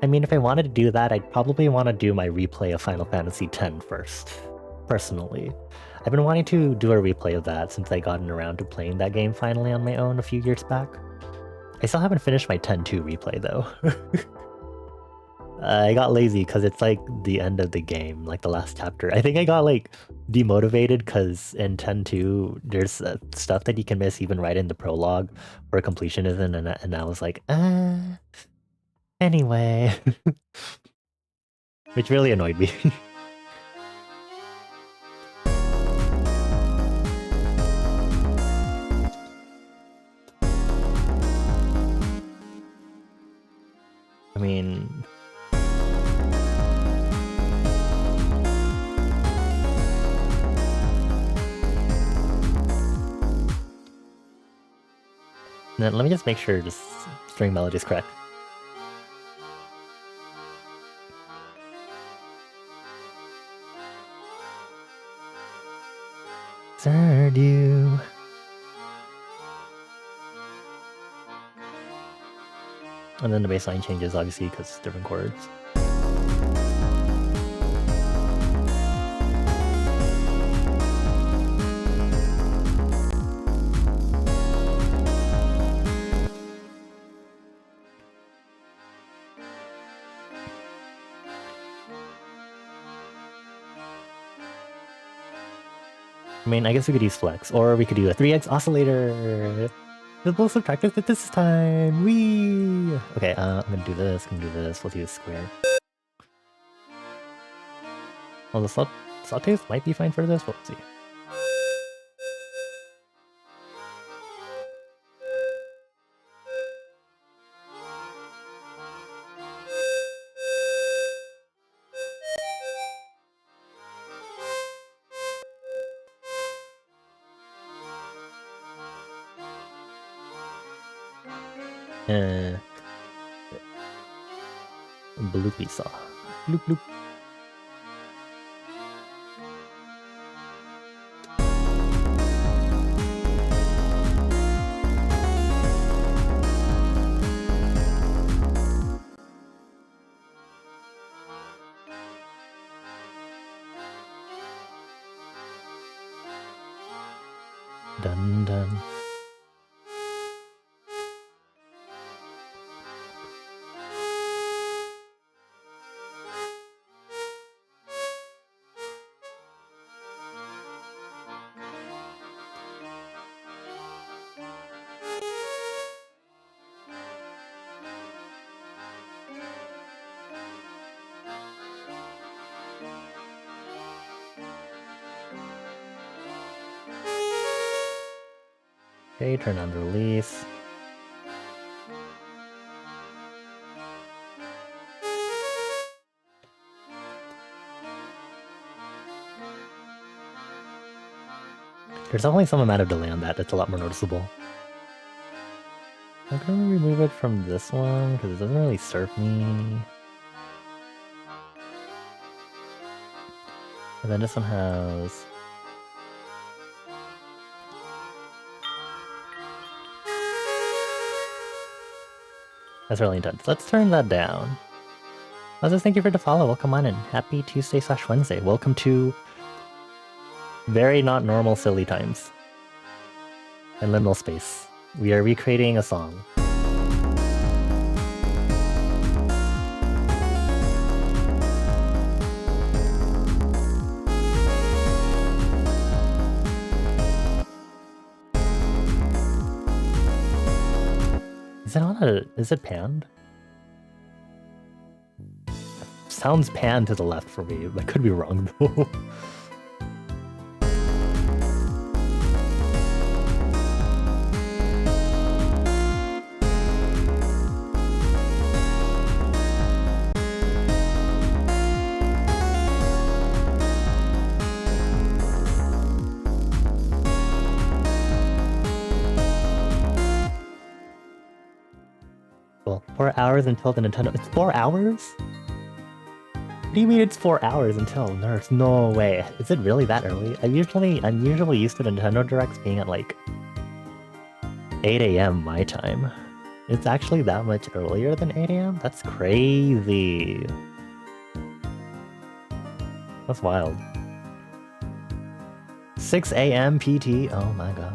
I mean, if I wanted to do that, I'd probably want to do my replay of Final Fantasy X first, personally. I've been wanting to do a replay of that since I gotten around to playing that game finally on my own a few years back. I still haven't finished my 10-2 replay though. I got lazy because it's like the end of the game, like the last chapter. I think I got like demotivated because in 10-2 there's stuff that you can miss even right in the prologue where completion isn't, and I was like, anyway. Which really annoyed me. I mean... Then let me just make sure this string melody is correct. Stardew. And then the bass line changes, obviously, because it's different chords. I mean, I guess we could use flex, or we could do a 3x oscillator. We'll subtract it this time. Whee! Okay, I'm gonna do this, We'll do a square. Well, the sawtooth might be fine for this, but we'll see. Bloopy saw. Bloop bloop. Dun dun. Okay, turn on the release. There's definitely some amount of delay on that. It's a lot more noticeable. I'm gonna remove it from this one because it doesn't really serve me. And then this one has... That's really intense. Let's turn that down. Moses, thank you for the follow. Welcome on in. Happy Tuesday/Wednesday. Welcome to very not normal silly times. And liminal space. We are recreating a song. Is it panned? Sounds panned to the left for me. I could be wrong though. Well, 4 hours until the Nintendo... It's 4 hours? What do you mean it's 4 hours until? There's no way. Is it really that early? I'm usually used to Nintendo Directs being at like 8 AM my time. It's actually that much earlier than 8 AM? That's crazy. That's wild. 6 AM PT? Oh my god.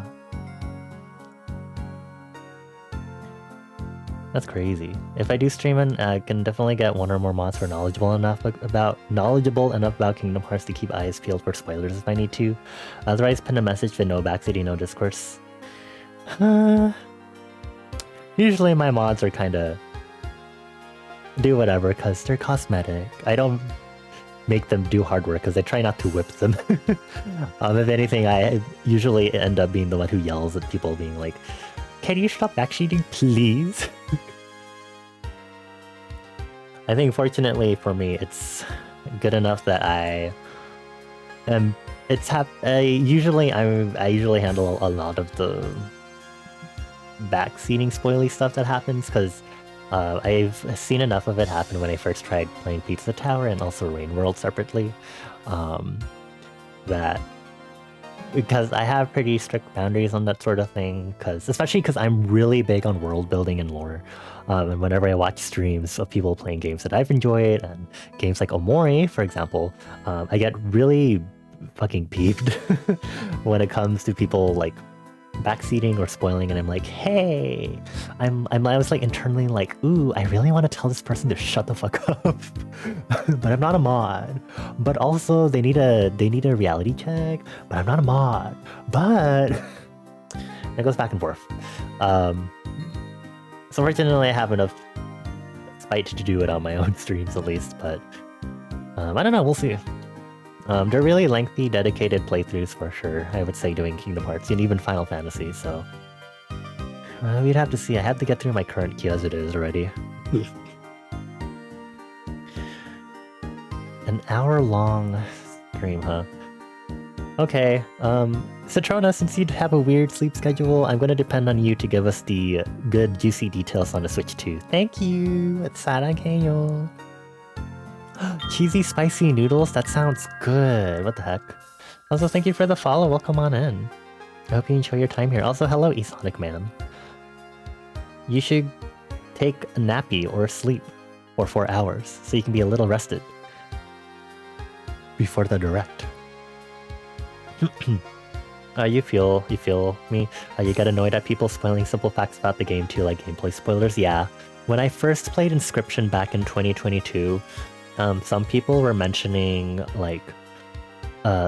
That's crazy. If I do stream it, I can definitely get one or more mods who are knowledgeable enough about Kingdom Hearts to keep eyes peeled for spoilers if I need to. Otherwise, pin a message to no backcity, no discourse. Usually my mods are kinda do whatever because they're cosmetic. I don't make them do hard work because I try not to whip them. If anything, I usually end up being the one who yells at people being like, "Can you stop backseating, please?" I think fortunately for me, it's good enough that I usually handle a lot of the backseating spoily stuff that happens because I've seen enough of it happen when I first tried playing Pizza Tower and also Rain World separately. Because I have pretty strict boundaries on that sort of thing, especially because I'm really big on world building and lore. And whenever I watch streams of people playing games that I've enjoyed, and games like Omori, for example, I get really fucking peeved when it comes to people like backseating or spoiling, and I'm like, hey, I was like internally like, ooh, I really want to tell this person to shut the fuck up, but I'm not a mod. But also they need a reality check, but I'm not a mod. But it goes back and forth. So fortunately, I have enough spite to do it on my own streams at least. But I don't know. We'll see. They're really lengthy, dedicated playthroughs for sure. I would say doing Kingdom Hearts and even Final Fantasy. So we'd have to see. I had to get through my current queue as it is already. An hour-long stream, huh? Okay. Citrona, since you have a weird sleep schedule, I'm going to depend on you to give us the good, juicy details on the Switch 2. Thank you! Sarankeyo! Cheesy spicy noodles? That sounds good. What the heck? Also, thank you for the follow. Welcome on in. I hope you enjoy your time here. Also, hello, Esonic Man. You should take a nappy or sleep for 4 hours so you can be a little rested before the direct. You feel me? You get annoyed at people spoiling simple facts about the game too, like gameplay spoilers? Yeah. When I first played Inscription back in 2022, some people were mentioning, like,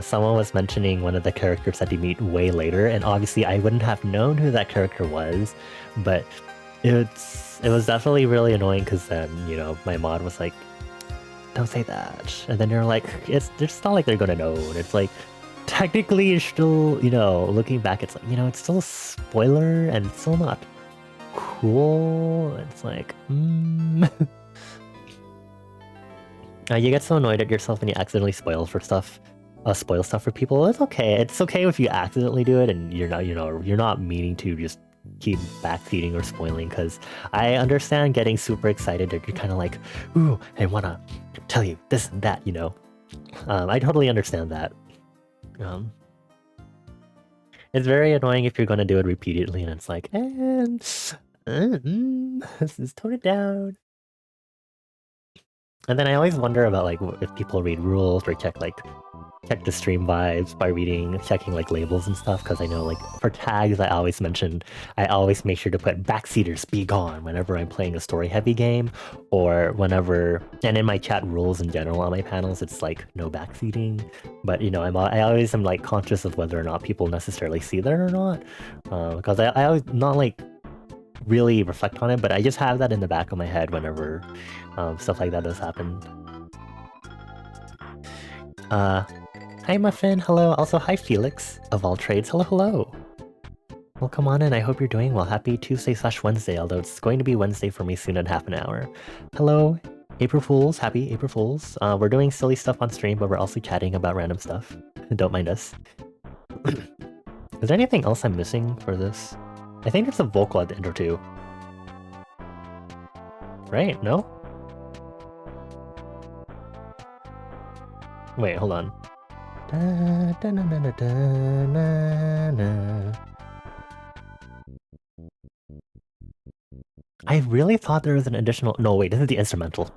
someone was mentioning one of the characters that you meet way later, and obviously I wouldn't have known who that character was, but it was definitely really annoying because then, you know, my mod was like, don't say that. And then you're like, it's not like they're gonna know. And it's like, technically it's still, you know, looking back, it's like, you know, it's still a spoiler and it's still not cool. It's like, you get so annoyed at yourself when you accidentally spoil stuff for people. It's okay. It's okay if you accidentally do it and you're not, you know, you're not meaning to just keep backfeeding or spoiling, because I understand getting super excited that you're kind of like, ooh, I want to tell you this and that, you know. I totally understand that. It's very annoying if you're going to do it repeatedly and it's like, let's just tone it down. And then I always wonder about, like, if people read rules or check the stream vibes by checking like labels and stuff, because I know, like, for tags I always make sure to put backseaters be gone whenever I'm playing a story heavy game, or whenever, and in my chat rules in general on my panels it's like no backseating, but you know, I always am like conscious of whether or not people necessarily see that or not, because I always not like really reflect on it, but I just have that in the back of my head whenever stuff like that does happen. Hi Muffin, hello. Also, hi Felix, of all trades. Hello, hello. Well, come on in. I hope you're doing well. Happy Tuesday/Wednesday, although it's going to be Wednesday for me soon in half an hour. Hello, April Fools. Happy April Fools. We're doing silly stuff on stream, but we're also chatting about random stuff. Don't mind us. Is there anything else I'm missing for this? I think there's a vocal at the intro too. Right? No? Wait, hold on. I really thought there was an additional... No, wait, this is the instrumental.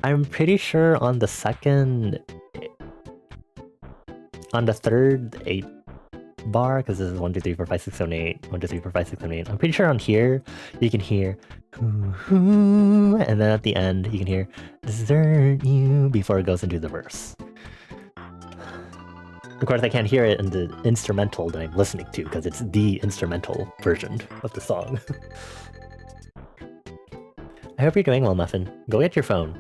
I'm pretty sure on the third 8 bar, because this is 1, 2, 3, 4, 5, 6, 7, 8, 1, 2, 3, 4, 5, 6, 7, 8. I'm pretty sure on here you can hear, and then at the end you can hear desert you before it goes into the verse. Of course, I can't hear it in the instrumental that I'm listening to, because it's the instrumental version of the song. I hope you're doing well, Muffin. Go get your phone.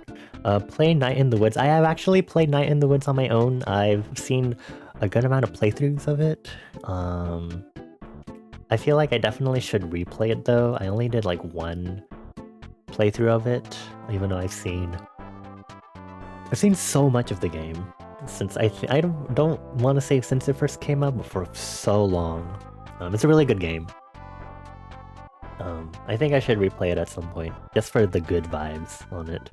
Play Night in the Woods. I have actually played Night in the Woods on my own. I've seen a good amount of playthroughs of it. I feel like I definitely should replay it though. I only did like 1 playthrough of it, even though I've seen so much of the game since I don't want to say since it first came out, but for so long. It's a really good game. I think I should replay it at some point, just for the good vibes on it.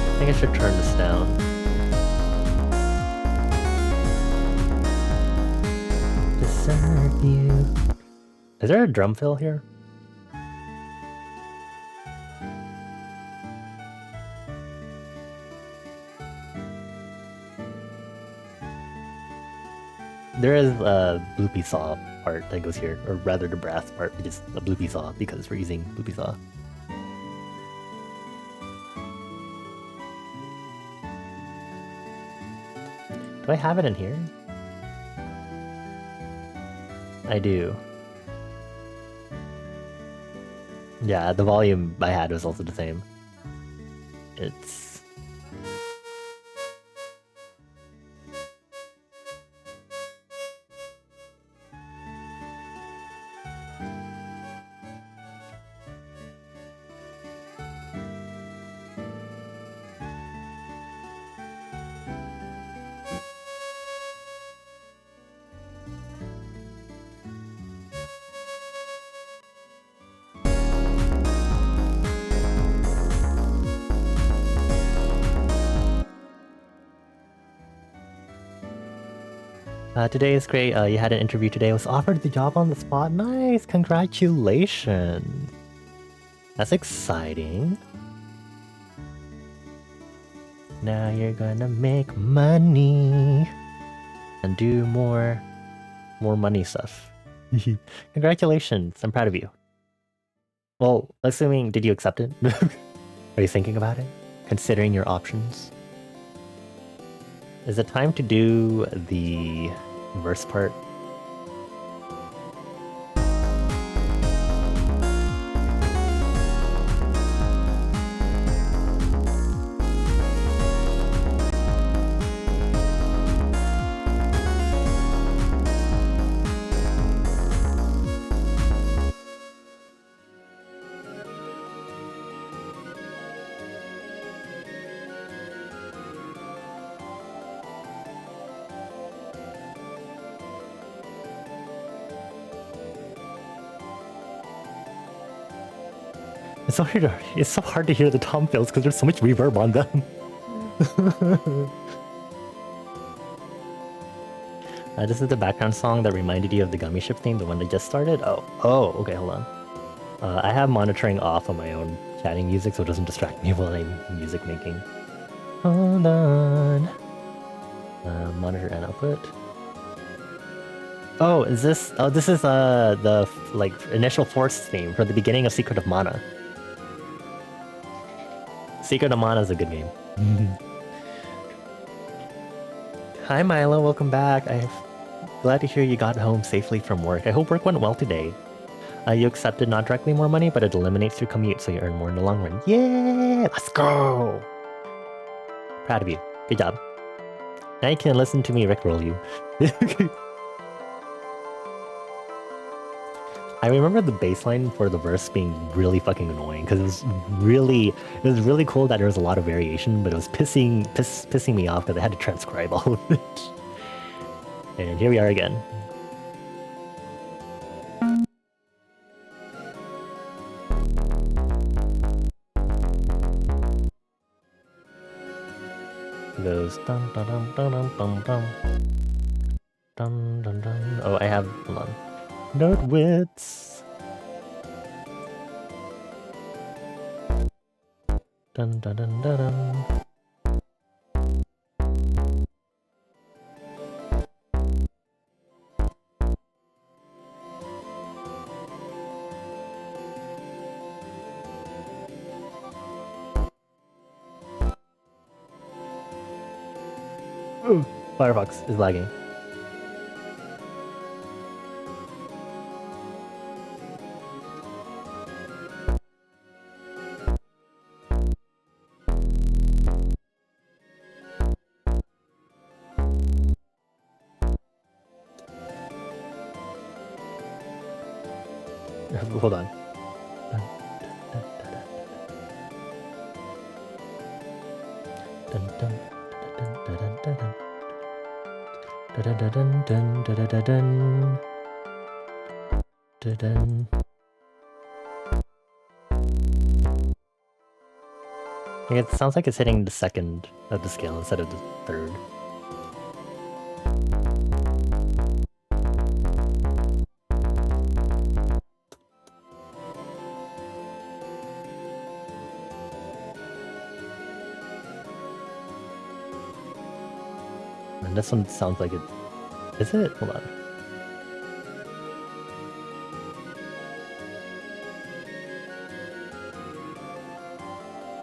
I think I should turn this down. Desert you. Is there a drum fill here? There is a bloopy saw part that goes here, or rather the brass part, which is a bloopy saw because we're using bloopy saw. Do I have it in here? I do. Yeah, the volume I had was also the same. It's... today is great. You had an interview today. Was offered the job on the spot. Nice. Congratulations. That's exciting. Now you're gonna make money and do more money stuff. Congratulations. I'm proud of you. Well, assuming, did you accept it? Are you thinking about it? Considering your options? Is it time to do the verse part? It's so hard to hear the tom fills because there's so much reverb on them. This is the background song that reminded you of the Gummy Ship theme, the one that just started? Oh, okay, hold on. I have monitoring off on my own chatting music so it doesn't distract me while I'm music making. Hold on. Monitor and output. Oh, is this... Oh, this is the like initial force theme for the beginning of Secret of Mana. Secret of Mana is a good game. Hi Milo, welcome back. I'm glad to hear you got home safely from work. I hope work went well today. You accepted not directly more money, but it eliminates your commute so you earn more in the long run. Yeah! Let's go! Proud of you. Good job. Now you can listen to me rickroll you. I remember the bassline for the verse being really fucking annoying because it was really cool that there was a lot of variation, but it was pissing me off because I had to transcribe all of it. And here we are again. It goes dun dun dun dun dun dun dun dun dun. Oh, I have, hold on. Nerdwits. Dun dun dun dun dun. Ooh, Firefox is lagging. Hold on. It sounds like it's hitting the second of the scale instead of the third. And this one sounds like it. Is it? Hold on.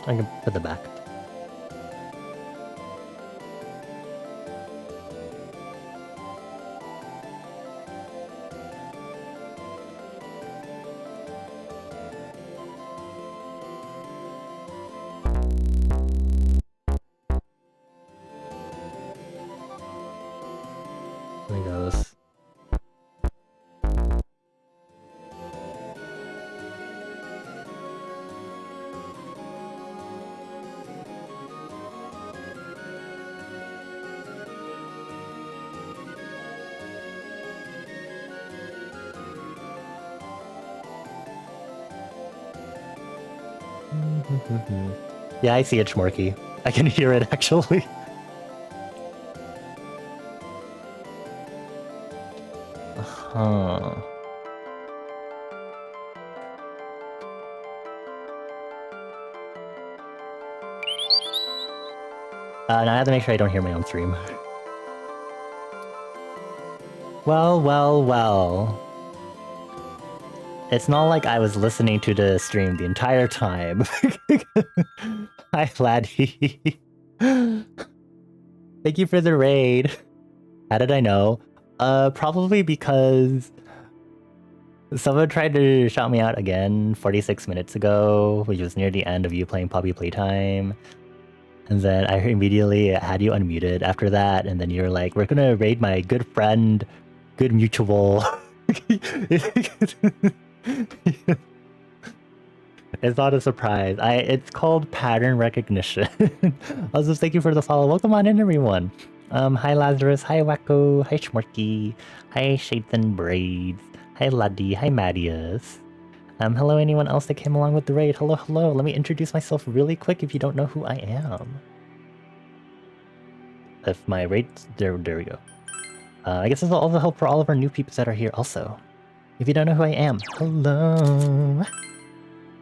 I can put the back. There it goes. Yeah, I see it, Schmorky. I can hear it, actually. Huh. And I have to make sure I don't hear my own stream. Well. It's not like I was listening to the stream the entire time. Hi, laddie. Thank you for the raid. How did I know? Probably because someone tried to shout me out again 46 minutes ago, which was near the end of you playing Poppy Playtime. And then I immediately had you unmuted after that, and then you were like, we're gonna raid my good friend, good mutual. It's not a surprise. It's called pattern recognition. Also, thank you for the follow. Welcome on in, everyone. Hi Lazarus, hi Wacko, hi Schmorky, hi Shaitan Braids, hi Laddie, hi Mattias. Hello anyone else that came along with the raid. Hello. Let me introduce myself really quick if you don't know who I am. If my raid, there we go. I guess this will also help for all of our new peeps that are here also. If you don't know who I am, hello.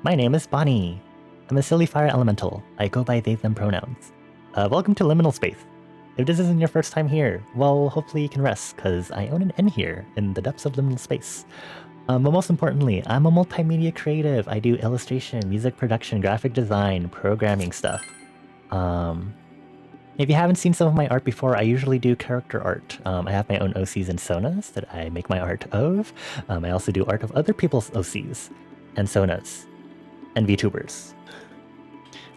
My name is Bonnie. I'm a silly fire elemental. I go by they, them pronouns. Welcome to Liminal Space. If this isn't your first time here, well, hopefully you can rest, because I own an inn here in the depths of Liminal Space. But most importantly, I'm a multimedia creative. I do illustration, music production, graphic design, programming stuff. If you haven't seen some of my art before, I usually do character art. I have my own OCs and sonas that I make my art of. I also do art of other people's OCs and sonas and VTubers.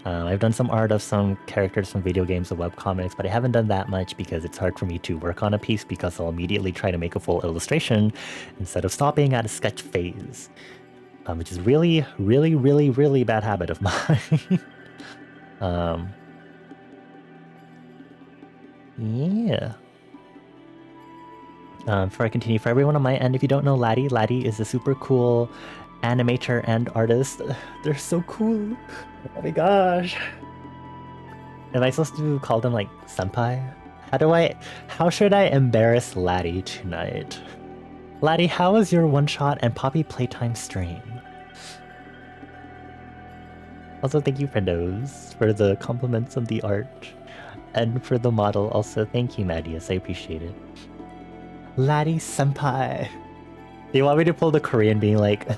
I've done some art of some characters from video games and webcomics, but I haven't done that much because it's hard for me to work on a piece because I'll immediately try to make a full illustration instead of stopping at a sketch phase, which is really bad habit of mine. Yeah. Before I continue, for everyone on my end, if you don't know Laddie is a super cool animator and artist. They're so cool. Oh my gosh. Am I supposed to call them like senpai? How should I embarrass Laddie tonight? Laddie, how was your one-shot and Poppy Playtime stream? Also, thank you for those, for the compliments of the art. And for the model also, thank you, Mattias, I appreciate it. Laddie senpai. Do you want me to pull the Korean being like...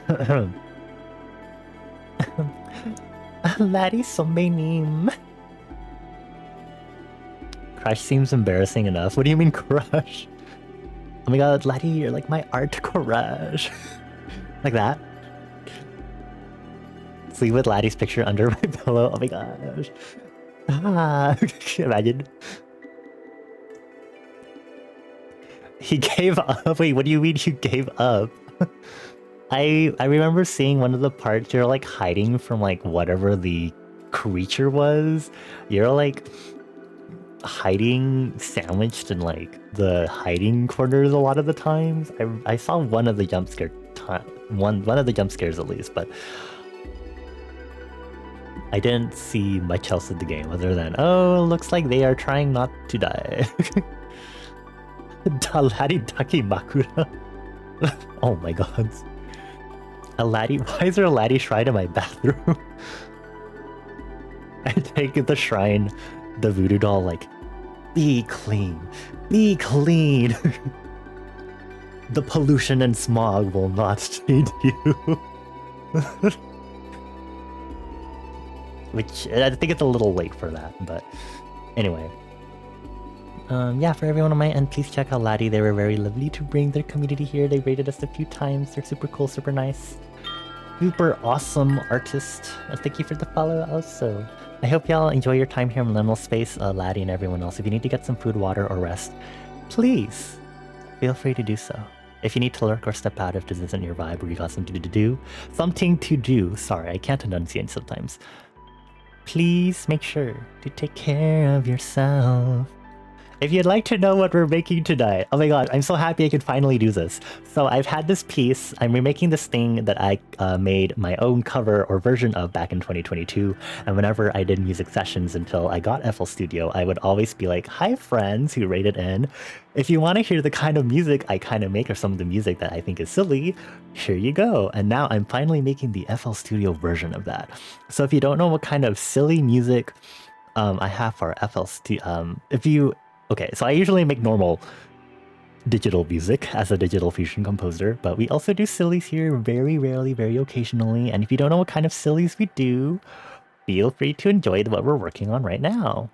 Laddie 선배님. Crush seems embarrassing enough. What do you mean crush? Oh my god, Laddie, you're like my art crush. Like that. Sleep with Laddie's picture under my pillow. Oh my gosh. Ah, imagine. He gave up. Wait, what do you mean you gave up? I remember seeing one of the parts you're like hiding from like whatever the creature was. You're like hiding sandwiched in like the hiding corners a lot of the times. I saw one of the jump scare one of the jump scares at least, but I didn't see much else in the game other than, oh, looks like they are trying not to die. Laddie Taki Makura. Oh my god. A Laddie? Why is there a Laddie shrine in my bathroom? I take the shrine, the voodoo doll, like Be clean. Be clean. The pollution and smog will not change you. Which, I think it's a little late for that, but anyway. Yeah, for everyone on my end, please check out Laddie. They were very lovely to bring their community here. They rated us a few times. They're super cool, super nice. Super awesome artist. Thank you for the follow also. I hope y'all enjoy your time here in Liminal Space, Laddie and everyone else. If you need to get some food, water, or rest, please feel free to do so. If you need to lurk or step out if this isn't your vibe or you got something to do, sorry, I can't enunciate sometimes. Please make sure to take care of yourself. If you'd like to know what we're making tonight, oh my god, I'm so happy I could finally do this. So I've had this piece, I'm remaking this thing that I made my own cover or version of back in 2022, and whenever I did music sessions until I got FL Studio, I would always be like, hi friends who rated in, if you want to hear the kind of music I kind of make or some of the music that I think is silly, here you go. And now I'm finally making the FL Studio version of that. So if you don't know what kind of silly music I have for FL Studio, okay, so I usually make normal digital music as a digital fusion composer, but we also do sillies here very rarely, very occasionally. And if you don't know what kind of sillies we do, feel free to enjoy what we're working on right now.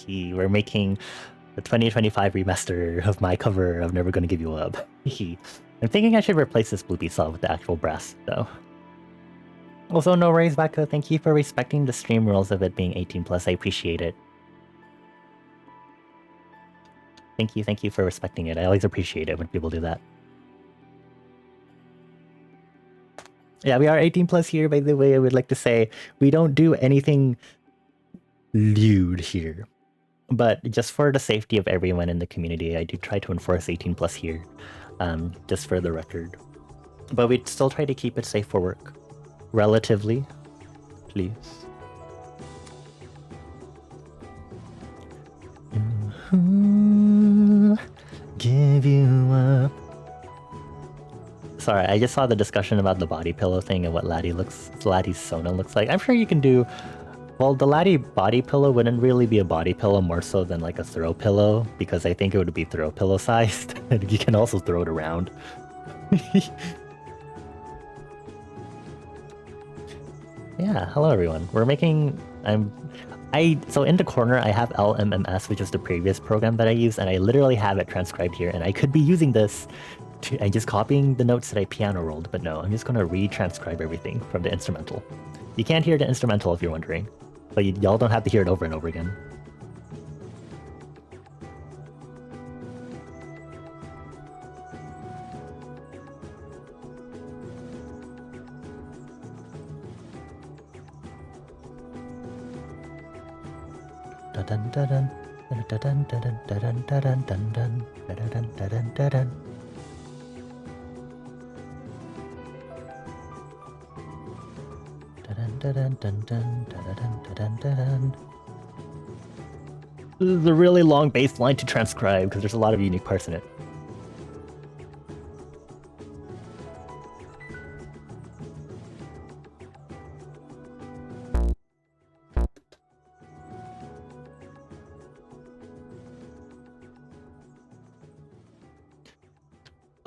We're making the 2025 remaster of my cover of Never Gonna Give You Up. I'm thinking I should replace this bloopy saw with the actual brass, though. Also, no worries, Baka. Thank you for respecting the stream rules of it being 18+. I appreciate it. Thank you for respecting it. I always appreciate it when people do that. Yeah, we are 18+ here, by the way. I would like to say we don't do anything lewd here. But just for the safety of everyone in the community, I do try to enforce 18+ here, just for the record. But we still try to keep it safe for work. Relatively, please. Give you up. Sorry, I just saw the discussion about the body pillow thing and what Laddie's Sona looks like. I'm sure you can do... Well, the Laddie body pillow wouldn't really be a body pillow more so than like a throw pillow, because I think it would be throw pillow sized, and you can also throw it around. Yeah, hello everyone. We're making... So in the corner I have LMMS, which is the previous program that I use, and I literally have it transcribed here, and I could be using this I'm just copying the notes that I piano rolled, but no, I'm just gonna retranscribe everything from the instrumental. You can't hear the instrumental if you're wondering, but y'all don't have to hear it over and over again. Dun dun dun dun dun dun dun dun dun dun dun dun dun dun. This is a really long bass line to transcribe because there's a lot of unique parts in it.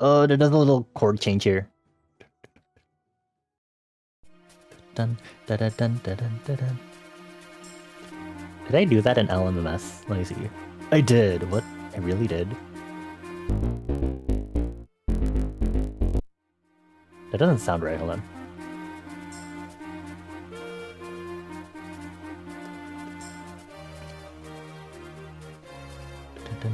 Oh, there's a little chord change here. Dun, dun, dun, dun, dun, dun, dun. Did I do that in LMMS? Let me see. I did. What? I really did. That doesn't sound right. Hold on. Dun, dun.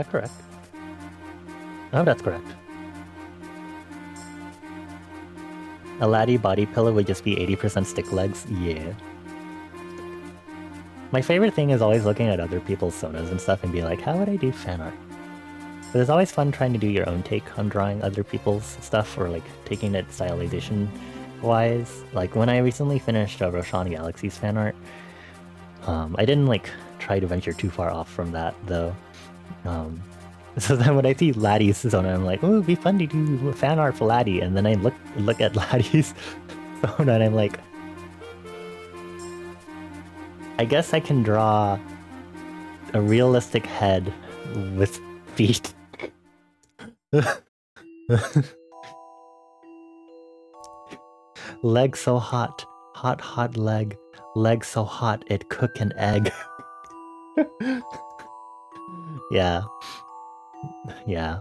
that correct? I hope that's correct. A laddie body pillow would just be 80% stick legs? Yeah. My favorite thing is always looking at other people's sonas and stuff and be like, how would I do fan art? But it's always fun trying to do your own take on drawing other people's stuff or like taking it stylization wise. Like when I recently finished Roshan Galaxy's fan art, I didn't like try to venture too far off from that though. So then when I see Laddie's Sona, I'm like, oh, it'd be fun to do fan art for Laddie. And then I look at Laddie's Sona and I'm like, I guess I can draw a realistic head with feet. Leg so hot, hot leg. Leg so hot it cook an egg. Yeah. Yeah.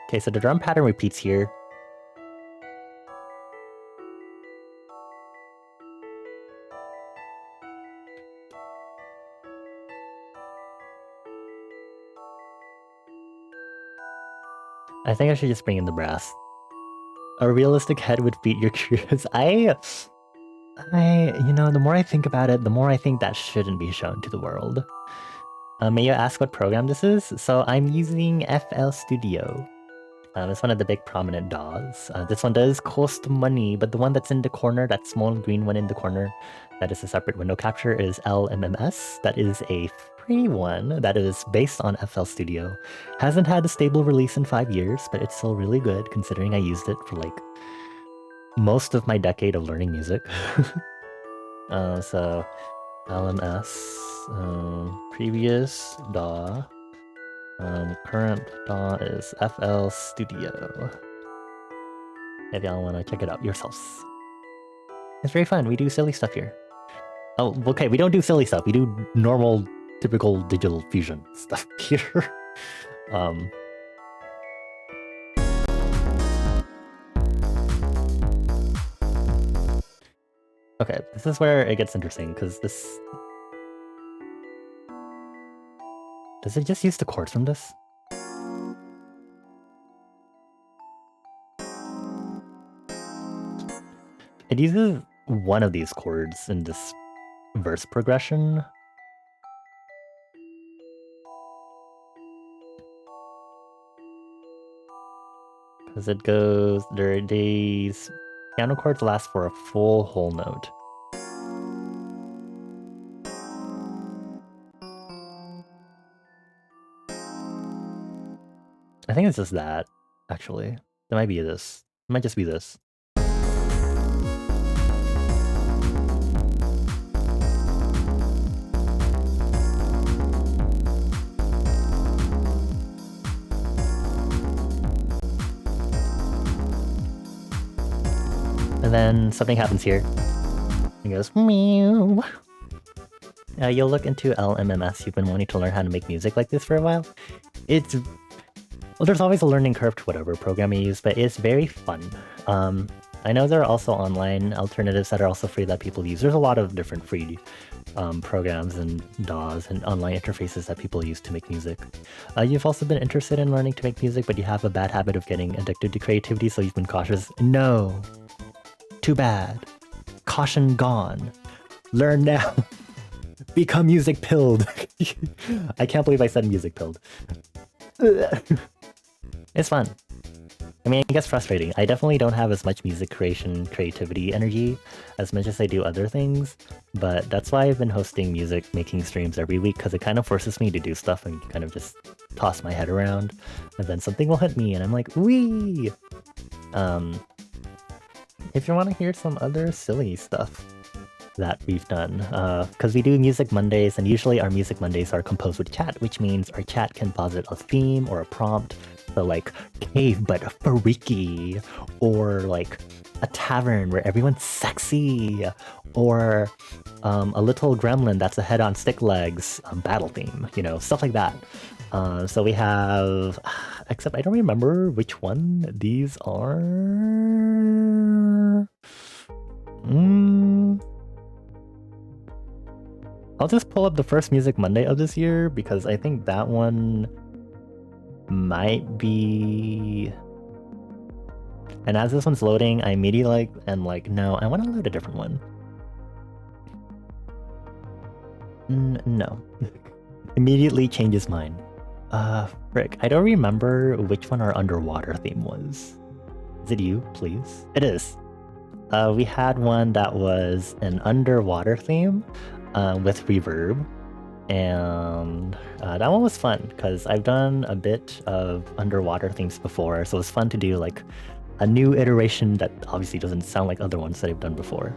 Okay, so the drum pattern repeats here. I think I should just bring in the brass. A realistic head would beat your curious. You know, the more I think about it, the more I think that shouldn't be shown to the world. May you ask what program this is? So I'm using FL Studio. It's one of the big prominent DAWs. This one does cost money, but the one that's in the corner, that small green one in the corner, that is a separate window capture, is LMMS. That is a free one that is based on FL Studio. Hasn't had a stable release in 5 years, but it's still really good considering I used it for like most of my decade of learning music. So LMS, previous DAW. Current DAW is FL Studio. If y'all want to check it out yourselves. It's very fun. We do silly stuff here. Oh, okay, we don't do silly stuff. We do normal, typical digital fusion stuff here. Okay, this is where it gets interesting, because this... Does it just use the chords from this? It uses one of these chords in this verse progression. Because it goes... These piano chords last for a full whole note. I think it's just that, actually. It might be this. It might just be this. And then something happens here. It goes, meow. You'll look into LMMS. You've been wanting to learn how to make music like this for a while. It's... Well, there's always a learning curve to whatever program you use, but it's very fun. I know there are also online alternatives that are also free that people use. There's a lot of different free programs and DAWs and online interfaces that people use to make music. You've also been interested in learning to make music, but you have a bad habit of getting addicted to creativity, so you've been cautious. No! Too bad. Caution gone. Learn now. Become music pilled. I can't believe I said music pilled. It's fun. I mean, it gets frustrating. I definitely don't have as much music creativity energy as much as I do other things, but that's why I've been hosting music making streams every week, because it kind of forces me to do stuff and kind of just toss my head around, and then something will hit me and I'm like, wee! If you want to hear some other silly stuff that we've done, because we do Music Mondays, and usually our Music Mondays are composed with chat, which means our chat can posit a theme or a prompt. So like cave but freaky, or like a tavern where everyone's sexy, or a little gremlin that's a head on stick legs battle theme, you know, stuff like that. So we have, except I don't remember which one these are. more? I'll just pull up the first Music Monday of this year because I think that one might be... And as this one's loading, I immediately am like, no, I want to load a different one. No. Immediately changes mine. Frick, I don't remember which one our underwater theme was. Is it you, please? It is. We had one that was an underwater theme with reverb. And that one was fun because I've done a bit of underwater themes before, so it was fun to do like a new iteration that obviously doesn't sound like other ones that I've done before.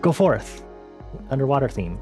Go forth! Underwater theme.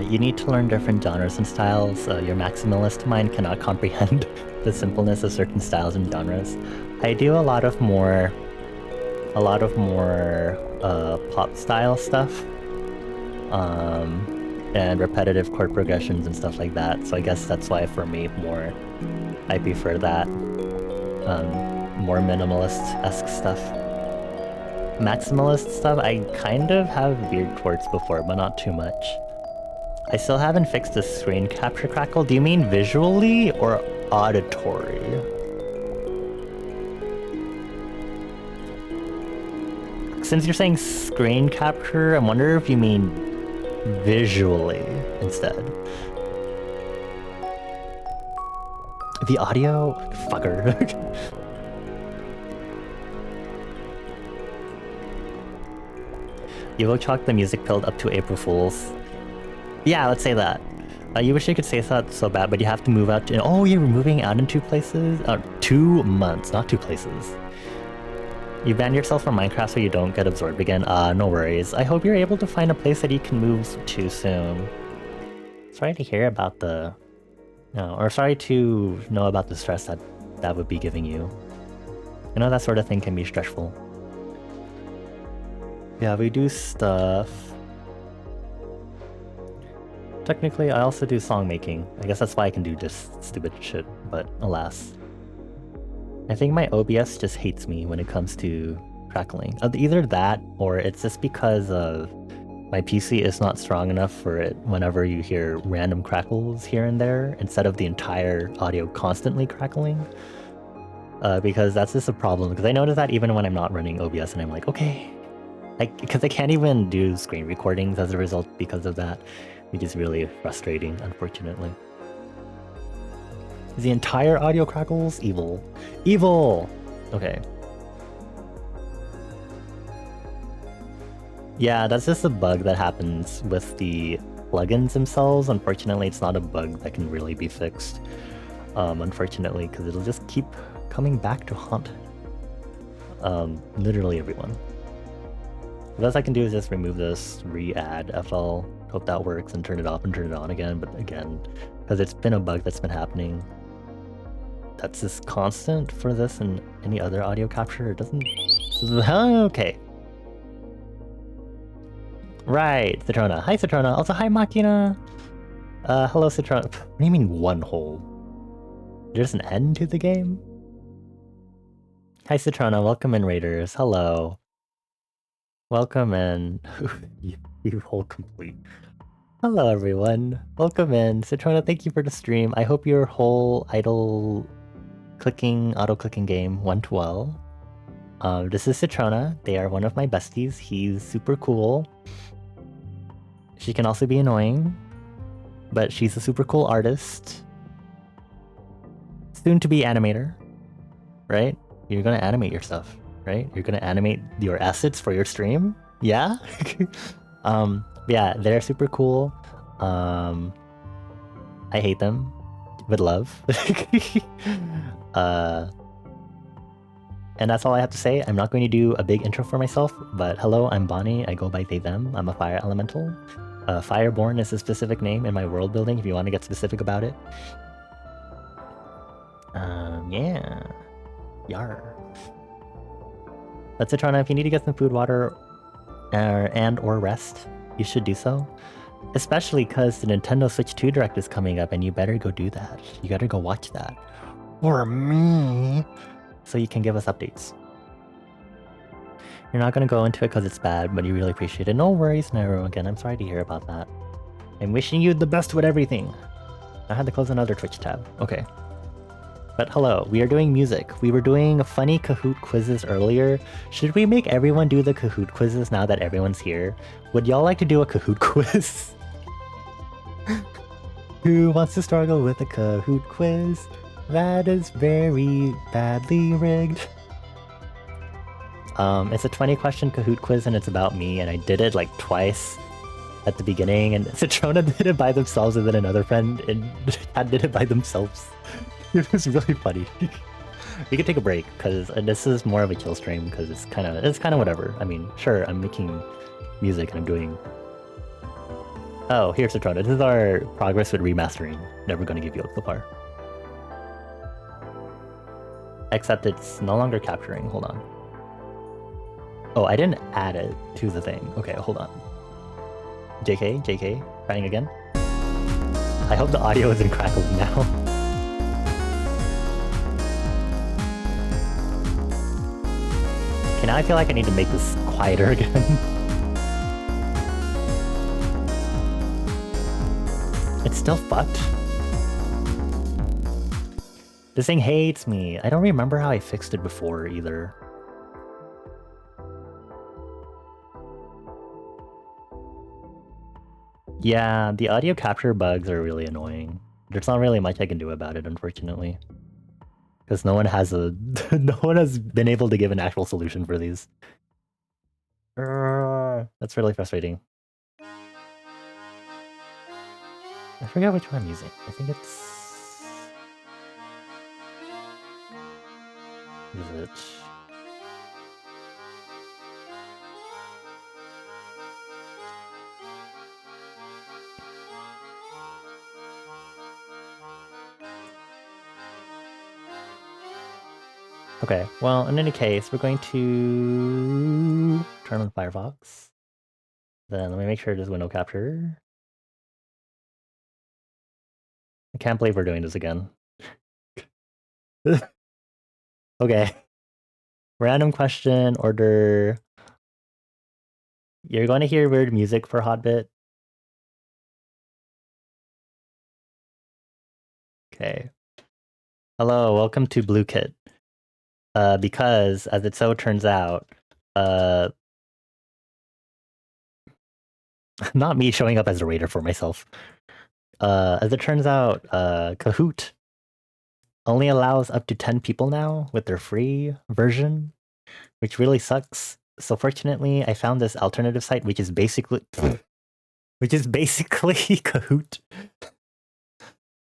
You need to learn different genres and styles. Your maximalist mind cannot comprehend the simpleness of certain styles and genres. I do a lot of more pop style stuff, and repetitive chord progressions and stuff like that. So I guess that's why for me I prefer that more minimalist-esque stuff. Maximalist stuff I kind of have veered towards before, but not too much. I still haven't fixed the screen capture crackle. Do you mean visually or auditory? Since you're saying screen capture, I wonder if you mean visually instead. The audio? Fucker. You will chalk the music build up to April Fools. Yeah, let's say that. You wish you could say that so bad, but you have to move out to... Oh, you're moving out in 2 places? 2 months, not 2 places. You banned yourself from Minecraft so you don't get absorbed again. No worries. I hope you're able to find a place that you can move to soon. Sorry to hear about the... No, or sorry to know about the stress that would be giving you. I know that sort of thing can be stressful. Yeah, we do stuff. Technically, I also do song making. I guess that's why I can do this stupid shit, but alas. I think my OBS just hates me when it comes to crackling. Either that, or it's just because of my PC is not strong enough for it whenever you hear random crackles here and there, instead of the entire audio constantly crackling. Because that's just a problem, because I notice that even when I'm not running OBS and I'm like, okay. Because I can't even do screen recordings as a result because of that. Which is really frustrating, unfortunately. Is the entire audio crackles? Evil. Evil! Okay. Yeah, that's just a bug that happens with the plugins themselves. Unfortunately, it's not a bug that can really be fixed. Unfortunately, because it'll just keep coming back to haunt literally everyone. The best I can do is just remove this, re-add FL, hope that works, and turn it off and turn it on again. But again, because it's been a bug that's been happening, that's just constant for this and any other audio capture. It doesn't... Okay. Right, Citrona. Hi, Citrona. Also, hi, Machina. Hello, Citrona. What do you mean one hole? There's an end to the game? Hi, Citrona. Welcome in, Raiders. Hello. Welcome in. you whole complete. Hello, everyone. Welcome in. Citrona, thank you for the stream. I hope your whole auto clicking game went well. This is Citrona. They are one of my besties. He's super cool. She can also be annoying, but she's a super cool artist. Soon to be animator, right? You're gonna animate your stuff, right? You're gonna animate your assets for your stream, yeah. Yeah, they're super cool. I hate them with love. And that's all I have to say. I'm not going to do a big intro for myself, but hello, I'm Bonnie. I go by they, them. I'm a fire elemental. Fireborn is a specific name in my world building if you want to get specific about it. Yeah. Yar. That's it, Trana. If you need to get some food, water, and/or rest, you should do so. Especially because the Nintendo Switch 2 Direct is coming up and you better go do that. You gotta go watch that. For me. So you can give us updates. You're not gonna go into it because it's bad, but you really appreciate it. No worries, Nairo. Again, I'm sorry to hear about that. I'm wishing you the best with everything. I had to close another Twitch tab. Okay. But hello, we are doing music. We were doing funny Kahoot quizzes earlier. Should we make everyone do the Kahoot quizzes now that everyone's here? Would y'all like to do a Kahoot quiz? Who wants to struggle with a Kahoot quiz? That is very badly rigged. It's a 20-question Kahoot quiz and it's about me, and I did it like twice at the beginning, and Citrona did it by themselves, and then another friend did it by themselves. It was really funny. We could take a break because this is more of a chill stream because it's kind of whatever. I mean, sure, I'm making music and I'm doing. Oh, here's Citrona. This is our progress with remastering. Never gonna give you up so far. Except it's no longer capturing. Hold on. Oh, I didn't add it to the thing. Okay, hold on. JK, trying again. I hope the audio isn't crackling now. Okay, now I feel like I need to make this quieter again. It's still fucked. This thing hates me. I don't remember how I fixed it before either. Yeah, the audio capture bugs are really annoying. There's not really much I can do about it, unfortunately. Because no one has been able to give an actual solution for these. That's really frustrating. I forget which one I'm using. I think it's... Is it... Okay, well, in any case, we're going to turn on Firefox. Then let me make sure it is window capture. I can't believe we're doing this again. Okay. Random question, order. You're going to hear weird music for hot bit. Okay. Hello, welcome to Blue Kit. Because, as it so turns out, not me showing up as a raider for myself. As it turns out, Kahoot only allows up to 10 people now with their free version, which really sucks. So fortunately, I found this alternative site, which is basically Kahoot.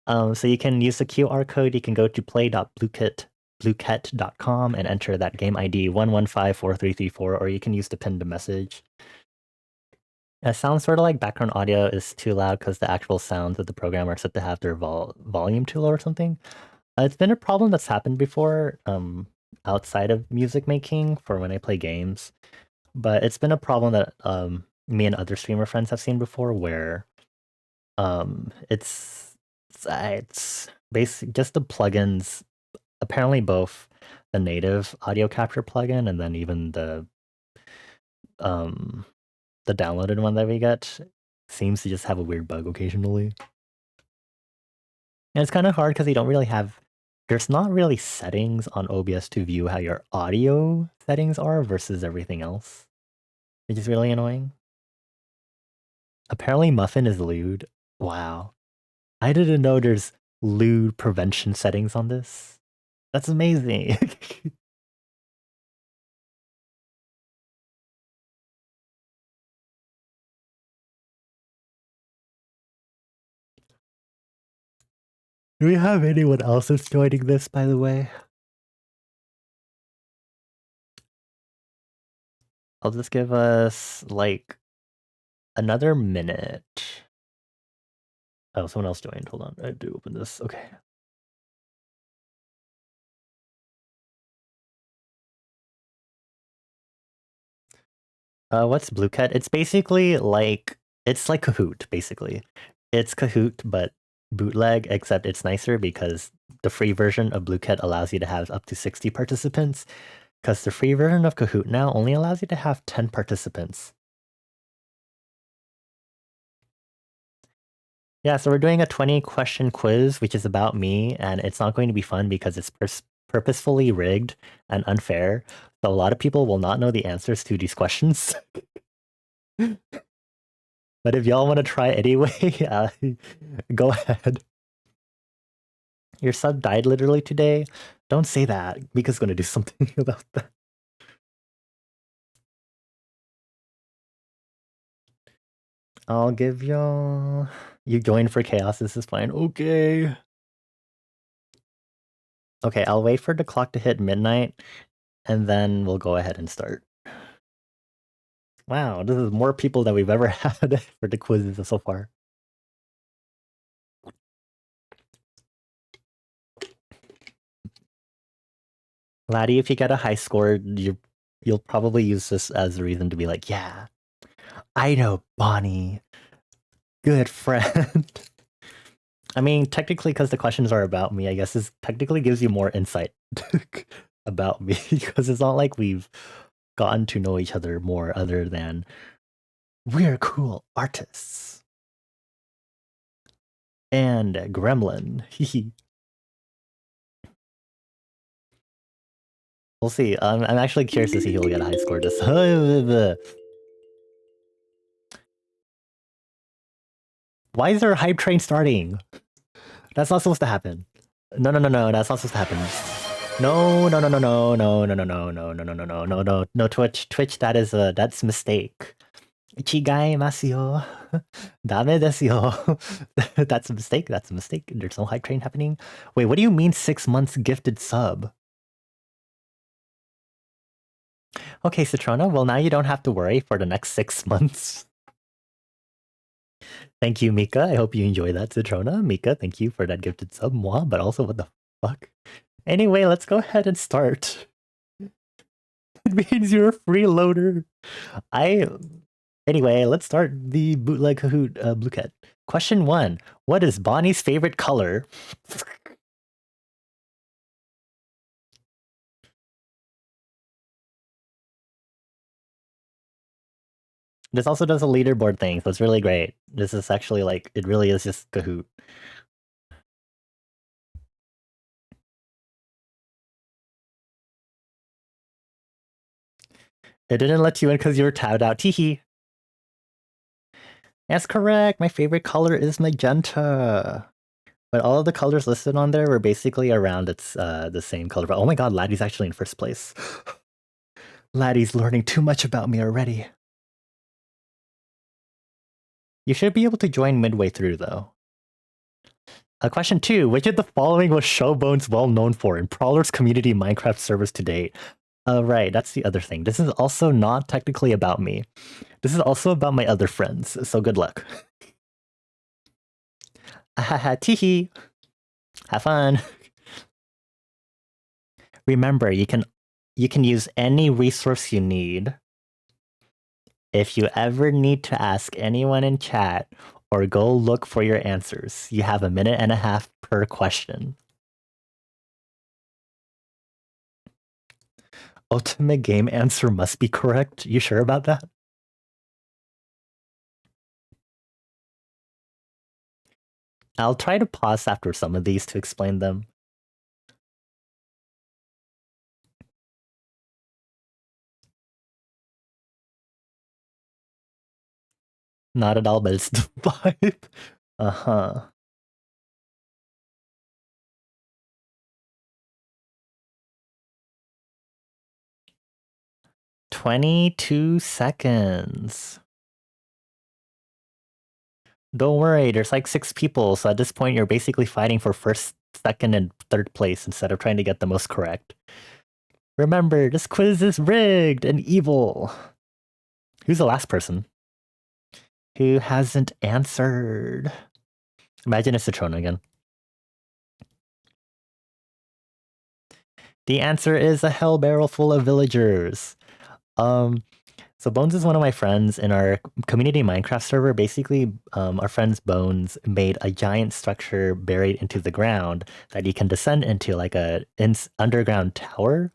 So you can use the QR code. You can go to play.bluecat.com and enter that game ID 1154334, or you can use the pinned message. It sounds sort of like background audio is too loud because the actual sounds of the program are set to have their volume too low or something. It's been a problem that's happened before outside of music making for when I play games. But it's been a problem that me and other streamer friends have seen before where it's basically just the plugins, apparently both the native audio capture plugin and then even the downloaded one that we get seems to just have a weird bug occasionally. And it's kind of hard because you don't really have, there's not really settings on OBS to view how your audio settings are versus everything else, which is really annoying. Apparently muffin is lewd. Wow. I didn't know there's lewd prevention settings on this. That's amazing. Do we have anyone else that's joining this, by the way? I'll just give us like another minute. Oh, someone else joined. Hold on. I have to open this. Okay. What's Blue Cat? It's basically like it's like Kahoot, basically. It's Kahoot, but bootleg, except it's nicer because the free version of Blue Cat allows you to have up to 60 participants. Because the free version of Kahoot now only allows you to have 10 participants. Yeah, so we're doing a 20-question quiz, which is about me, and it's not going to be fun because it's purposefully rigged and unfair. So a lot of people will not know the answers to these questions. But if y'all want to try anyway, go ahead. Your sub died literally today. Don't say that. Mika's going to do something about that. I'll give y'all... You joined for chaos. This is fine. Okay. Okay, I'll wait for the clock to hit midnight, and then we'll go ahead and start. Wow, this is more people than we've ever had for the quizzes so far. Laddie, if you get a high score, you'll probably use this as a reason to be like, yeah, I know Bonnie. Good friend. I mean, technically, because the questions are about me, I guess this technically gives you more insight about me, because it's not like we've gotten to know each other more other than we're cool artists. And Gremlin. We'll see. I'm actually curious to see who will get a high score. Just why is there a hype train starting? That's not supposed to happen. No, no, no, no. That's not supposed to happen. No, no, no, no, no, no, no, no, no, no, no, no, no, no, no, no, no. Twitch. That's a mistake. Ichigaimasu yo. Dame desu yo. That's a mistake. That's a mistake. There's no hype train happening. Wait, what do you mean 6 months gifted sub? Okay, Citrona. Well, now you don't have to worry for the next 6 months. Thank you, Mika. I hope you enjoy that, Citrona. Mika, thank you for that gifted sub, moi, but also what the fuck? Anyway, let's go ahead and start. It means you're a freeloader. Anyway, let's start the bootleg Kahoot Blue Cat. Question 1. What is Bonnie's favorite color? This also does a leaderboard thing, so it's really great. This is actually like, it really is just Kahoot. It didn't let you in because you were tabbed out. Teehee. That's correct. My favorite color is magenta. But all of the colors listed on there were basically around its the same color. But oh my god, Laddie's actually in first place. Laddie's learning too much about me already. You should be able to join midway through, though. Question 2. Which of the following was Showbones well known for in Prowler's community Minecraft servers to date? Right, that's the other thing. This is also not technically about me. This is also about my other friends, so good luck. Haha, teehee. Have fun. Remember, you can use any resource you need. If you ever need to ask anyone in chat or go look for your answers, you have 1.5 minutes per question. Ultimate game answer must be correct. You sure about that? I'll try to pause after some of these to explain them. Not at all, but it's the vibe. Uh-huh. 22 seconds. Don't worry, there's like 6 people, so at this point you're basically fighting for first, second, and third place instead of trying to get the most correct. Remember, this quiz is rigged and evil. Who's the last person? Who hasn't answered? Imagine it's Citrona again. The answer is a hell barrel full of villagers. So Bones is one of my friends in our community Minecraft server. Basically, our friend's Bones made a giant structure buried into the ground that you can descend into, like a underground tower.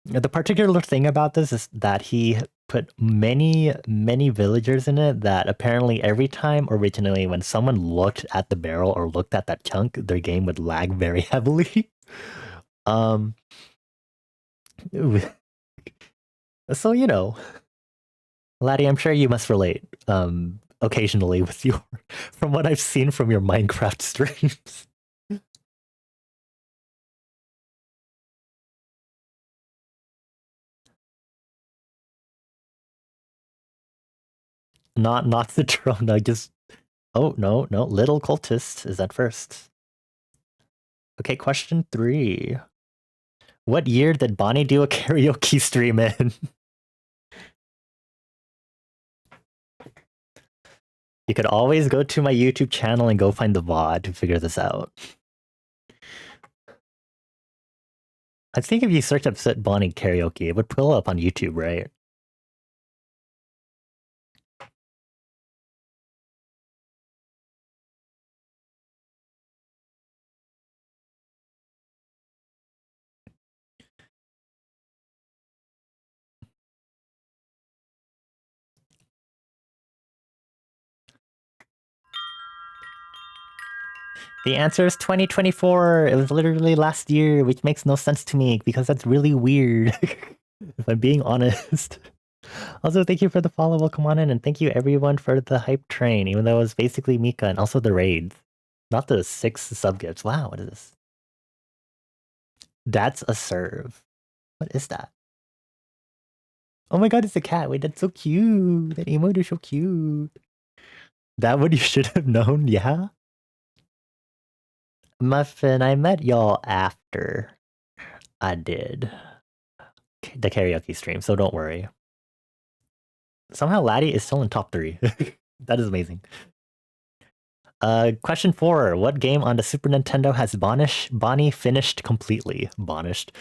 The particular thing about this is that he put many, many villagers in it that apparently every time originally when someone looked at the barrel or looked at that chunk, their game would lag very heavily. um, so, you know, Laddie, I'm sure you must relate occasionally with your, from what I've seen from your Minecraft streams. Not the drone, I just... Oh, no, Little Cultist is at first. Okay, question 3. What year did Bonnie do a karaoke stream in? You could always go to my YouTube channel and go find the VOD to figure this out. I think if you search up Sit Bonnie karaoke, it would pull up on YouTube, right? The answer is 2024. It was literally last year, which makes no sense to me because that's really weird. If I'm being honest. Also, thank you for the follow. Welcome on in, and thank you everyone for the hype train, even though it was basically Mika and also the raids. Not the 6 sub gifts. Wow, what is this? That's a serve. What is that? Oh my god, it's a cat. Wait, that's so cute. That emote is so cute. That what you should have known, yeah? Muffin, I met y'all after I did the karaoke stream, so don't worry. Somehow Laddie is still in top 3. That is amazing. Question 4. What game on the Super Nintendo has Bonnie finished completely? Bonished.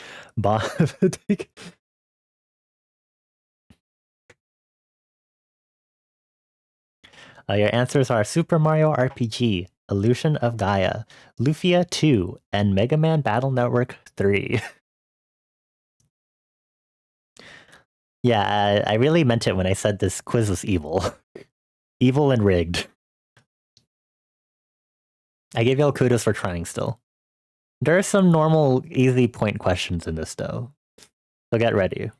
Your answers are Super Mario RPG, Illusion of Gaia, Lufia 2, and Mega Man Battle Network 3. Yeah, I really meant it when I said this quiz was evil. Evil and rigged. I gave y'all kudos for trying still. There are some normal, easy point questions in this though. So get ready.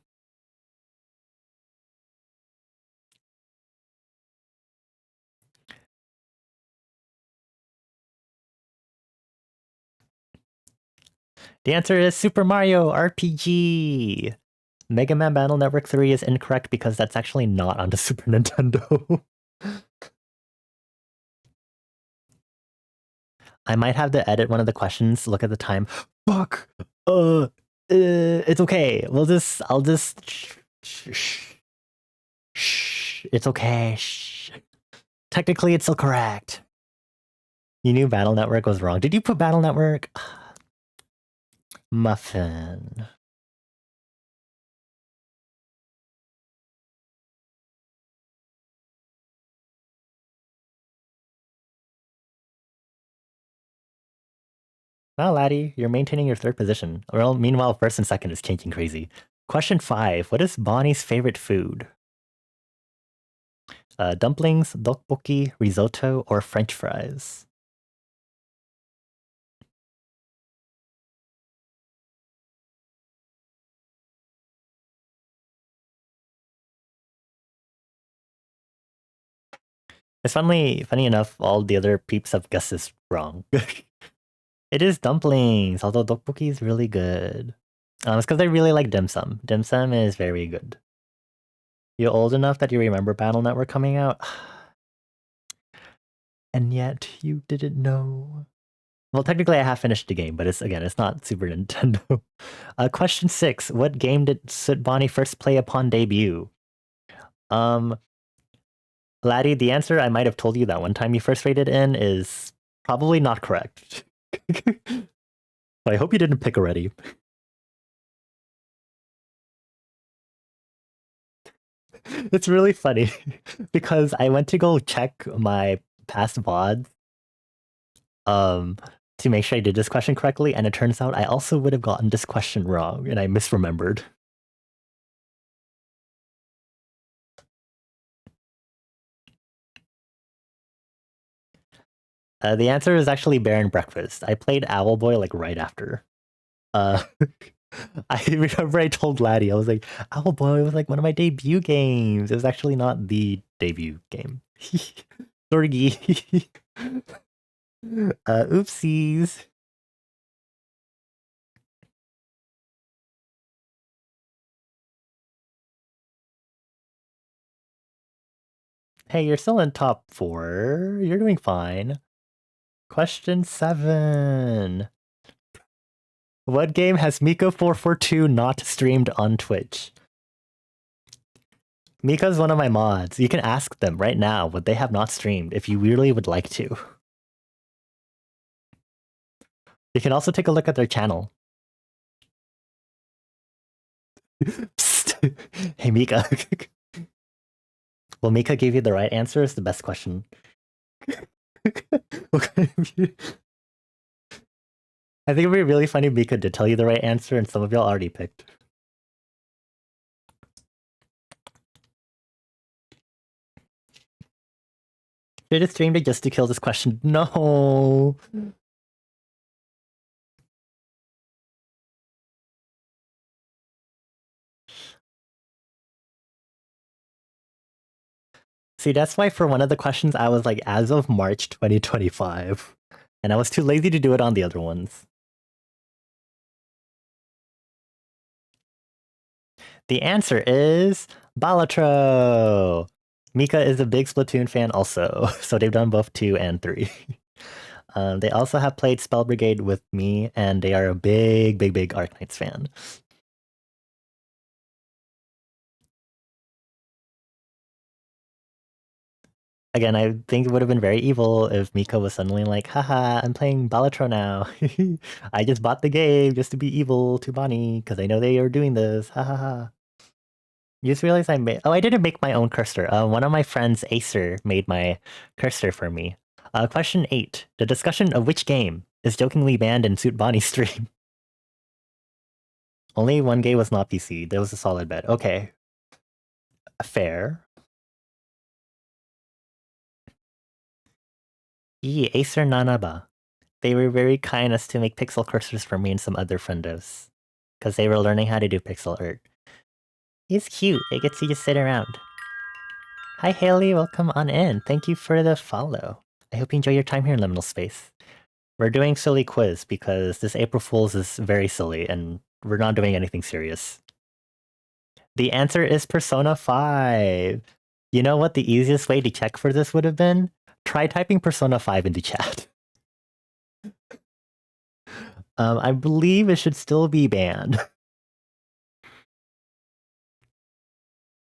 The answer is Super Mario RPG. Mega Man Battle Network 3 is incorrect because that's actually not on the Super Nintendo. I might have to edit one of the questions, look at the time. Fuck! It's okay. I'll just... Shh. It's okay. Shh. Technically, it's still correct. You knew Battle Network was wrong. Did you put Battle Network? Muffin. Well, Laddie, you're maintaining your 3rd position. Well, meanwhile, 1st and 2nd is changing crazy. Question 5. What is Bonnie's favorite food? Dumplings, tteokbokki, risotto, or French fries? It's funny enough, all the other peeps have guessed this wrong. It is dumplings, although tteokbokki is really good. It's because I really like dim sum. Dim sum is very good. You're old enough that you remember Battle Network coming out? And yet you didn't know. Well, technically I have finished the game, but it's not Super Nintendo. Question 6. What game did Sutbani first play upon debut? Laddie, the answer I might have told you that one time you first rated in is probably not correct. I hope you didn't pick already. It's really funny because I went to go check my past VODs to make sure I did this question correctly, and it turns out I also would have gotten this question wrong, and I misremembered. The answer is actually Bear and Breakfast. I played Owlboy like right after. I remember I told Laddie, I was like, Owlboy was like one of my debut games. It was actually not the debut game. Sorry. Oopsies. Hey, you're still in top 4. You're doing fine. Question 7. What game has Mika442 not streamed on Twitch? Mika's one of my mods. You can ask them right now what they have not streamed if you really would like to. You can also take a look at their channel. Hey, Mika. Well, Mika gave you the right answer is the best question. Okay. I think it would be really funny if Mika did tell you the right answer and some of y'all already picked. Should have streamed it just to kill this question. No. See, that's why for one of the questions I was like, as of March 2025. And I was too lazy to do it on the other ones. The answer is Balatro. Mika is a big Splatoon fan also, so they've done both 2 and 3. They also have played Spell Brigade with me, and they are a big Arknights fan. Again, I think it would have been very evil if Mika was suddenly like, haha, I'm playing Balatro now. I just bought the game just to be evil to Bonnie, because I know they are doing this. Ha ha ha. You just realized I made... Oh, I didn't make my own cursor. One of my friends, Acer, made my cursor for me. Question 8. The discussion of which game is jokingly banned in Suit Bonnie's stream? Only one game was not PC. There was a solid bet. Okay. Fair. Acer Nanaba. They were very kind as to make pixel cursors for me and some other friendos. Because they were learning how to do pixel art. He's cute. I get to just sit around. Hi Haley, welcome on in. Thank you for the follow. I hope you enjoy your time here in Liminal Space. We're doing silly quiz because this April Fool's is very silly and we're not doing anything serious. The answer is Persona 5. You know what the easiest way to check for this would have been? Try typing Persona 5 into chat. I believe it should still be banned.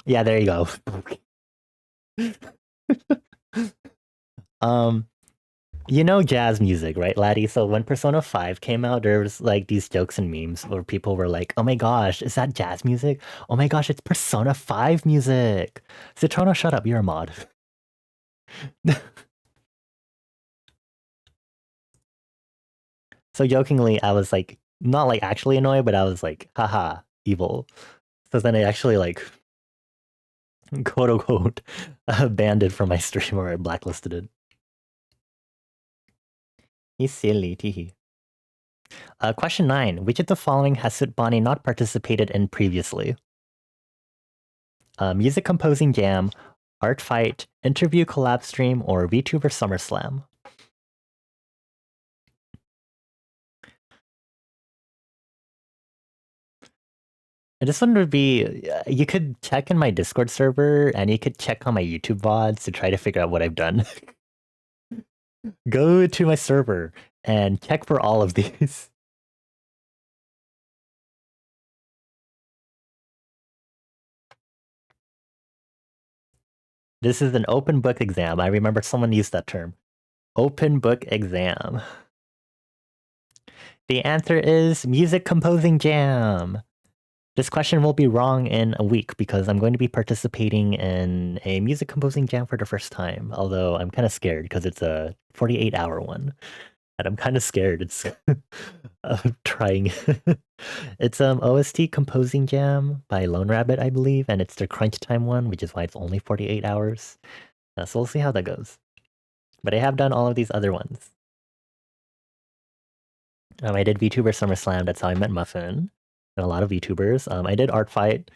Yeah, there you go. You know jazz music, right, Laddie? So when Persona 5 came out, there was like these jokes and memes where people were like, oh my gosh, is that jazz music? Oh my gosh, it's Persona 5 music. Citrono, shut up, you're a mod. So jokingly, I was like, not like actually annoyed, but I was like, haha, evil. So then I actually like, quote unquote, banned it from my stream or I blacklisted it. He's silly, teehee. Question 9. Which of the following has Sutbani not participated in previously? Music Composing Jam, Art Fight, Interview Collab Stream, or VTuber SummerSlam? And this one would be, you could check in my Discord server and you could check on my YouTube VODs to try to figure out what I've done. Go to my server and check for all of these. This is an open book exam. I remember someone used that term. Open book exam. The answer is music composing jam. This question will be wrong in a week because I'm going to be participating in a music composing jam for the first time. Although I'm kind of scared because it's a 48-hour one. And I'm kind of scared it's trying. It's OST composing jam by Lone Rabbit, I believe, and it's the crunch time one, which is why it's only 48 hours. So we'll see how that goes. But I have done all of these other ones. I did VTuber SummerSlam. That's how I met Muffin and a lot of VTubers. I did Art Fight.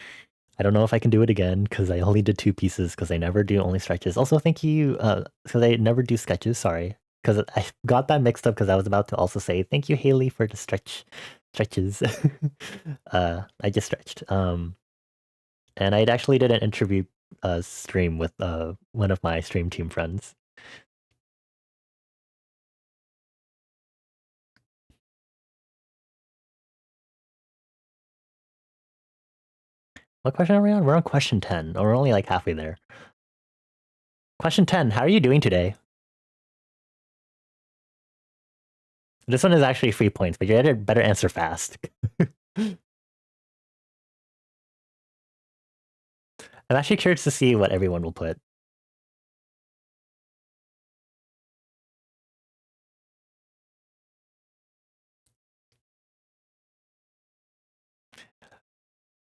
I don't know if I can do it again because I only did 2 pieces because I never do only stretches. Also, thank you because I never do sketches. Sorry, because I got that mixed up because I was about to also say thank you, Haley, for the stretches. I just stretched. And I actually did an interview stream with one of my stream team friends. What question are we on? We're on question 10. Oh, we're only like halfway there. Question 10. How are you doing today? This one is actually 3 points, but you better answer fast. I'm actually curious to see what everyone will put.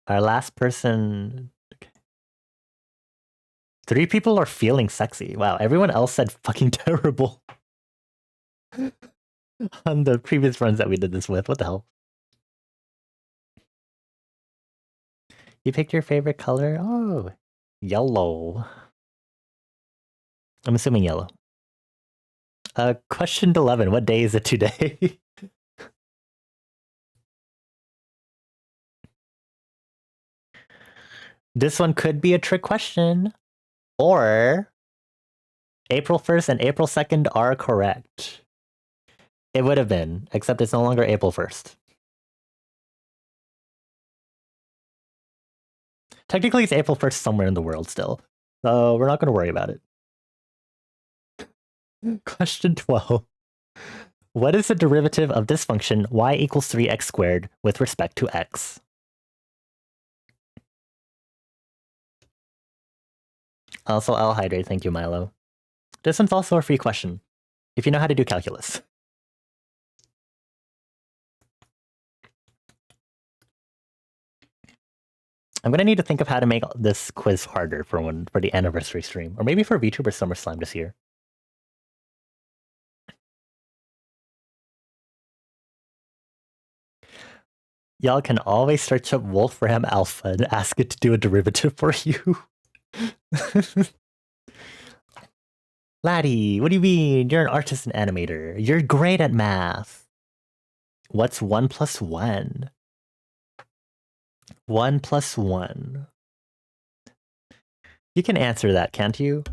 Our last person... 3 people are feeling sexy. Wow, everyone else said fucking terrible. On the previous runs that we did this with. What the hell? You picked your favorite color? Oh, yellow. I'm assuming yellow. Question 11. What day is it today? This one could be a trick question. Or April 1st and April 2nd are correct. It would have been, except it's no longer April 1st. Technically, it's April 1st somewhere in the world still. So we're not going to worry about it. Question 12. What is the derivative of this function y equals 3x squared with respect to x? Also, I'll hydrate. Thank you, Milo. This one's also a free question, if you know how to do calculus. I'm gonna need to think of how to make this quiz harder for the anniversary stream, or maybe for VTuber SummerSlam this year. Y'all can always search up Wolfram Alpha and ask it to do a derivative for you. Laddie, what do you mean? You're an artist and animator. You're great at math. What's 1 plus 1? 1 plus 1. You can answer that, can't you?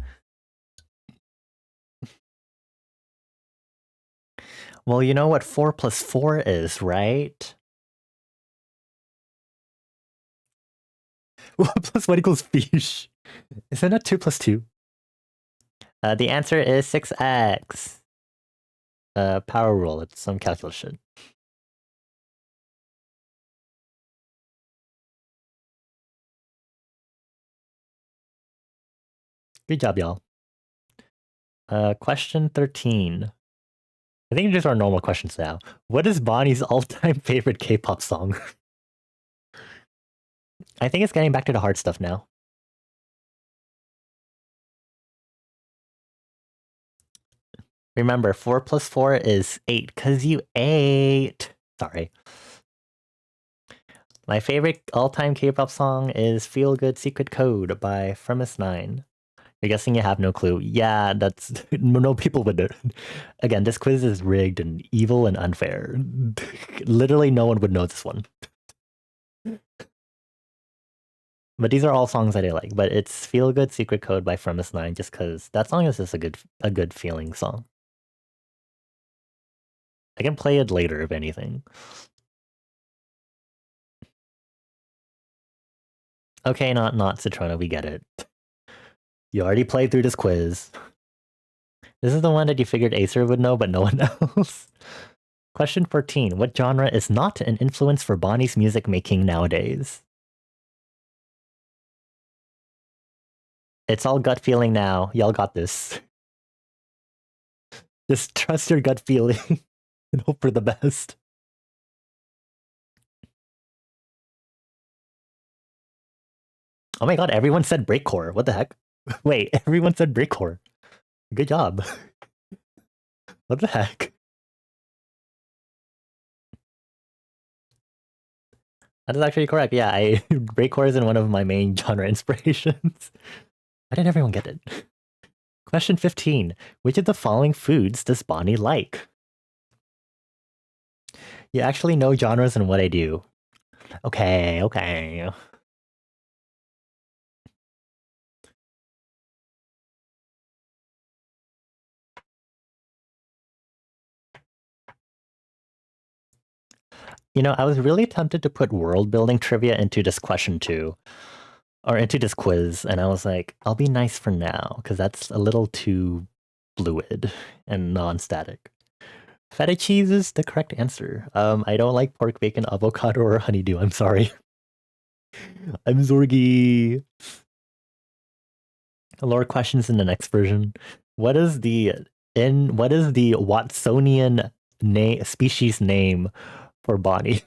Well, you know what 4 plus 4 is, right? 1 plus 1 equals fish. Isn't that 2 plus 2? The answer is 6x. Power rule. It's some calculation. Good job, y'all. Question 13. I think these are normal questions now. What is Bonnie's all-time favorite K-pop song? I think it's getting back to the hard stuff now. Remember, 4 plus 4 is 8, because you ate. Sorry. My favorite all-time K-pop song is Feel Good Secret Code by Fremis9. You're guessing you have no clue. Yeah, that's no people would know. Again, this quiz is rigged and evil and unfair. Literally, no one would know this one. But these are all songs that I like. But it's "Feel Good Secret Code" by Fremis 9, just because that song is just a good feeling song. I can play it later if anything. Okay, not Citrona, we get it. You already played through this quiz. This is the one that you figured Acer would know, but no one else. Question 14. What genre is not an influence for Bonnie's music making nowadays? It's all gut feeling now. Y'all got this. Just trust your gut feeling and hope for the best. Oh my god, everyone said breakcore. What the heck? Wait, everyone said breakcore. Good job. What the heck? That is actually correct. Yeah, breakcore is in one of my main genre inspirations. Why did everyone get it? Question 15. Which of the following foods does Bonnie like? You actually know genres and what I do. Okay. You know, I was really tempted to put world building trivia into this question too, or into this quiz, and I was like, I'll be nice for now, because that's a little too fluid and non-static. Feta cheese is the correct answer. I don't like pork, bacon, avocado, or honeydew. I'm sorry. I'm Zorgi. Lower questions in the next version. What is the Watsonian species name for Bonnie?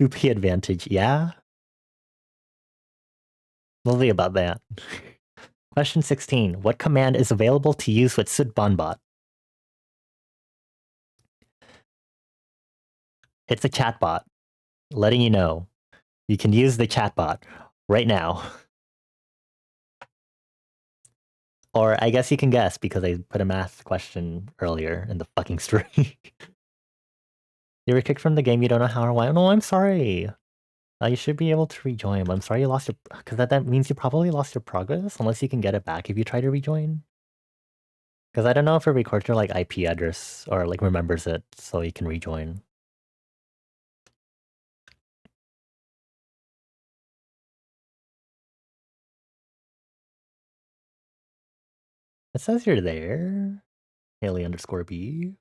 UP advantage, yeah? We'll see about that. Question 16. What command is available to use with Sutbanbot? It's a chatbot. Letting you know. You can use the chatbot right now. Or I guess you can guess because I put a math question earlier in the fucking streak. You were kicked from the game, you don't know how or why. No, I'm sorry. You should be able to rejoin. I'm sorry you lost your... Because that means you probably lost your progress, unless you can get it back if you try to rejoin. Because I don't know if it records your like IP address or like remembers it so you can rejoin. It says you're there. Haley underscore B.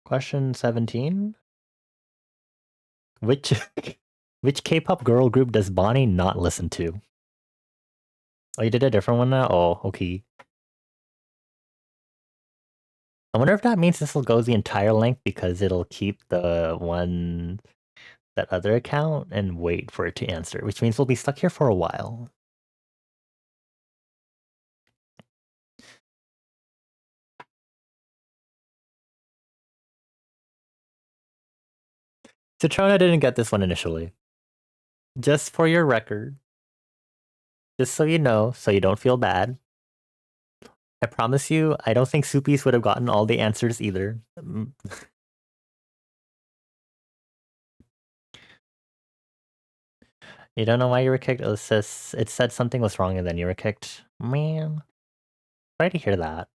Question 17. Which which K-pop girl group does Bonnie not listen to? Oh, you did a different one now? Oh, okay. I wonder if that means this will go the entire length because it'll keep the one, that other account, and wait for it to answer, which means we'll be stuck here for a while. Citrona didn't get this one initially. Just for your record, just so you know, so you don't feel bad, I promise you, I don't think Soupies would have gotten all the answers either. You don't know why you were kicked? It said something was wrong and then you were kicked. Man, sorry to hear that.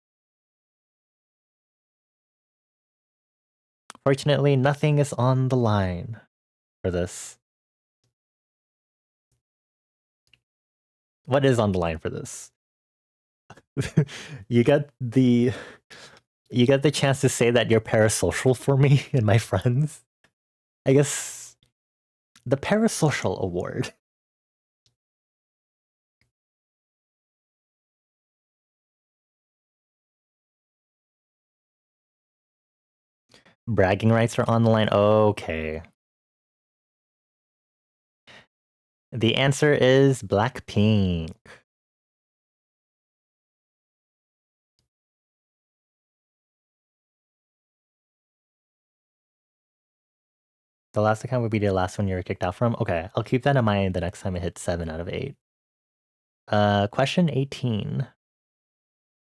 Fortunately, nothing is on the line for this. What is on the line for this? you get the chance to say that you're parasocial for me and my friends. I guess the parasocial award. Bragging rights are on the line. Okay. The answer is Blackpink. The last account would be the last one you were kicked out from. Okay, I'll keep that in mind the next time I hit 7 out of 8. Question 18.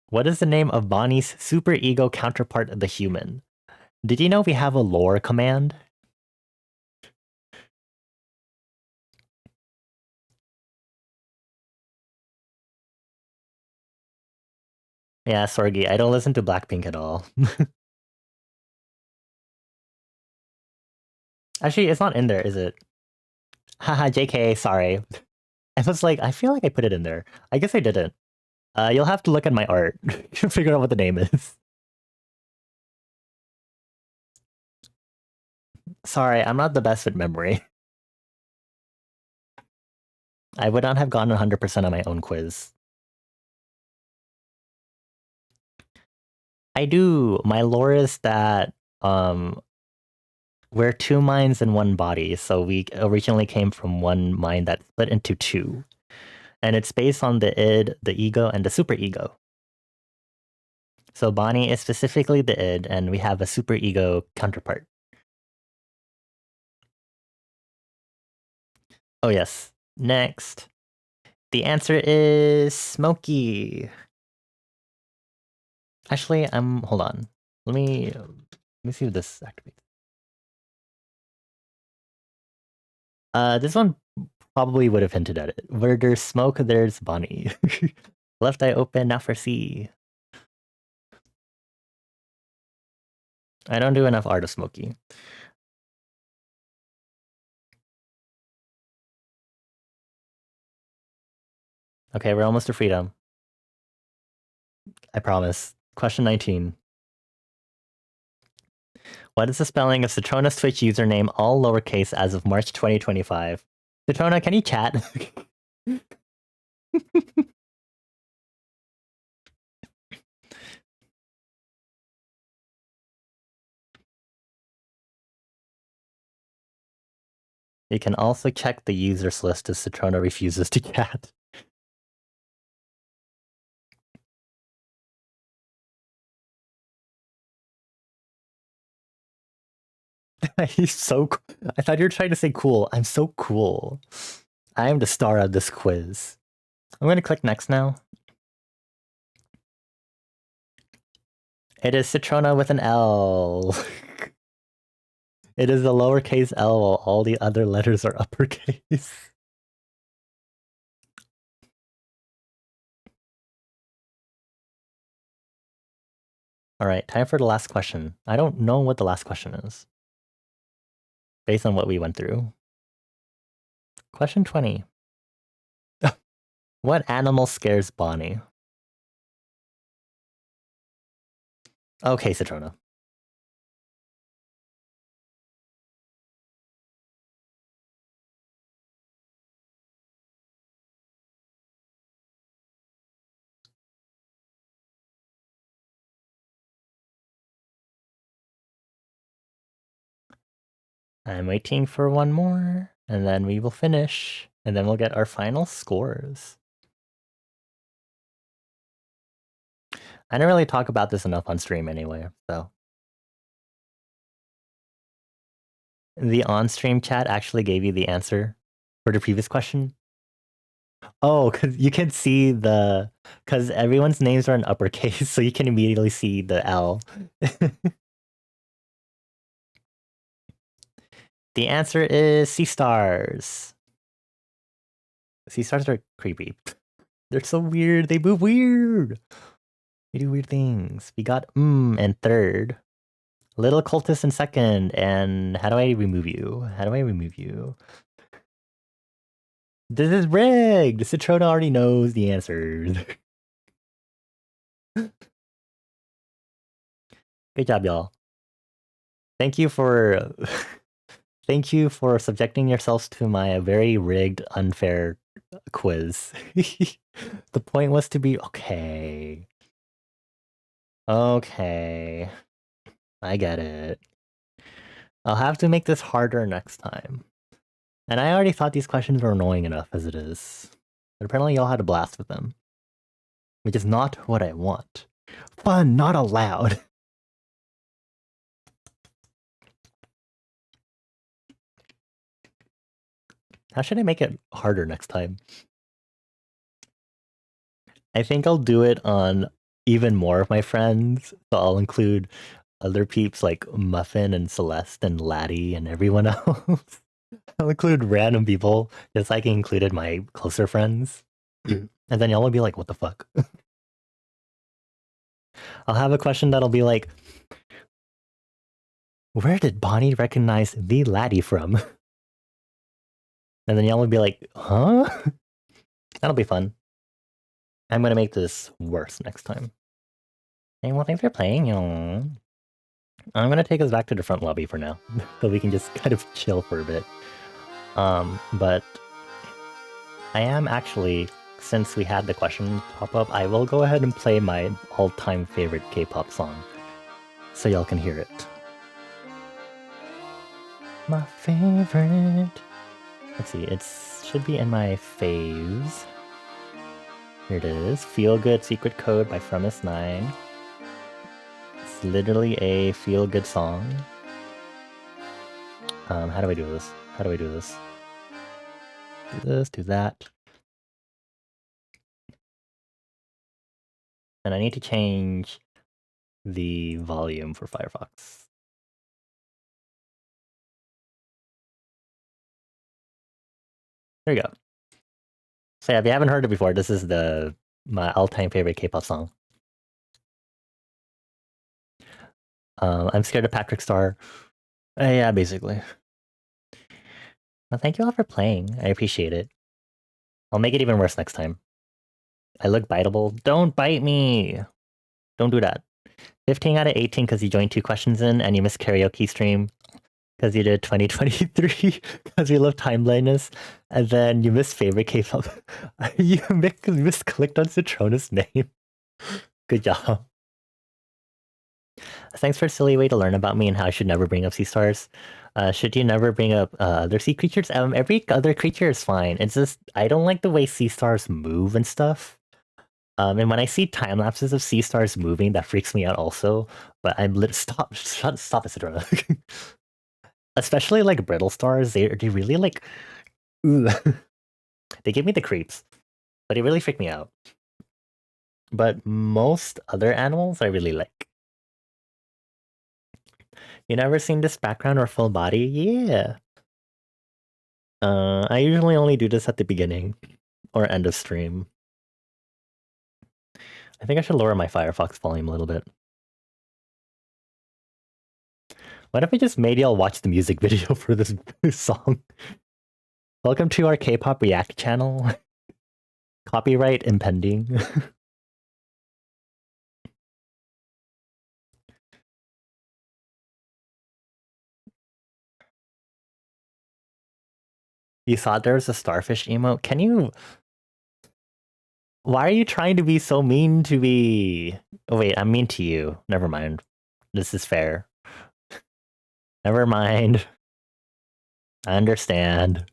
What is the name of Bonnie's super ego counterpart, the human? Did you know we have a lore command? Yeah, Sorgi, I don't listen to Blackpink at all. Actually, it's not in there, is it? Haha, JK, sorry. I was like, I feel like I put it in there. I guess I didn't. You'll have to look at my art to figure out what the name is. Sorry, I'm not the best with memory. I would not have gotten 100% on my own quiz. I do. My lore is that we're two minds in one body, so we originally came from one mind that split into two. And it's based on the id, the ego, and the superego. So Bonnie is specifically the id, and we have a superego counterpart. Oh yes. Next. The answer is Smokey. Actually, hold on. Let me see if this activates. This one probably would have hinted at it. Where there's smoke, there's Bonnie. Left eye open, now for C. I don't do enough art of Smokey. Okay, we're almost to freedom. I promise. Question 19. What is the spelling of Citrona's Twitch username, all lowercase, as of March 2025? Citrona, can you chat? You can also check the users list if Citrona refuses to chat. He's so I thought you were trying to say cool. I'm so cool. I am the star of this quiz. I'm going to click next now. It is Citrona with an L. It is a lowercase L while all the other letters are uppercase. All right, time for the last question. I don't know what the last question is based on what we went through. Question 20. What animal scares Bonnie? Okay, Citrona. I'm waiting for one more, and then we will finish, and then we'll get our final scores. I didn't really talk about this enough on stream anyway, so. The on-stream chat actually gave you the answer for the previous question. Oh, because you can see because everyone's names are in uppercase, so you can immediately see the L. The answer is sea stars. Sea stars are creepy. They're so weird. They move weird. They do weird things. We got in third. Little cultist in second. And how do I remove you? How do I remove you? This is rigged. Citrona already knows the answers. Good job, y'all. Thank you for subjecting yourselves to my very rigged, unfair quiz. The point was to be okay. Okay. I get it. I'll have to make this harder next time. And I already thought these questions were annoying enough as it is. But apparently y'all had a blast with them. Which is not what I want. Fun not allowed. How should I make it harder next time? I think I'll do it on even more of my friends. So I'll include other peeps like Muffin and Celeste and Laddie and everyone else. I'll include random people just like I included my closer friends. And then y'all will be like, what the fuck? I'll have a question that'll be like, where did Bonnie recognize the Laddie from? And then y'all will be like, huh? That'll be fun. I'm gonna make this worse next time. Hey, well, thanks for playing, y'all. I'm gonna take us back to the front lobby for now, so we can just kind of chill for a bit. But I am actually, since we had the question pop up, I will go ahead and play my all-time favorite K-pop song, so y'all can hear it. My favorite. Let's see, it should be in my faves. Here it is. Feel Good Secret Code by Fremis9. It's literally a feel-good song. How do I do this? How do I do this? Do this, do that. And I need to change the volume for Firefox. There you go. So yeah, if you haven't heard it before, this is my all-time favorite K-pop song. I'm scared of Patrick Star. Yeah, basically. Well, thank you all for playing. I appreciate it. I'll make it even worse next time. I look biteable. Don't bite me! Don't do that. 15 out of 18 because you joined 2 questions in and you missed karaoke stream because you did 2023 because you love time blindness, and then you missed favorite K-pop. you misclicked on Citrona's name. Good job. Thanks for a silly way to learn about me and how I should never bring up sea stars. Should you never bring up other sea creatures? Every other creature is fine. It's just I don't like the way sea stars move and stuff. And when I see time lapses of sea stars moving, that freaks me out also. But I'm stop it, Citrona. Especially like brittle stars, they really like. They give me the creeps, but they really freak me out. But most other animals I really like. You never seen this background or full body? Yeah. I usually only do this at the beginning or end of stream. I think I should lower my Firefox volume a little bit. What if I just made y'all watch the music video for this song? Welcome to our K-pop React channel. Copyright impending. You thought there was a starfish emote? Can you... Why are you trying to be so mean to me? Oh wait, I'm mean to you. Never mind. This is fair. Never mind. I understand.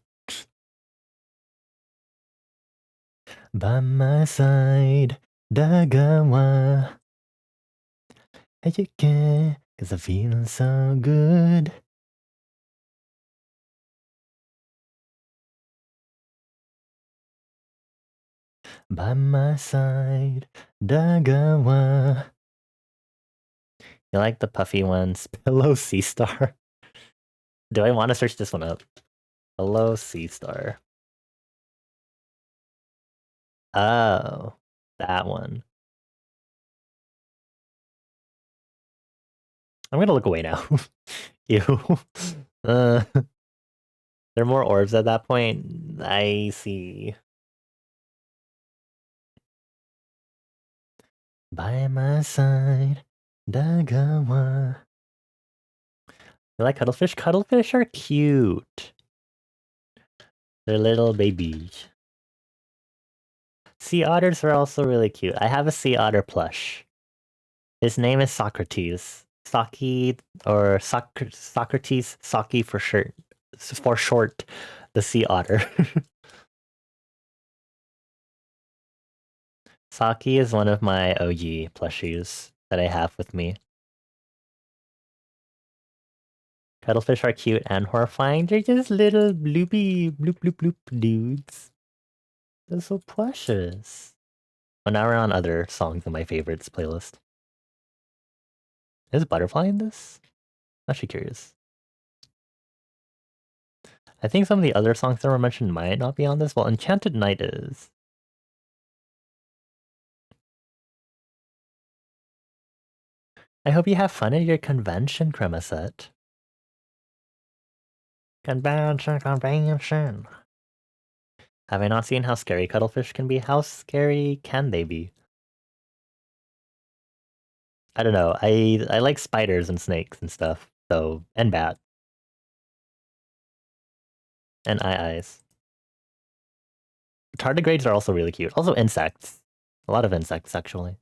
By my side, Dagawa. Cause I'm feeling so good. By my side, Dagawa. You like the puffy ones? Pillow Sea Star. Do I want to search this one up? Pillow Sea Star. Oh, that one. I'm gonna look away now. Ew. There are more orbs at that point. I see. By my side, Dagawa. You like cuttlefish? Cuttlefish are cute. They're little babies. Sea otters are also really cute. I have a sea otter plush. His name is Socrates. Saki or Socrates, Saki for short, the sea otter. Saki is one of my OG plushies that I have with me. Cuttlefish are cute and horrifying. They're just little bloopy bloop bloop bloop dudes. They're so precious. Well, now we're on other songs in my favorites playlist. Is Butterfly in this? I'm actually curious. I think some of the other songs that were mentioned might not be on this. Well, Enchanted Night is. I hope you have fun at your convention, Cremoset. Convention. Have I not seen how scary cuttlefish can be? How scary can they be? I don't know. I like spiders and snakes and stuff. So, and bat. And eyes. Tardigrades are also really cute. Also insects. A lot of insects, actually.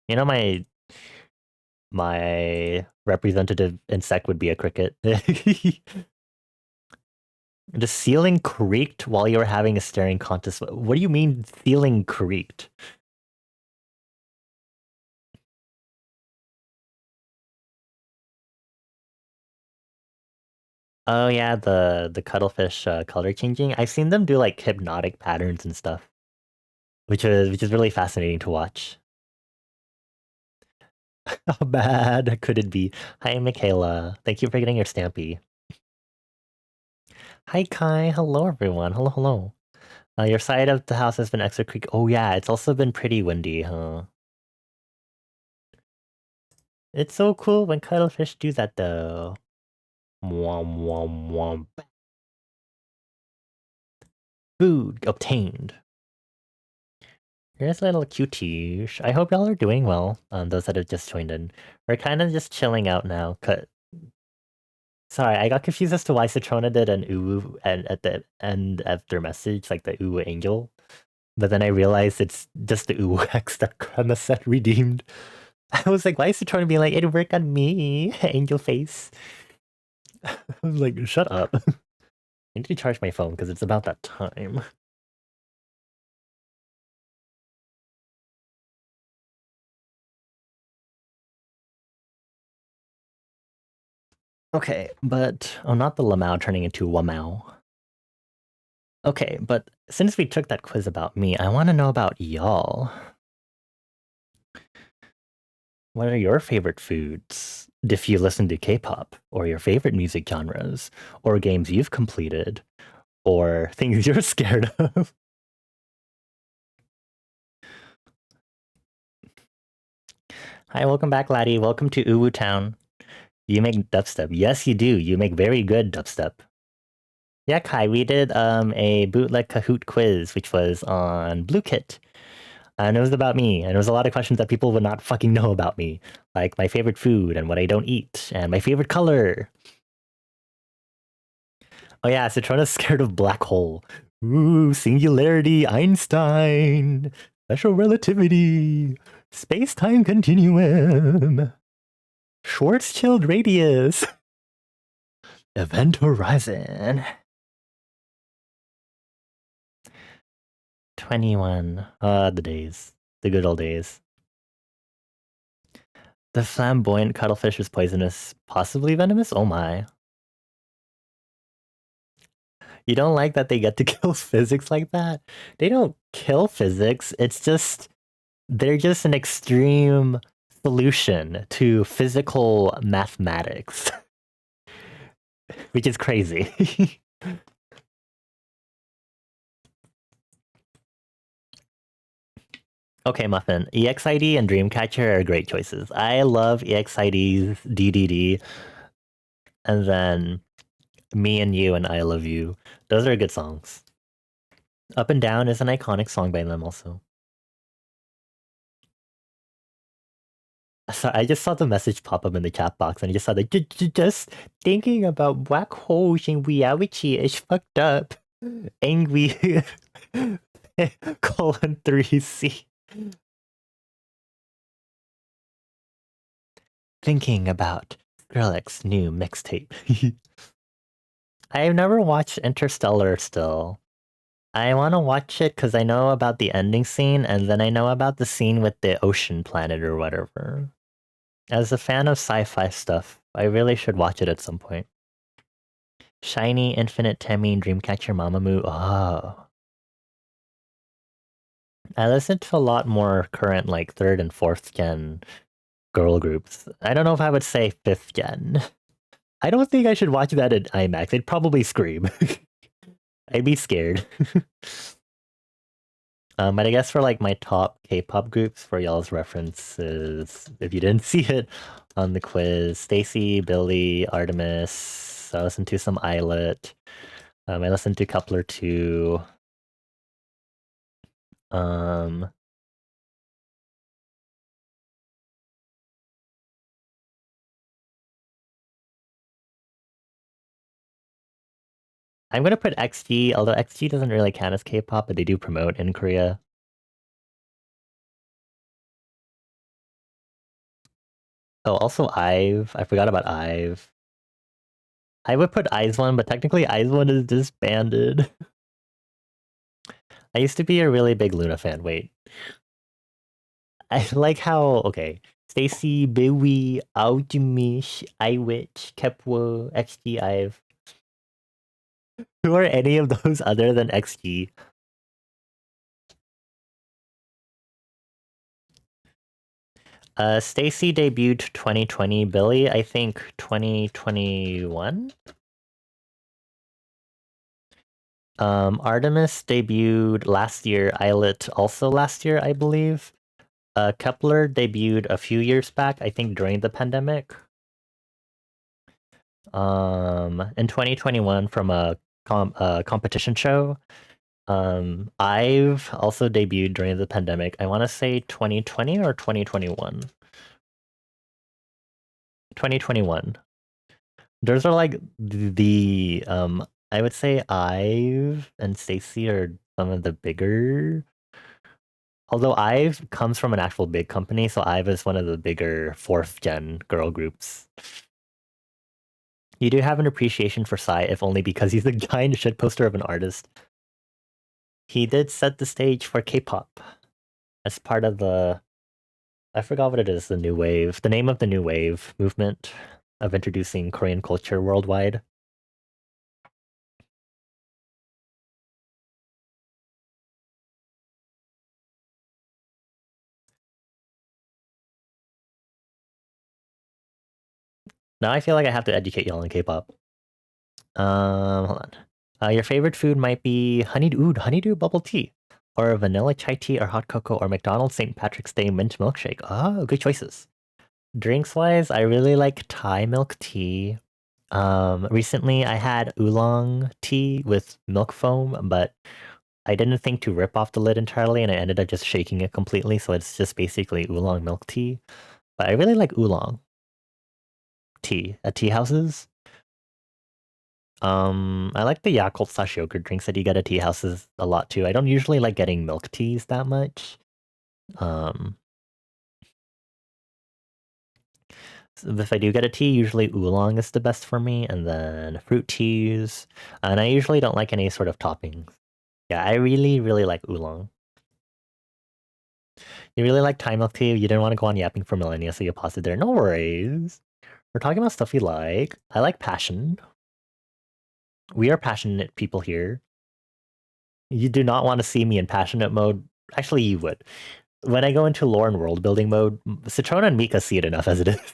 You know, my representative insect would be a cricket. The ceiling creaked while you were having a staring contest. What do you mean ceiling creaked? Oh yeah, the cuttlefish color changing. I've seen them do like hypnotic patterns and stuff, which is really fascinating to watch. How bad could it be? Hi, Michaela. Thank you for getting your Stampy. Hi, Kai. Hello, everyone. Hello, hello. Your side of the house has been extra creaky. Oh yeah, it's also been pretty windy, huh? It's so cool when cuttlefish do that, though. Womp womp womp. Food obtained. Here's a little cutie-ish. I hope y'all are doing well. Those that have just joined in. We're kind of just chilling out now. Sorry, I got confused as to why Citrona did an uwu at the end of their message, like the uwu angel. But then I realized it's just the uwu X that Cremoset redeemed. I was like, why is Citrona being like, it'll work on me, angel face? I was like, shut up. I need to charge my phone because it's about that time. Okay, but oh, not the Lamau turning into Wamau. Okay, but since we took that quiz about me, I want to know about y'all. What are your favorite foods? If you listen to K-pop, or your favorite music genres, or games you've completed, or things you're scared of. Hi, welcome back, laddie. Welcome to Uwu Town. You make dubstep. Yes, you do. You make very good dubstep. Yeah, Kai, we did a bootleg Kahoot quiz, which was on Blue Kit. And it was about me, and it was a lot of questions that people would not fucking know about me. Like my favorite food, and what I don't eat, and my favorite color. Oh yeah, Citrona's scared of black hole. Ooh, singularity, Einstein, special relativity, space-time continuum, Schwarzschild radius, event horizon. 21. The days. The good old days. The flamboyant cuttlefish is poisonous, possibly venomous? Oh my. You don't like that they get to kill physics like that? They don't kill physics, it's just they're just an extreme solution to physical mathematics, which is crazy. Okay, Muffin. EXID and Dreamcatcher are great choices. I love EXID's DDD, and then Me and You and I Love You. Those are good songs. Up and Down is an iconic song by them also. So I just saw the message pop up in the chat box and I just saw that just thinking about black holes in reality is fucked up. Angry colon 3C. Thinking about Skrillex' new mixtape. I've never watched Interstellar still. I want to watch it because I know about the ending scene and then I know about the scene with the ocean planet or whatever. As a fan of sci-fi stuff, I really should watch it at some point. Shiny, Infinite Temmie, Dreamcatcher, Mamamoo. Oh. I listen to a lot more current, like third and fourth gen girl groups. I don't know if I would say fifth gen. I don't think I should watch that in IMAX. They'd probably scream. I'd be scared. But I guess for like my top K-pop groups for y'all's references, if you didn't see it on the quiz, Stacy, Billy, Artemis. I listened to some Islet. I listened to Coupler 2. Um, I'm gonna put XG, although XG doesn't really count as K-pop, but they do promote in Korea. Oh, also IVE. I forgot about IVE. I would put IZ*ONE, but technically IZ*ONE is disbanded. I used to be a really big Luna fan. Wait. I like how, okay. Stacy, Biwi, Aujimish, iWitch, Kepwo, XG, IVE. Who are any of those other than XG? Stacy debuted 2020. Billy, I think 2021. Artemis debuted last year. Islet also last year, I believe. Kepler debuted a few years back, I think during the pandemic. In 2021 from a competition show. I've also debuted during the pandemic. I want to say 2020 or 2021. 2021. Those are like the I would say Ive and Stacy are some of the bigger. Although Ive comes from an actual big company, so Ive is one of the bigger fourth gen girl groups. You do have an appreciation for Psy, if only because he's a giant shit poster of an artist. He did set the stage for K-pop as part of the, I forgot what it is, the new wave, the name of the new wave movement of introducing Korean culture worldwide. Now I feel like I have to educate y'all on K-pop. Hold on. Your favorite food might be honeydew bubble tea, or vanilla chai tea, or hot cocoa, or McDonald's St. Patrick's Day mint milkshake. Oh, good choices. Drinks wise, I really like Thai milk tea. Recently I had oolong tea with milk foam, but I didn't think to rip off the lid entirely, and I ended up just shaking it completely, so it's just basically oolong milk tea. But I really like oolong tea at tea houses. I like the Yakult slash yogurt drinks that you get at tea houses a lot too. I don't usually like getting milk teas that much. Um, so if I do get a tea, usually oolong is the best for me, and then fruit teas. And I usually don't like any sort of toppings. Yeah, I really, really like oolong. You really like Thai milk tea? You didn't want to go on yapping for millennia, so you paused it there. No worries. We're talking about stuff we like. I like passion. We are passionate people here. You do not want to see me in passionate mode. Actually, you would. When I go into lore and world building mode, Citrona and Mika see it enough as it is.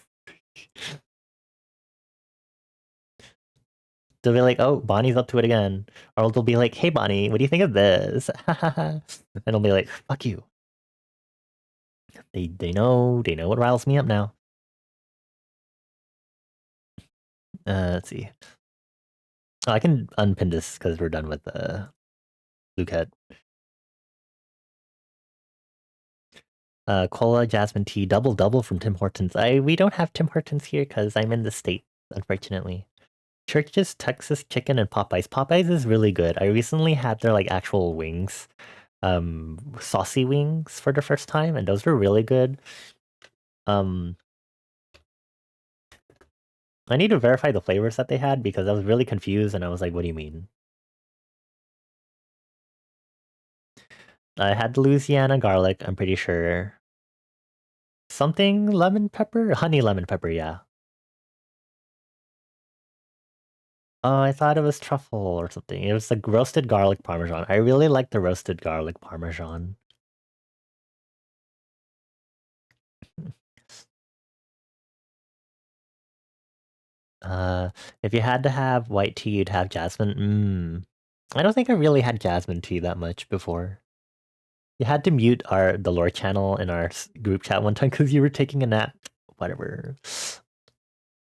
They'll be like, oh, Bonnie's up to it again. Or they'll be like, hey, Bonnie, what do you think of this? And I'll be like, fuck you. They know what riles me up now. Let's see. Oh, I can unpin this because we're done with the Lucat. Cola, jasmine tea, double from Tim Hortons. We don't have Tim Hortons here because I'm in the States, unfortunately. Church's Texas chicken and Popeyes. Popeyes is really good. I recently had their like actual wings, saucy wings for the first time, and those were really good. Um, I need to verify the flavors that they had because I was really confused and I was like, what do you mean? I had the Louisiana garlic, I'm pretty sure. Something lemon pepper? Honey lemon pepper, yeah. Oh, I thought it was truffle or something. It was like roasted garlic parmesan. I really like the roasted garlic parmesan. Uh, if you had to have white tea, you'd have jasmine. I don't think I really had jasmine tea that much before. You had to mute the lore channel in our group chat one time because you were taking a nap. Whatever.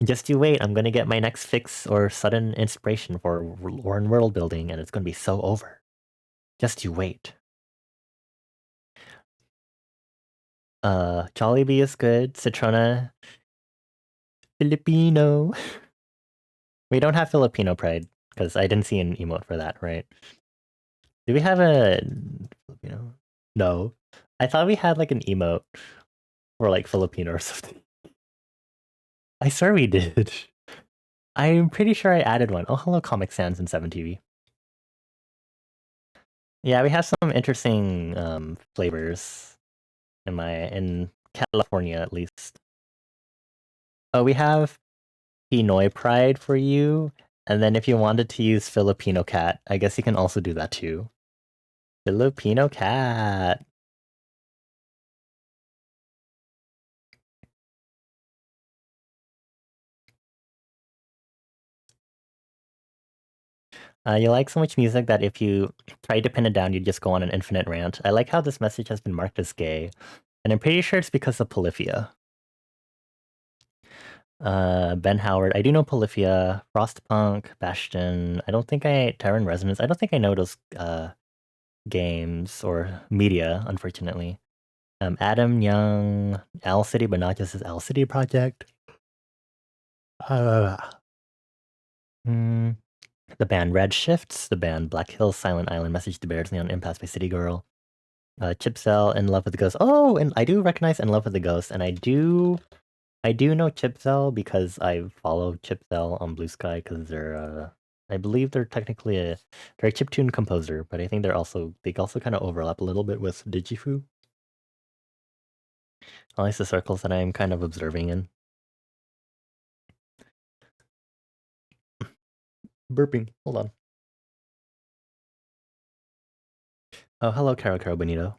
Just you wait. I'm gonna get my next fix or sudden inspiration for lore and world building, and it's gonna be so over. Just you wait. Jollibee is good. Citrona, Filipino. We don't have Filipino pride because I didn't see an emote for that, right? Do we have a Filipino? No. I thought we had like an emote for like Filipino or something. I swear we did. I'm pretty sure I added one. Oh, hello, Comic Sans and 7TV. Yeah, we have some interesting flavors in California at least. Oh, we have Pinoy Pride for you, and then if you wanted to use Filipino Cat, I guess you can also do that too. Filipino Cat. You like so much music that if you tried to pin it down, you'd just go on an infinite rant. I like how this message has been marked as gay, and I'm pretty sure it's because of Polyphia. Ben Howard. I do know Polyphia, Frostpunk, Bastion. I don't think Terran Resonance. I don't think I know those games or media, unfortunately. Adam Young, Owl City, but not just his Owl City project. Uh, mm, the band Red Shifts, the band Black Hills, Silent Island, Message to Bears, Neon Impasse by City Girl. Chipsell, In Love with the Ghost. Oh, and I do recognize In Love with the Ghost, and I do know Chipsell because I follow Chipsell on Blue Sky because I believe they're technically they're a chiptune composer, but I think they also kind of overlap a little bit with Digifu. At least the circles that I'm kind of observing in. Burping. Hold on. Oh, hello, Caro Bonito.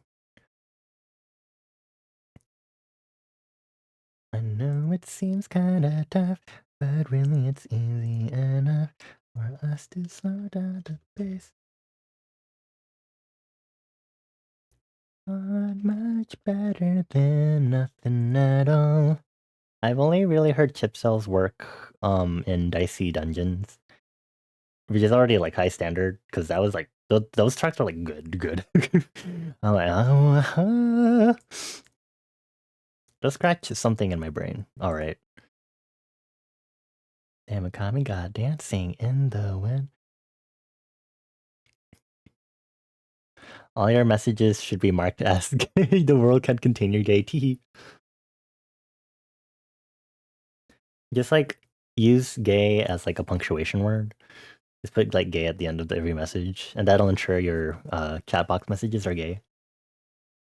I know it seems kinda tough, but really it's easy enough for us to slow down the pace. Not much better than nothing at all. I've only really heard Chipcell's work in Dicey Dungeons, which is already like high standard because that was like those tracks are like good. I'm like, oh, just scratch something in my brain. All right. Damn, Akami got dancing in the wind. All your messages should be marked as gay. The world can contain your gay tea. Just like use gay as like a punctuation word. Just put like gay at the end of every message, and that'll ensure your chat box messages are gay.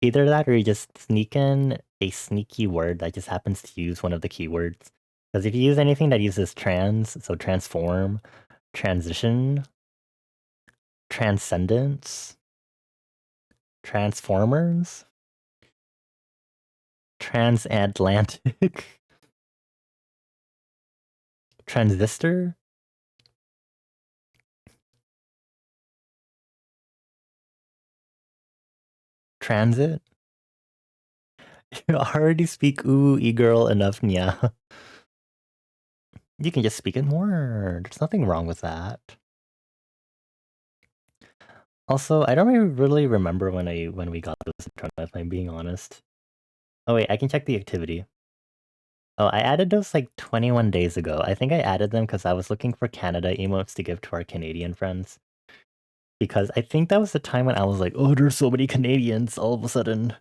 Either that or you just sneak in a sneaky word that just happens to use one of the keywords. Because if you use anything that uses trans, so transform, transition, transcendence, transformers, transatlantic, transistor, transit. You already speak ooh, e-girl enough, yeah. You can just speak in word. There's nothing wrong with that. Also, I don't really remember when we got those in front if I'm being honest. Oh wait, I can check the activity. Oh, I added those like 21 days ago. I think I added them because I was looking for Canada emotes to give to our Canadian friends. Because I think that was the time when I was like, oh, there's so many Canadians. All of a sudden,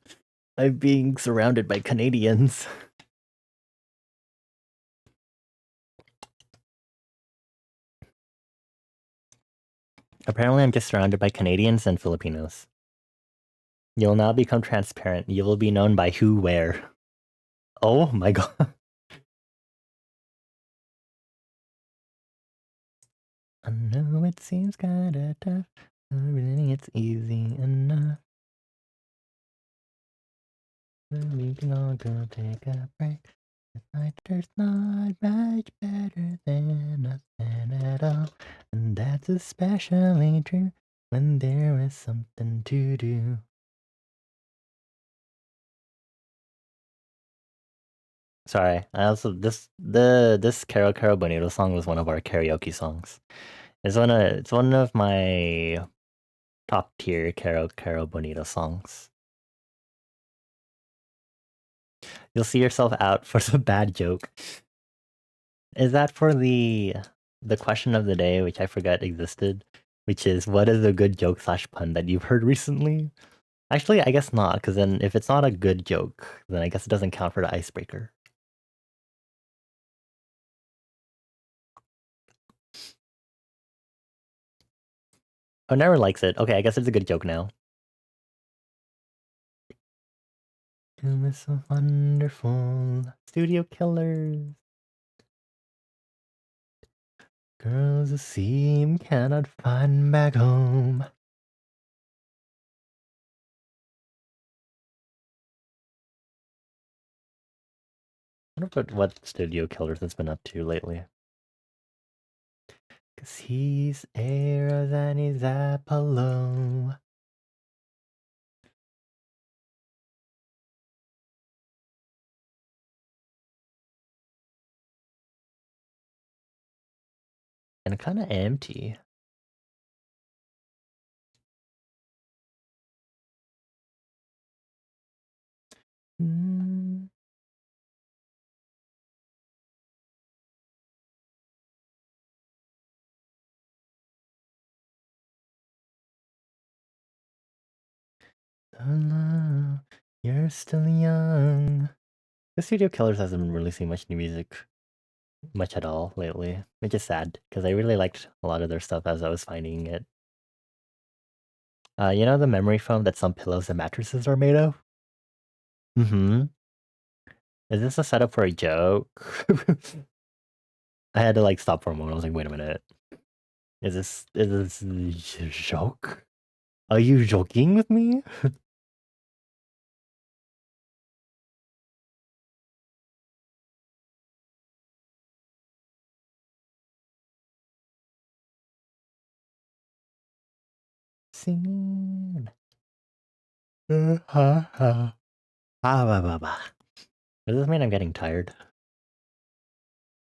I'm being surrounded by Canadians. Apparently, I'm just surrounded by Canadians and Filipinos. You'll now become transparent. You will be known by who, where. Oh my god. I know it seems kinda tough, but really it's easy enough. We can all go take a break. There's not much better than nothing at all, and that's especially true when there is something to do. Sorry, I also this Caro Caro Bonito song was one of our karaoke songs. It's one of my top tier Caro Caro Bonito songs. You'll see yourself out for the bad joke. Is that for the question of the day, which I forgot existed, which is what is a good joke slash pun that you've heard recently? Actually, I guess not, because then if it's not a good joke, then I guess it doesn't count for the icebreaker. Oh, never likes it. Okay, I guess it's a good joke now. Doom is so wonderful. Studio killers. Girls who seem cannot find back home. I wonder what Studio Killers has been up to lately. Cause he's Eros and he's Apollo. And kinda empty. Mm. Hello, you're still young. The Studio Killers hasn't been releasing much new music, much at all lately, which is sad because I really liked a lot of their stuff as I was finding it. You know the memory foam that some pillows and mattresses are made of? Mm-hmm. Is this a setup for a joke? I had to like stop for a moment. I was like, wait a minute. Is this a joke? Are you joking with me? Scene. Ha ha. Ah, bah, bah, bah. Does this mean I'm getting tired?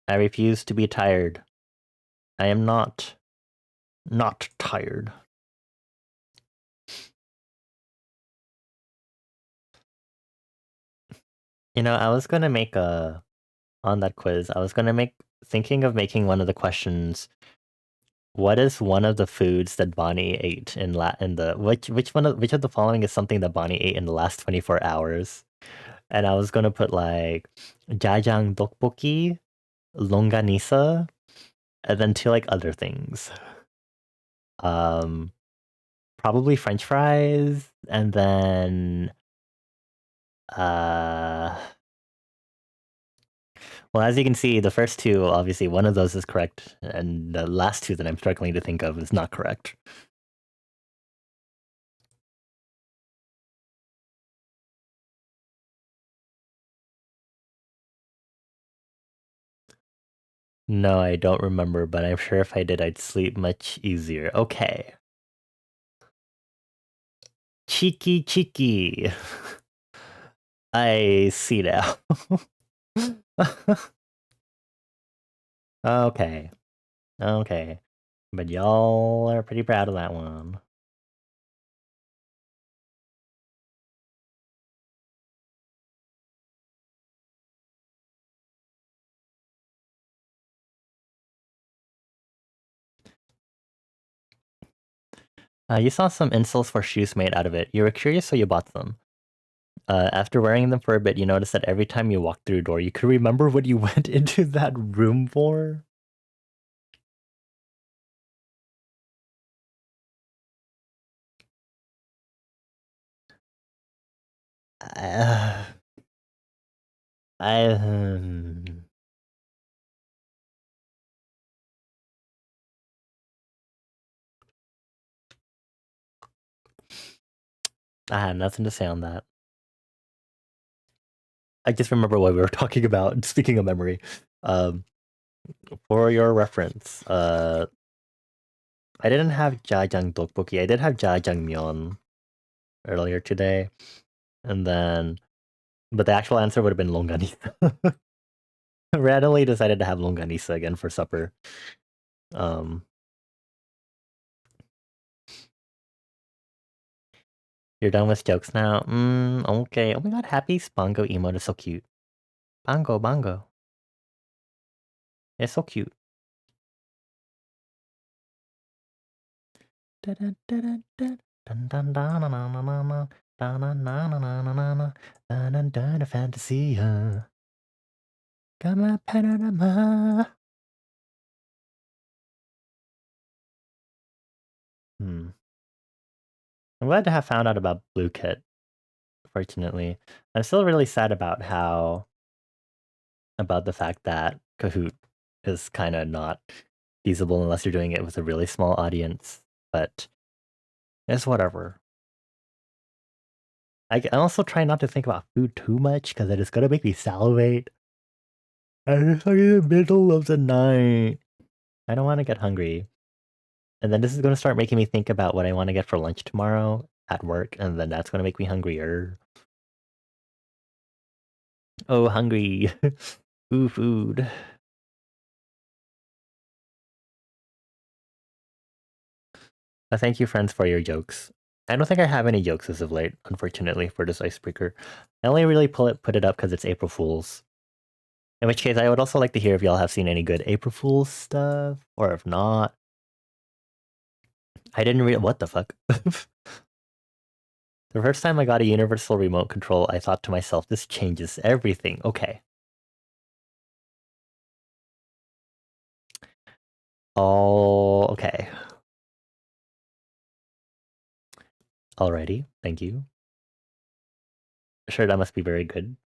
I refuse to be tired. I am not tired. You know, I was gonna make a on that quiz. I was gonna thinking of making one of the questions. What is one of the foods that Bonnie ate in the which of the following is something that Bonnie ate in the last 24 hours? And I was gonna put like jajang dokboki, longanisa, and then two like other things. Um, probably French fries, and then uh, well, as you can see, the first two obviously one of those is correct, and the last two that I'm struggling to think of is not correct. No, I don't remember, but I'm sure if I did, I'd sleep much easier. Okay. Cheeky, cheeky. I see now. Okay. Okay. But y'all are pretty proud of that one. You saw some insoles for shoes made out of it. You were curious, so you bought them. After wearing them for a bit, you noticed that every time you walked through a door, you could remember what you went into that room for. Uh, I. I had nothing to say on that. I just remember what we were talking about. Speaking of memory, um, for your reference, I didn't have jajang tteokbokki. I did have jajangmyeon earlier today, and then, but the actual answer would have been longanisa. Randomly decided to have longanisa again for supper. Um, you're done with jokes now. Okay. Oh my god, happy Spango emote is so cute. Bango, bango. It's so cute. Fantasia. Gamma panorama. I'm glad to have found out about Blue Kit, fortunately. I'm still really sad about about the fact that Kahoot is kind of not feasible unless you're doing it with a really small audience, but it's whatever. I also try not to think about food too much because it is gonna make me salivate. And it's like in the middle of the night. I don't want to get hungry. And then this is gonna start making me think about what I want to get for lunch tomorrow at work, and then that's gonna make me hungrier. Oh, hungry. Ooh, food. Thank you, friends, for your jokes. I don't think I have any jokes as of late, unfortunately, for this icebreaker. I only really put it up because it's April Fool's. In which case, I would also like to hear if y'all have seen any good April Fool's stuff, or if not. I didn't read. What the fuck? The first time I got a universal remote control, I thought to myself, this changes everything. Okay. Oh, okay. Alrighty. Thank you. Sure, that must be very good.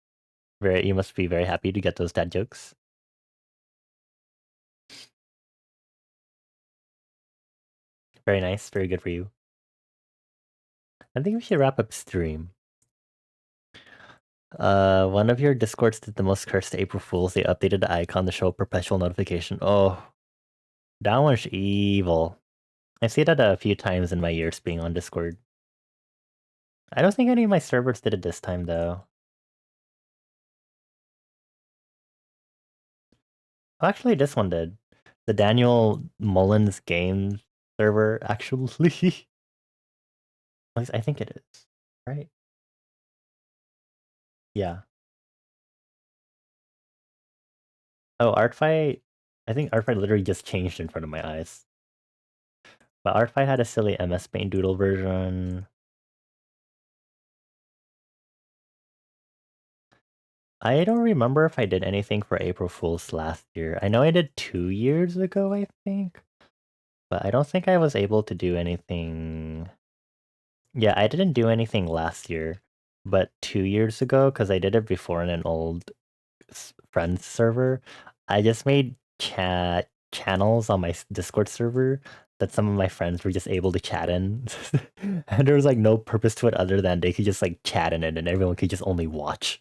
You must be very happy to get those dad jokes. Very nice. Very good for you. I think we should wrap up stream. One of your discords did the most cursed April Fools. They updated the icon to show perpetual notification. Oh, that one's evil. I see that a few times in my years being on Discord. I don't think any of my servers did it this time though. Oh, actually, this one did. The Daniel Mullins game server, actually. At least I think it is. Right? Yeah. Oh, Artfight. I think Artfight literally just changed in front of my eyes. But Artfight had a silly MS Paint Doodle version. I don't remember if I did anything for April Fool's last year. I know I did 2 years ago, I think. But I don't think I was able to do anything. Yeah, I didn't do anything last year. But 2 years ago, because I did it before in an old friends server, I just made channels on my Discord server that some of my friends were just able to chat in. And there was like no purpose to it other than they could just like chat in it and everyone could just only watch.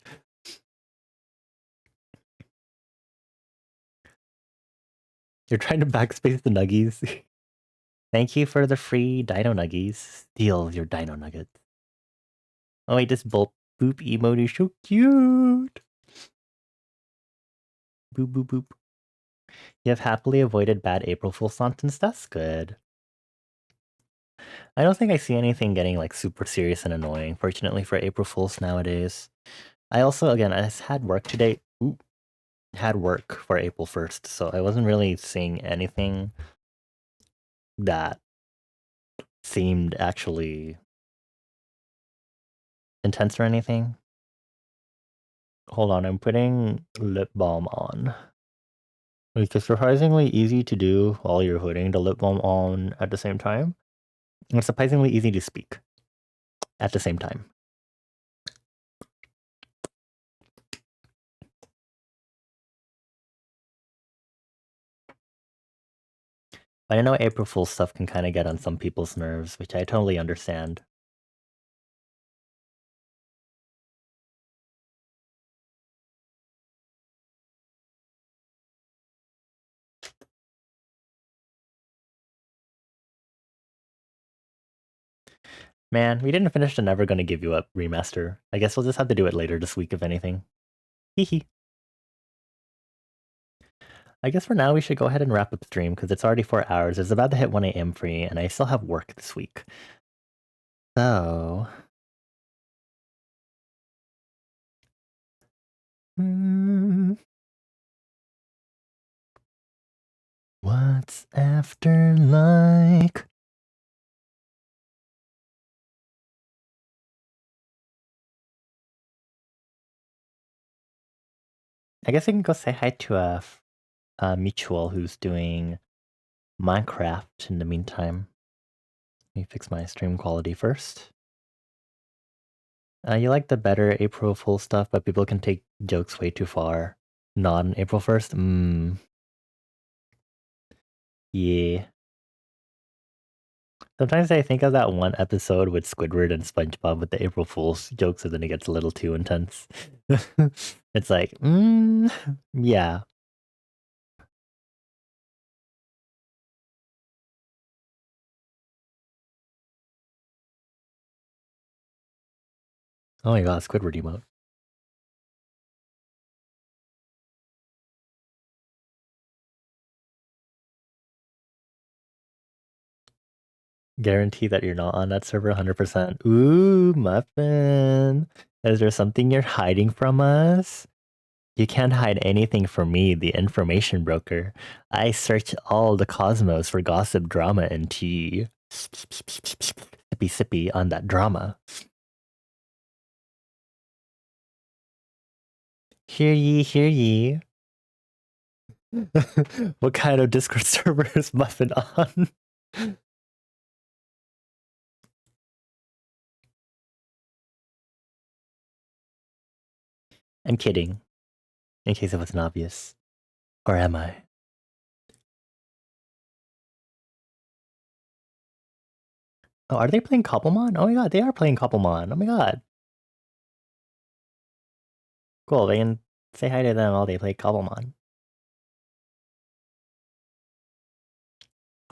You're trying to backspace the nuggies. Thank you for the free dino nuggies. Steal your dino nuggets. Oh wait, this boop emote is so cute. Boop boop boop. You have happily avoided bad April Fool's nonsense. That's good. I don't think I see anything getting like super serious and annoying, fortunately for April Fools nowadays. I also, again, I had work today. Had work for April 1st, so I wasn't really seeing anything that seemed actually intense or anything. Hold on, I'm putting lip balm on. It's surprisingly easy to do while you're putting the lip balm on at the same time. It's surprisingly easy to speak at the same time. But I know April Fool's stuff can kind of get on some people's nerves, which I totally understand. Man, we didn't finish the Never Gonna Give You Up remaster. I guess we'll just have to do it later this week, if anything. Hee. I guess for now we should go ahead and wrap up the stream because it's already 4 hours. It's about to hit 1 a.m. free, and I still have work this week. So. What's after like? I guess I can go say hi to a mutual who's doing Minecraft in the meantime. Let me fix my stream quality first. You like the better April Fool stuff, but people can take jokes way too far. Not on April 1st? Yeah. Sometimes I think of that one episode with Squidward and SpongeBob with the April Fool's jokes, and then it gets a little too intense. It's like, yeah. Oh my god, Squidward emote. Guarantee that you're not on that server 100%. Ooh, Muffin. Is there something you're hiding from us? You can't hide anything from me, the information broker. I search all the cosmos for gossip, drama, and tea. Sippy sippy on that drama. Hear ye, hear ye. What kind of Discord server is Muffin on? I'm kidding, in case it wasn't obvious. Or am I? Oh, are they playing Cobblemon? Oh my god, they are playing Cobblemon. Oh my god. Cool, they can say hi to them while they play Cobblemon.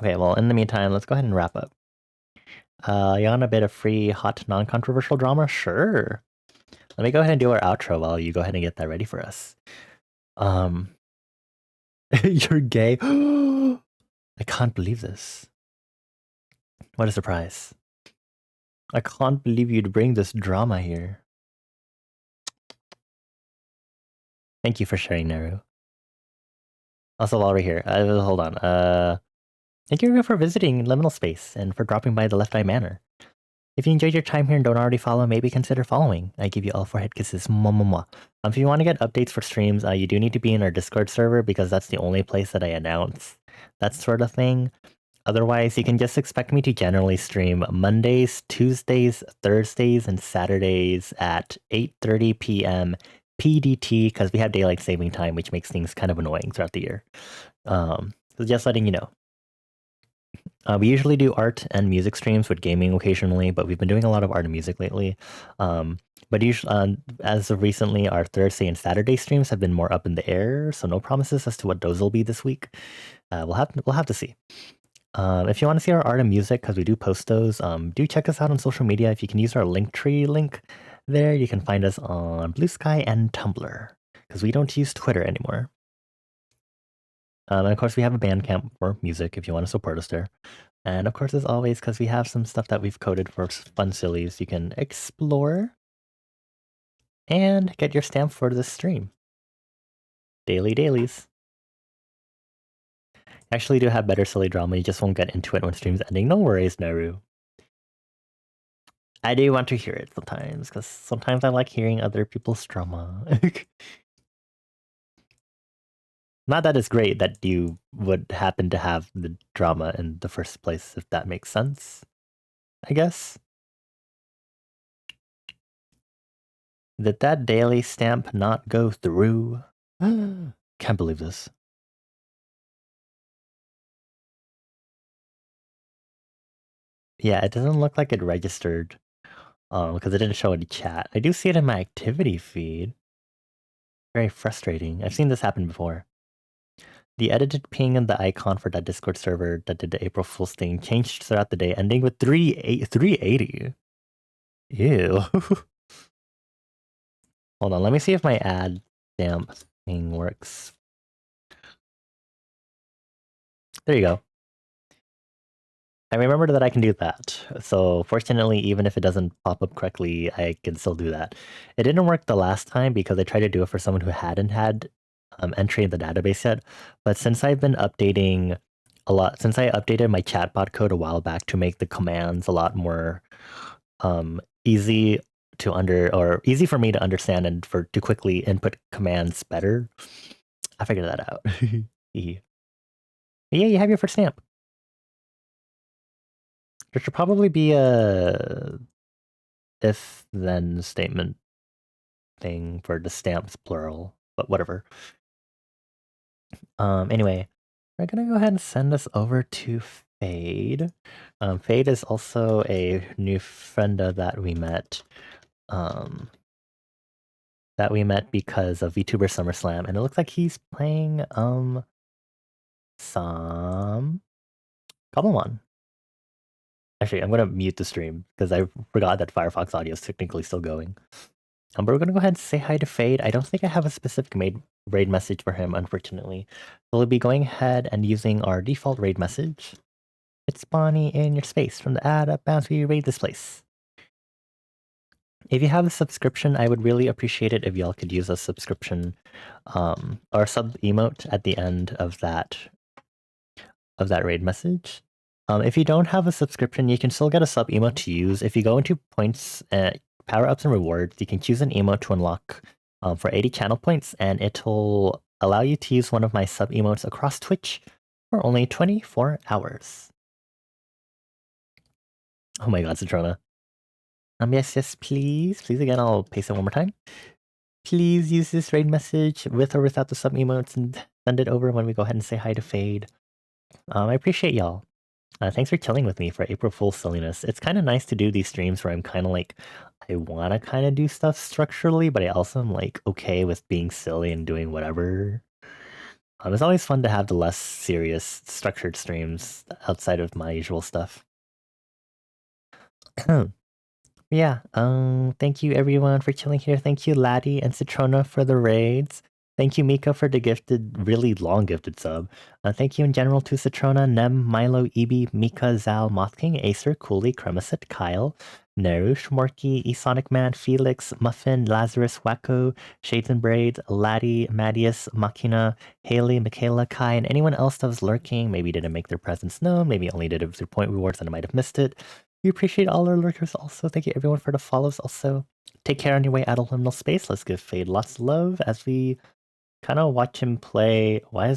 Okay, well, in the meantime, let's go ahead and wrap up. You want a bit of free, hot, non-controversial drama? Sure. Let me go ahead and do our outro while you go ahead and get that ready for us. You're gay? I can't believe this. What a surprise. I can't believe you'd bring this drama here. Thank you for sharing, Naru. Also, while we're here, hold on. Thank you for visiting Liminal Space and for dropping by the Left Eye Manor. If you enjoyed your time here and don't already follow, maybe consider following. I give you all 4 head kisses. Mwah, mwah, mwah. If you want to get updates for streams, you do need to be in our Discord server because that's the only place that I announce that sort of thing. Otherwise, you can just expect me to generally stream Mondays, Tuesdays, Thursdays, and Saturdays at 8:30 p.m. PDT because we have daylight saving time, which makes things kind of annoying throughout the year. So just letting you know. We usually do art and music streams with gaming occasionally, but we've been doing a lot of art and music lately. But usually, as of recently, our Thursday and Saturday streams have been more up in the air, so no promises as to what those will be this week. We'll have to see. If you want to see our art and music, because we do post those, do check us out on social media. If you can use our Linktree link there, you can find us on Blue Sky and Tumblr, because we don't use Twitter anymore. And of course, we have a Bandcamp for music if you want to support us there. And of course, as always, because we have some stuff that we've coded for fun sillies, you can explore and get your stamp for this stream. Dailies. Actually, do have better silly drama. You just won't get into it when stream's ending. No worries, Naru. I do want to hear it sometimes, because sometimes I like hearing other people's drama. Not that it's great that you would happen to have the drama in the first place, if that makes sense. I guess. Did that daily stamp not go through? Can't believe this. Yeah, it doesn't look like it registered because it didn't show any chat. I do see it in my activity feed. Very frustrating. I've seen this happen before. The edited ping and the icon for that Discord server that did the April Fool's thing changed throughout the day, ending with 380. Ew. Hold on, let me see if my ad stamp thing works. There you go. I remembered that I can do that. So fortunately, even if it doesn't pop up correctly, I can still do that. It didn't work the last time because I tried to do it for someone who hadn't had entry in the database yet. But since I've been updating a lot, since I updated my chatbot code a while back to make the commands a lot more easy easy for me to understand and to quickly input commands better, I figured that out. Yeah, you have your first stamp. There should probably be a if then statement thing for the stamps plural, but whatever. Anyway, we're gonna go ahead and send this over to Fade. Fade is also a new friend that we met. That we met because of VTuber SummerSlam, and it looks like he's playing some Gobblemon. Actually, I'm gonna mute the stream because I forgot that Firefox audio is technically still going. But we're gonna go ahead and say hi to Fade. I don't think I have a specific raid message for him, unfortunately. So we'll be going ahead and using our default raid message. It's Bonnie in your space from the ad up bounce we raid this place. If you have a subscription, I would really appreciate it if y'all could use a subscription or sub emote at the end of that raid message. If you don't have a subscription, you can still get a sub emote to use. If you go into points, power-ups and rewards, you can choose an emote to unlock for 80 channel points, and it'll allow you to use one of my sub emotes across Twitch for only 24 hours. Oh my god, Citrona. Yes, please. Please again, I'll paste it one more time. Please use this raid message with or without the sub emotes and send it over when we go ahead and say hi to Fade. I appreciate y'all. Thanks for chilling with me for April Fool's silliness. It's kind of nice to do these streams where I'm kind of like, I want to kind of do stuff structurally, but I also am like okay with being silly and doing whatever. It's always fun to have the less serious, structured streams outside of my usual stuff. Yeah, thank you everyone for chilling here. Thank you Laddie and Citrona for the raids. Thank you Mika for the really long gifted sub. Thank you in general to Citrona, Nem, Milo, Ebi, Mika, Zal, Mothking, Acer, Cooley, Cremesit, Kyle, Nerush, Morky, Esonic Man, Felix, Muffin, Lazarus, Wacko, Shades and Braids, Laddie, Madius, Machina, Haley, Michaela, Kai, and anyone else that was lurking, maybe didn't make their presence known, maybe only did it through point rewards and I might have missed it. We appreciate all our lurkers also. Thank you everyone for the follows also. Take care on your way out of liminal space. Let's give Fade lots of love as we kind of watch him play. Why is